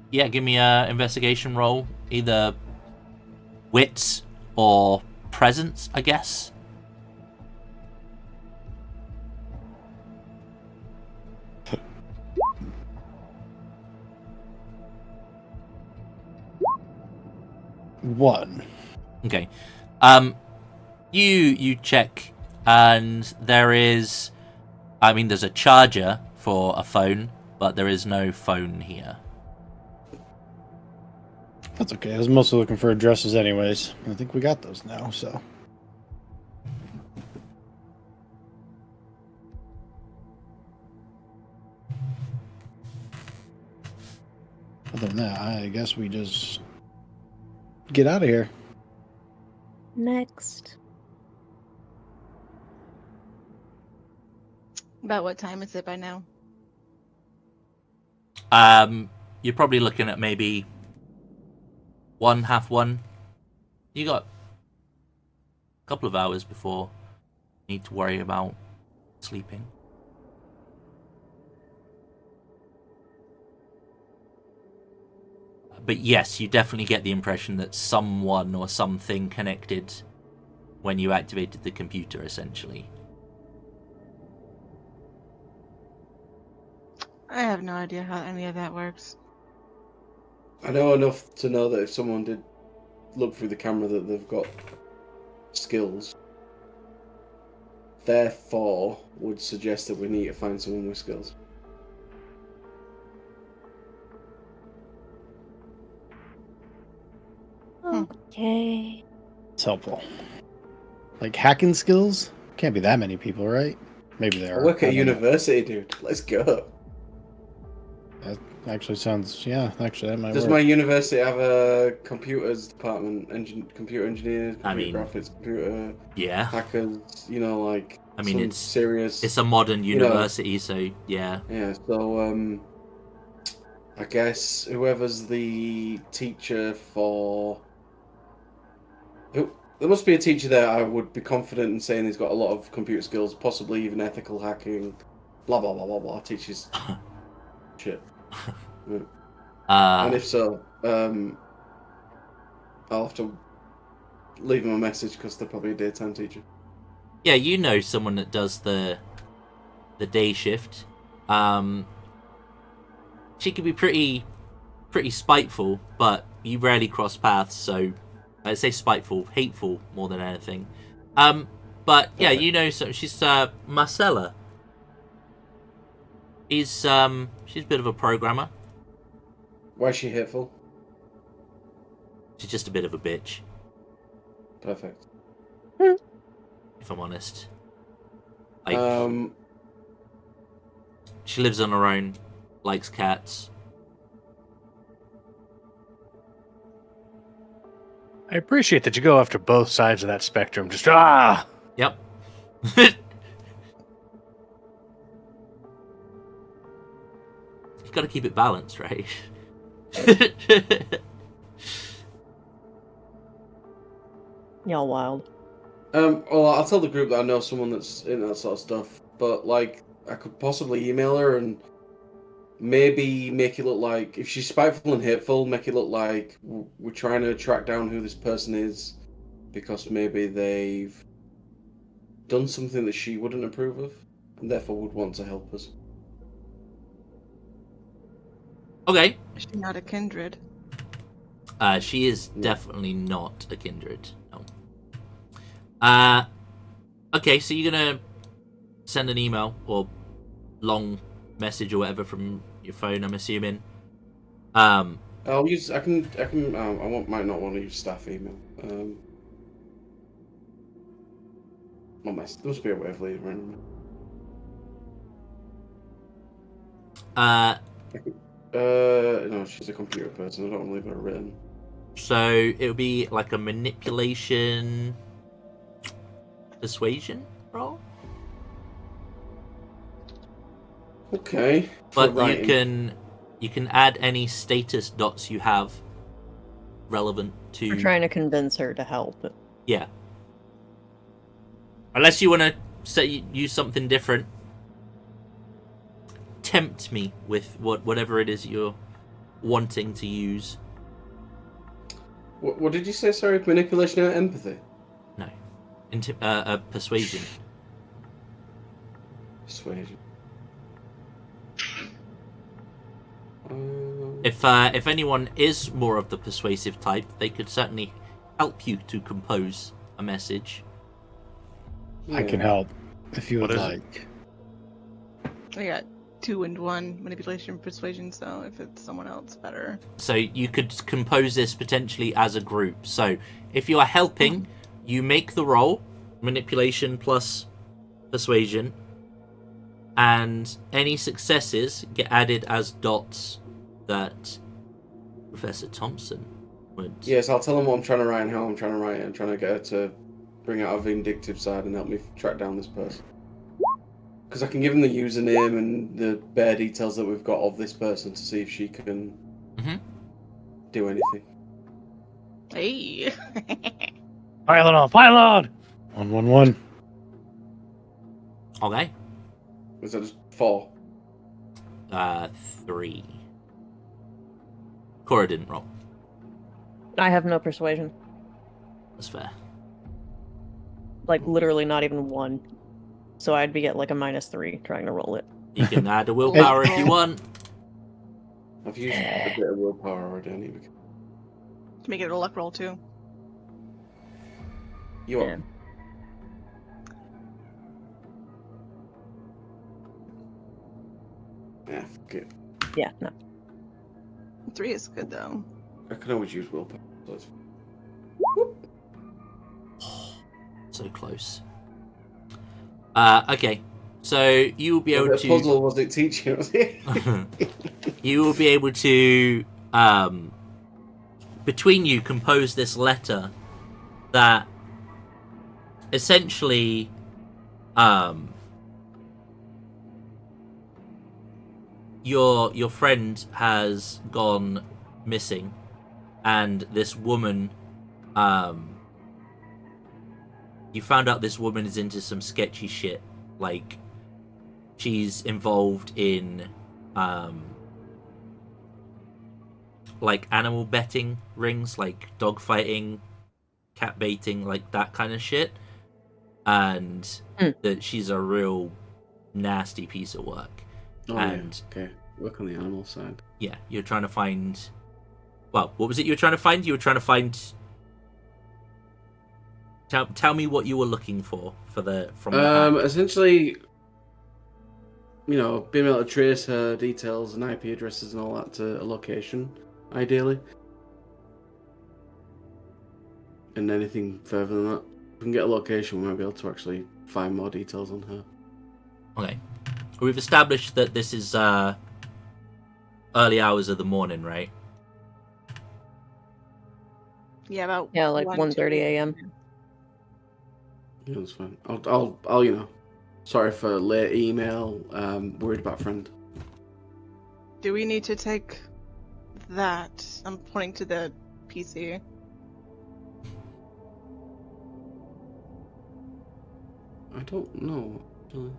Yeah, give me a investigation roll. Either wits or presence, I guess. One. Okay. You check, and there's a charger for a phone, but there is no phone here. That's okay. I was mostly looking for addresses anyways. I think we got those now, so. Other than that, I guess we just get out of here. Next. About what time is it by now? You're probably looking at maybe 1:30. You got a couple of hours before you need to worry about sleeping. But yes, you definitely get the impression that someone or something connected when you activated the computer, essentially. I have no idea how any of that works. I know enough to know that if someone did look through the camera that they've got skills. Therefore, would suggest that we need to find someone with skills. Okay. It's helpful. Like hacking skills? Can't be that many people, right? Maybe there I are. work I at don't know. university, dude. Let's go. That actually sounds, actually that might Does work. my university have a computers department? Computer engineers, I computer mean, graphics, computer Yeah. hackers, like I mean, some it's serious. It's a modern university, so yeah. Yeah, so I guess whoever's the teacher for there must be a teacher there. I would be confident in saying he's got a lot of computer skills, possibly even ethical hacking, blah blah blah blah blah. Teaches shit. Yeah. And if so, I'll have to leave him a message because they're probably a daytime teacher. Yeah, you know someone that does the day shift. She could be pretty spiteful, but you rarely cross paths, so I'd say spiteful, hateful more than anything. But yeah, Okay. you know, so she's Marcella. She's a bit of a programmer. Why is she hateful? She's just a bit of a bitch, Perfect. if I'm honest. Like, she lives on her own, likes cats. I appreciate that you go after both sides of that spectrum. Just Yep. You've got to keep it balanced, right? Y'all wild. Well, I'll tell the group that I know someone that's in that sort of stuff, but like, I could possibly email her and maybe make it look like, if she's spiteful and hateful, make it look like we're trying to track down who this person is because maybe they've done something that she wouldn't approve of and therefore would want to help us. Is Okay. she not a kindred? She is definitely not a kindred. No. Okay, so you're gonna send an email or long message or whatever from your phone, I'm assuming. I'll use. I might not want to use staff email. There must be a way of leaving it. No, she's a computer person. I don't want to leave her written. So it'll be like a manipulation, persuasion roll. Okay. But you can add any status dots you have relevant to. We're trying to convince her to help. Yeah. Unless you want to use something different. Tempt me with whatever it is you're wanting to use. What did you say? Sorry, manipulation and empathy. No, persuasion. Persuasion. If anyone is more of the persuasive type, they could certainly help you to compose a message. I can help if you would What is like. I got 2 and 1 manipulation and persuasion, so if it's someone else, better. So you could compose this potentially as a group. So if you are helping, you make the roll, manipulation plus persuasion, and any successes get added as dots that Professor Thompson would... Yes, I'll tell them what I'm trying to write and how I'm trying to write it. I'm trying to get her to bring out a vindictive side and help me track down this person. Because I can give them the username and the bare details that we've got of this person to see if she can do anything. Hey. Pile it on, pile on! 111. Okay. Was that just 4? 3. Cora didn't roll. I have no persuasion. That's fair. Like, literally not even 1. So I'd be at like a -3 trying to roll it. You can add a willpower if you want. I've used a bit of willpower already. I need To make it a luck roll, too. You are. Yeah, fuck it. Yeah, no. 3 is good, though. I can always use willpower. So it's... So close. Okay, so you will be able What to... puzzle was it teaching us? You will be able to, between you, compose this letter that essentially, your friend has gone missing, and this woman, you found out this woman is into some sketchy shit. Like, she's involved in, like, animal betting rings, like dog fighting, cat baiting, like that kind of shit. And that she's a real nasty piece of work. Oh, and yeah. Okay, work on the animal side. Yeah, you're trying to find... Well, what was it you were trying to find? You were trying to find... Tell me what you were looking for from the hack. Essentially, you know, being able to trace her details and IP addresses and all that to a location, ideally. And anything further than that. If we can get a location, we might be able to actually find more details on her. Okay. We've established that this is early hours of the morning, right? Yeah, about Yeah, like 1, 1:30 2. a.m. Yeah, that's fine. I'll you know. Sorry for late email. Worried about friend. Do we need to take that? I'm pointing to the PC. I don't know. Actually.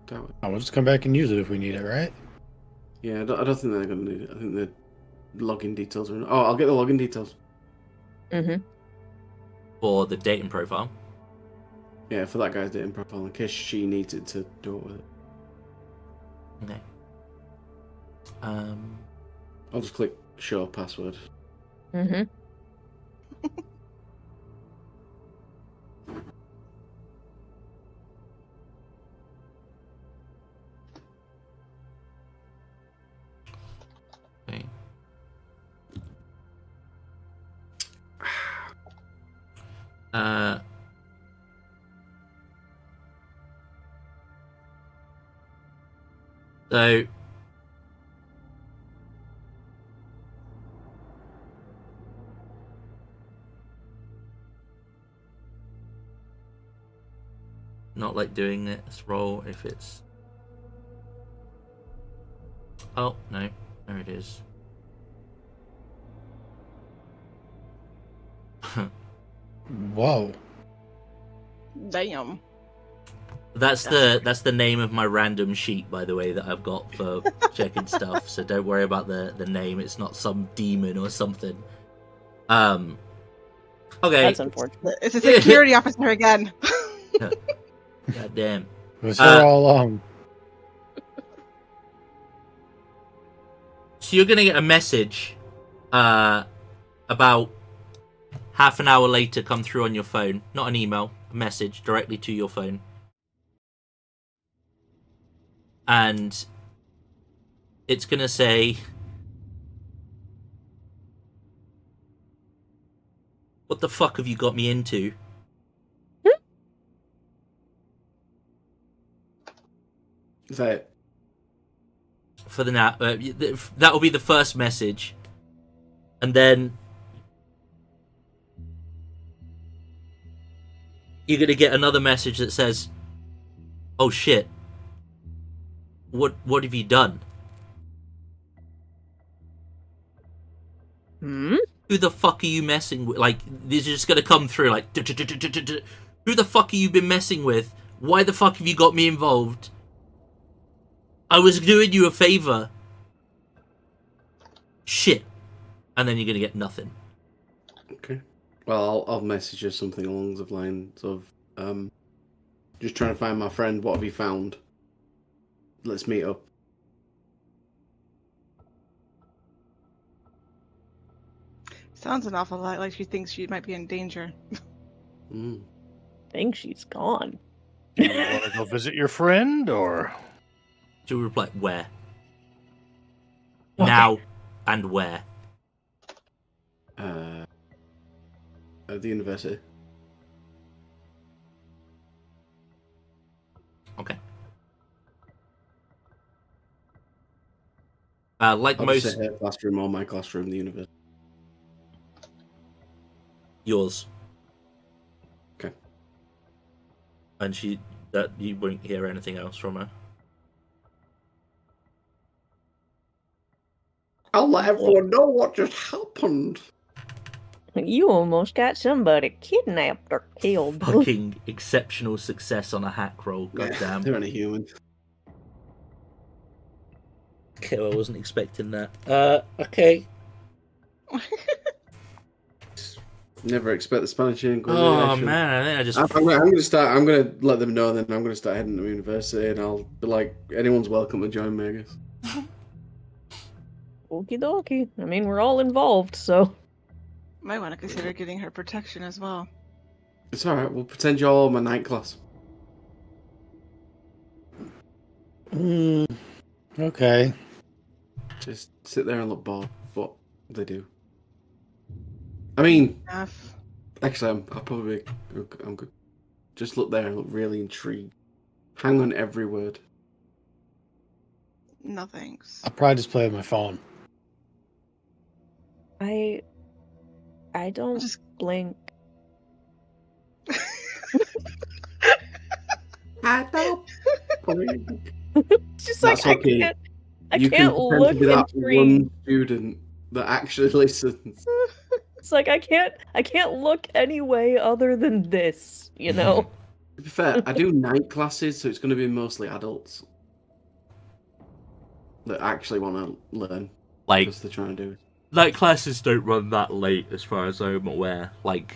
Doubt it. We'll just come back and use it if we need it, right? Yeah, I don't think they're gonna need it. I think the login details are. Oh, I'll get the login details. Mm-hmm. For the dating profile. Yeah, for that guy's dating profile in case she needs it to do it with it. Okay. I'll just click show password. Mm-hmm. Okay. So not like doing this roll if it's. Oh no, there it is. Whoa. Damn. That's the name of my random sheet, by the way, that I've got for checking stuff. So don't worry about the name. It's not some demon or something. Okay. That's unfortunate. It's a security officer again. God damn. It was her all along. So you're gonna get a message, about half an hour later come through on your phone. Not an email, a message directly to your phone. And it's gonna say, "What the fuck have you got me into?" Is that it? For the now, that will be the first message, and then you're gonna get another message that says, "Oh shit, what have you done? Hmm? Who the fuck are you messing with?" Like, these are just gonna come through like, "Who the fuck have you been messing with? Why the fuck have you got me involved? I was doing you a favor." Shit. And then you're gonna get nothing. Okay. Well, I'll message her something along the lines of, just trying to find my friend. What have you found? Let's meet up. Sounds an awful lot like she thinks she might be in danger. Mm. Think she's gone. Do you want to go visit your friend, or? She'll reply, "Where?" Okay. Now and where? At the university. Okay. Like I'll most just say her classroom or my classroom, the university. yours. Okay. And you won't hear anything else from her. I'll let everyone know what just happened. You almost got somebody kidnapped or killed. Fucking exceptional success on a hack roll. Goddamn. They're only human. Okay, I wasn't expecting that. Okay. Never expect the Spanish Inquisition. Oh man, I think I just. I'm gonna let them know. Then I'm gonna start heading to university, and I'll be like, anyone's welcome to join me, I guess. Okie dokie. I mean, we're all involved, so. Might want to consider getting her protection as well. It's all right. We'll pretend you're all my night class. Okay. Just sit there and look bored. What they do. I mean, Enough. actually, I'm good. Just look there and look really intrigued. Hang on every word. No thanks. I'll probably just play with my phone. I don't Just- blink It's just like That's I okay. can't. I You can't can pretend look to be that and scream. one student that actually listens. It's like I can't look any way other than this, you know? To be fair, I do night classes, so it's going to be mostly adults that actually want to learn. Like, Because they're trying to do it. night classes don't run that late, as far as I'm aware. Like,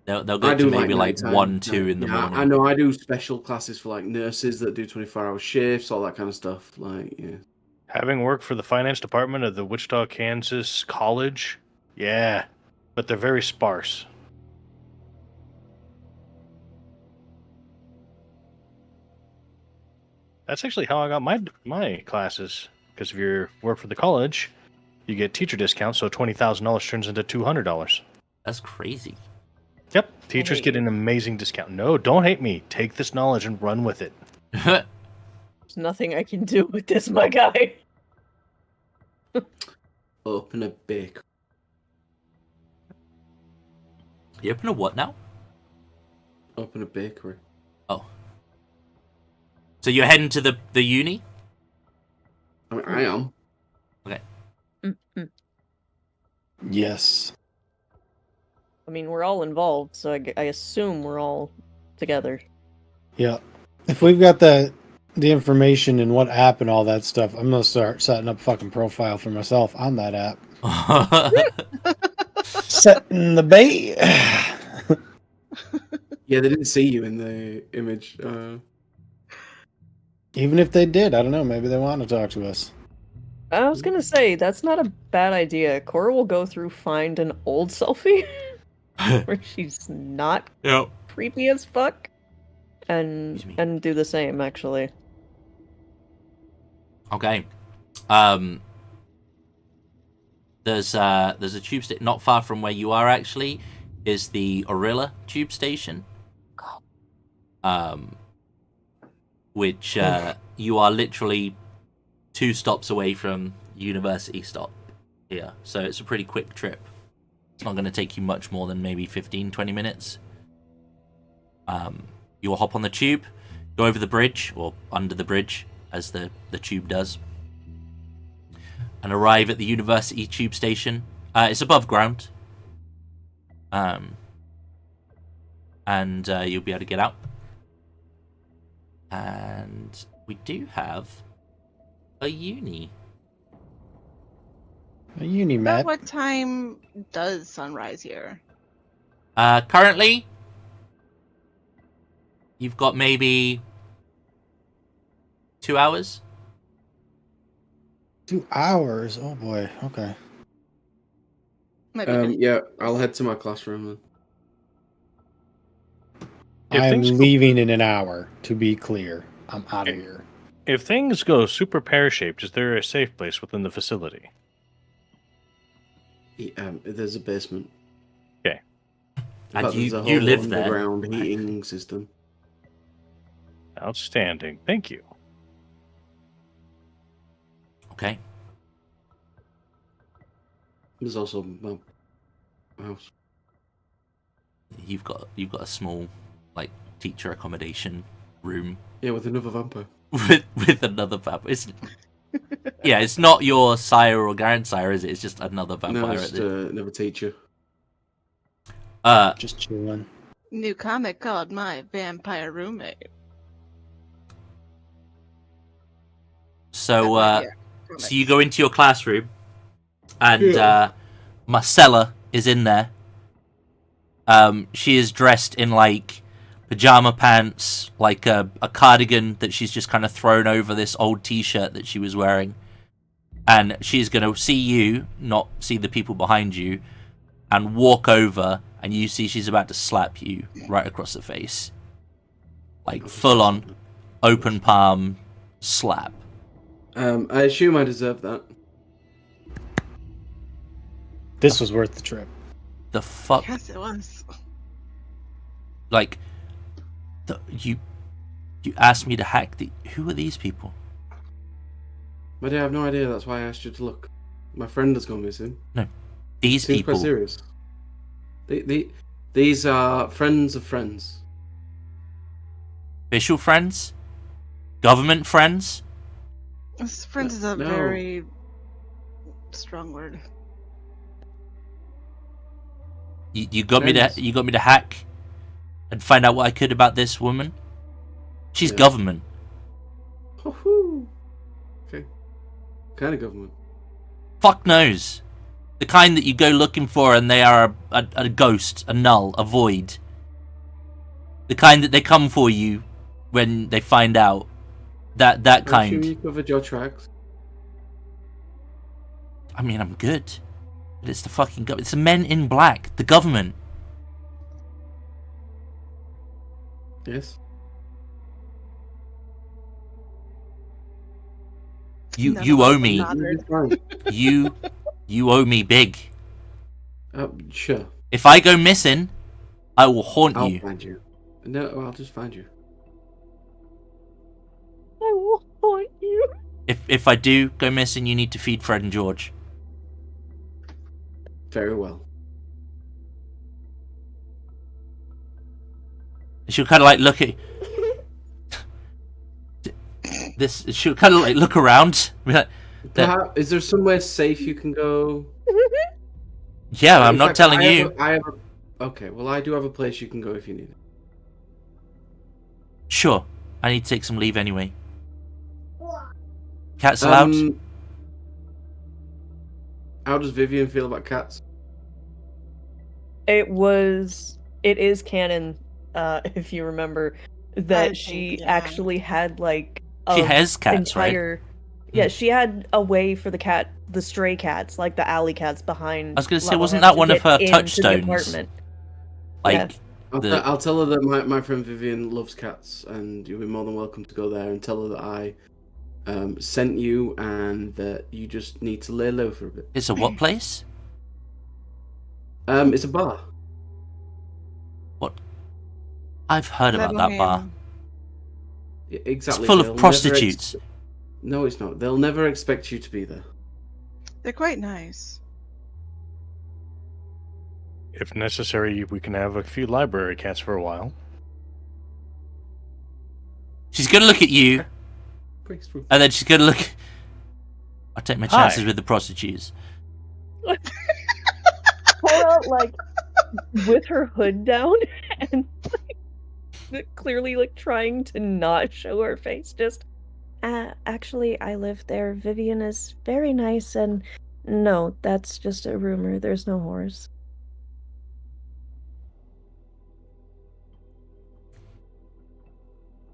they'll I get do to maybe like nighttime. 1, 2 in the Yeah, morning. I know. I do special classes for like nurses that do 24-hour shifts, all that kind of stuff. Like, yeah. Having worked for the finance department of the Wichita, Kansas College, yeah, but they're very sparse. That's actually how I got my classes. Because if you work for the college, you get teacher discounts, so $20,000 turns into $200. That's crazy. Yep, teachers get an amazing discount. No, don't hate me. Take this knowledge and run with it. There's nothing I can do with this, my guy. Open a bakery. You open a what now? Open a bakery. Oh. So you're heading to the uni? I mean, I am. Okay. Mm-hmm. Yes. I mean, we're all involved, so I assume we're all together. Yeah. If we've got the information and what app and all that stuff, I'm gonna start setting up a fucking profile for myself on that app. Setting the bait. Yeah, they didn't see you in the image. Even if they did, I don't know. Maybe they want to talk to us. I was gonna say, that's not a bad idea. Cora will go through, find an old selfie where she's not Yep. creepy as fuck, and Excuse me. do the same, actually. Okay. There's a tube station not far from where you are. Actually, is the Orilla tube station. Which you are literally 2 stops away from University stop here, so it's a pretty quick trip. It's not going to take you much more than maybe 15-20 minutes. You'll hop on the tube, go over the bridge, or under the bridge, as the tube does, and arrive at the University tube station. It's above ground. And you'll be able to get out. And we do have a uni. A uni About map. what time does sunrise here? Currently, you've got maybe 2 hours. 2 hours. Oh boy. Okay. Might be good. Yeah, I'll head to my classroom then. If I'm things go- leaving in an hour. To be clear, I'm out of here. If things go super pear-shaped, is there a safe place within the facility? There's a basement. Okay. In And fact, there's a you whole live there. underground heating system. Outstanding. Thank you. Okay. There's also my house. You've got a small, like, teacher accommodation room Yeah, with another vampire. with another vampire. It's not your sire or grandsire, is it? It's just another vampire. No, it's another teacher. Just chilling. New comic called My Vampire Roommate. So Yeah, so you go into your classroom, and Marcella is in there. She is dressed in like pajama pants, like a cardigan that she's just kind of thrown over this old t-shirt that she was wearing. And she's going to see you, not see the people behind you, and walk over, and you see she's about to slap you right across the face. Like full on open palm slap. I assume I deserve that. This was worth the trip. The fuck? Yes, it was. Like, you asked me to hack the... Who are these people? But I have no idea. That's why I asked you to look. My friend has gone missing. These Seems people... quite serious. These are friends of friends. Official friends? Government friends? Friends is a No. very strong word. You got Friends. me to hack and find out what I could about this woman? She's Yeah. government. Woohoo. Okay. Kind of government. Fuck knows. The kind that you go looking for and they are a ghost, a null, a void. The kind that they come for you when they find out. That I'm sure kind. you covered your tracks. I mean, I'm good. But it's the fucking government. It's the men in black. The government. Yes. You None you of us owe have me. nodded. Fine. You owe me big. Sure. If I go missing, I will haunt I'll you. find you. No, I'll just find you. I will haunt you. If I do go missing, you need to feed Fred and George. Very well. She'll kind of like look at this. She'll kind of like look around. Be like, Perhaps, is there somewhere safe you can go? yeah, I'm In not fact, telling I have you. Okay, well, I do have a place you can go if you need it. Sure, I need to take some leave anyway. Cats allowed? How does Vivian feel about cats? It is canon, if you remember, that I she think, yeah. actually had like She a has cats, right? entire. Yeah, she had a way for the stray cats, like the alley cats behind. I was gonna say, Level wasn't House that to one of get her into the touchstones? apartment. Like, I'll tell her that my friend Vivian loves cats, and you'll be more than welcome to go there and tell her that I sent you and that you just need to lay low for a bit. it's a what place? It's a bar. I've heard about that bar. Yeah, exactly. It's full They'll of never prostitutes. No, it's not. They'll never expect you to be there. They're quite nice. If necessary, we can have a few library cats for a while. She's gonna look at you, Breaks through. and then she's gonna look. I'll take my Hi. chances with the prostitutes. Cora, like, with her hood down and clearly, like, trying to not show her face. Just, Actually, I live there. Vivian is very nice, and no, that's just a rumor. There's no whores.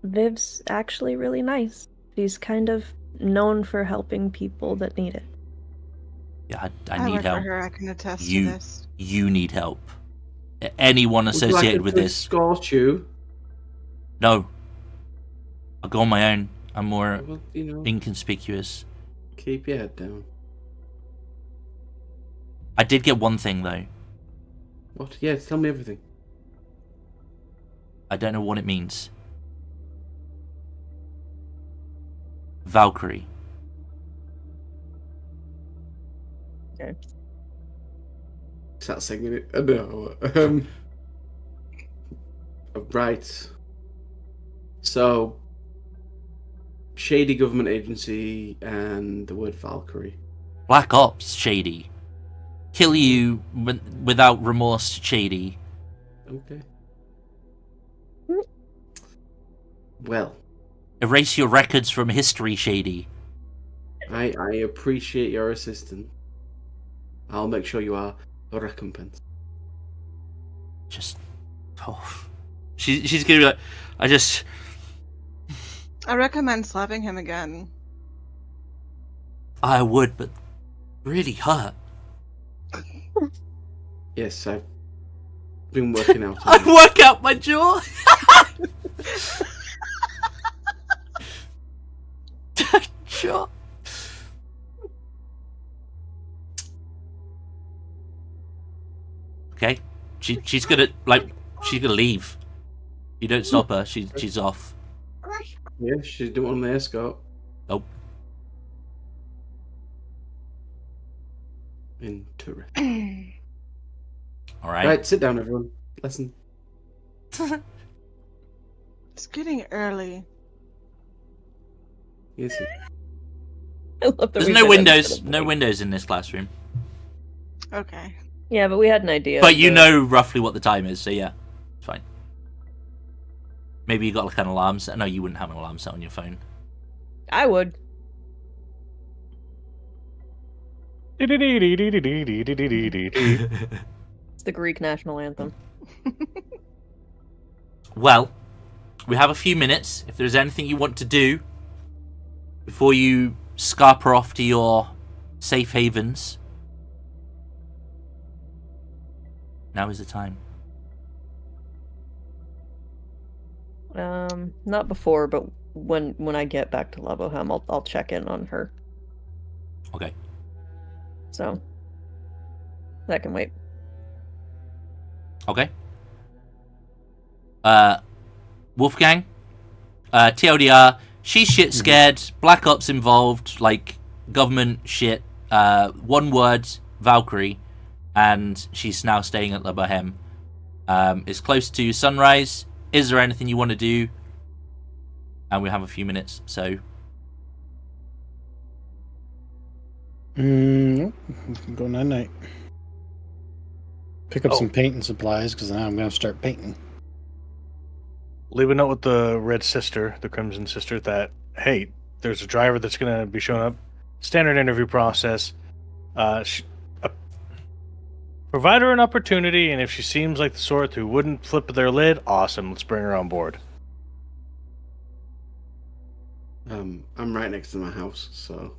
Viv's actually really nice. She's kind of known for helping people that need it. Yeah, I I need work help. for her. I can attest You- to this. You need help. Anyone Would you like associated us with to this? escort you? No. I'll go on my own. I'm more Well, you know, inconspicuous. keep your head down. I did get one thing though. What? Yeah, tell me everything. I don't know what it means. Valkyrie. okay. Start singing it. No. Right. So, shady government agency and the word Valkyrie. Black Ops, shady. Kill you without remorse, shady. Okay. Well, Erase your records from history, shady. I appreciate your assistance. I'll make sure you are recompensed. Just, oh, she's gonna be like, I recommend slapping him again. I would, but really hurt. Yes, I've been working out. I work out my jaw. Sure. Okay, she's gonna leave. You don't stop her. She's off. Yeah, she's doing the escort. Nope. Interesting. All right. Right, sit down, everyone. Listen. It's getting early. Is it? I love that There's we no said that windows. instead of No like- windows in this classroom. Okay. Yeah, but we had an idea. But of you the- know roughly what the time is, so yeah, it's fine. Maybe you got like an alarm set. No, you wouldn't have an alarm set on your phone. I would. It's the Greek national anthem. Well, we have a few minutes. If there's anything you want to do before you scarper off to your safe havens, now is the time. Not before, but when I get back to Labohem, I'll check in on her. Okay. So that can wait. Okay. Wulfgang, TLDR, she's shit scared, Black Ops involved, like government shit, one word, Valkyrie, and she's now staying at La Boheme. It's close to sunrise. Is there anything you want to do? And we have a few minutes, so... Nope. We can go night-night. Pick up Oh. some painting supplies, because now I'm going to start painting. Leave a note with the Red Sister, the Crimson Sister, that, hey, there's a driver that's going to be showing up. Standard interview process. Provide her an opportunity, and if she seems like the sort who wouldn't flip their lid, awesome, let's bring her on board. I'm right next to my house, so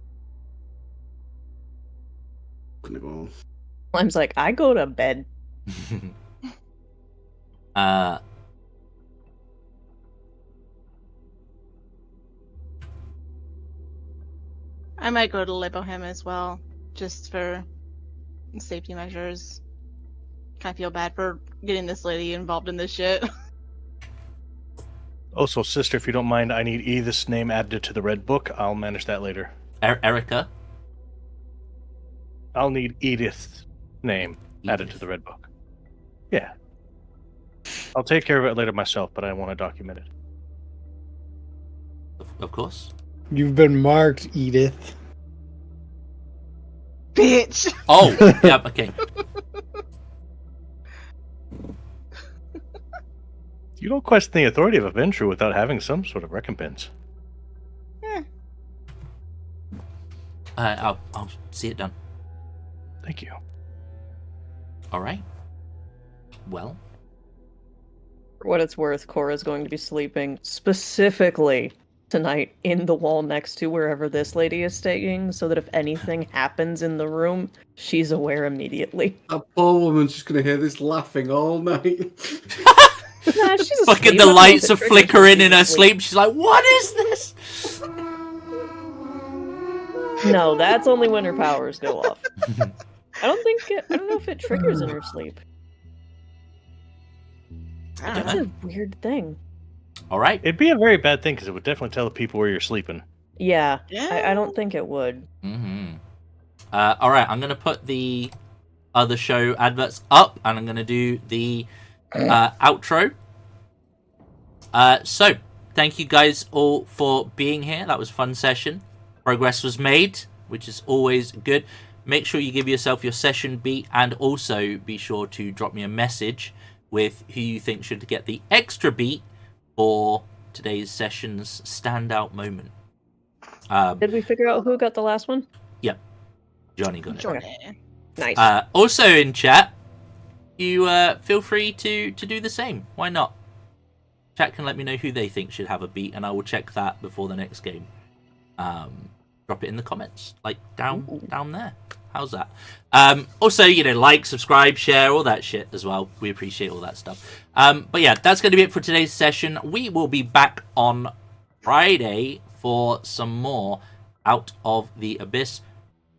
I'm gonna go. Lime's like, I go to bed. I might go to Libohem as well, just for safety measures. Kind of feel bad for getting this lady involved in this shit. Also, sister, if you don't mind, I need Edith's name added to the red book. I'll manage that later. Erica? I'll need Edith's name added to the red book. Yeah. I'll take care of it later myself, but I want to document it. Of course. You've been marked, Edith. Bitch! Oh, yep, okay. You don't question the authority of a venture without having some sort of recompense. I'll see it done. Thank you. All right. Well, For what it's worth, Cora's going to be sleeping specifically tonight in the wall next to wherever this lady is staying, so that if anything happens in the room, she's aware immediately. That poor woman's just gonna hear this laughing all night. Nah, she's asleep. fucking I the don't know lights if are it triggers flickering in her her sleep. She's like, what is this? No, that's only when her powers go off. I don't know if it triggers in her sleep. I don't That's know. a weird thing. All right. It'd be a very bad thing because it would definitely tell the people where you're sleeping. Yeah, Yeah. I don't think it would. Mm-hmm. All right, I'm going to put the other show adverts up, and I'm going to do the outro. So, thank you guys all for being here. That was a fun session. Progress was made, which is always good. Make sure you give yourself your session beat, and also be sure to drop me a message with who you think should get the extra beat for today's session's standout moment. Did we figure out who got the last one? Johnny got it. Johnny. Nice. Also in chat, you feel free to do the same. Why not? Chat can let me know who they think should have a beat, and I will check that before the next game. Drop it in the comments, like down there. How's that? Also, like, subscribe, share, all that shit as well. We appreciate all that stuff. But yeah, that's going to be it for today's session. We will be back on Friday for some more Out of the Abyss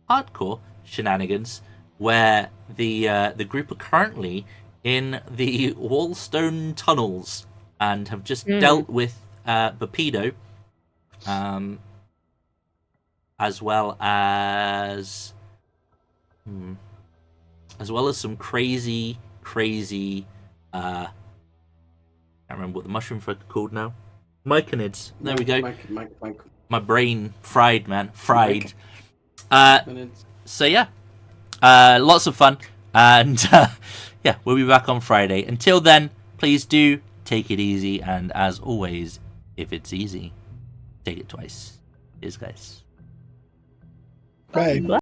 hardcore shenanigans, where the group are currently in the Wallstone tunnels and have just dealt with Bapido, as well as some crazy I can't remember what the mushroom folk are called now. Myconids. There we go. Mike. My brain fried, man. Fried. Myconids. So yeah, lots of fun, and yeah, we'll be back on Friday. Until then, please do take it easy, and as always, if it's easy, take it twice. Cheers, guys. Right.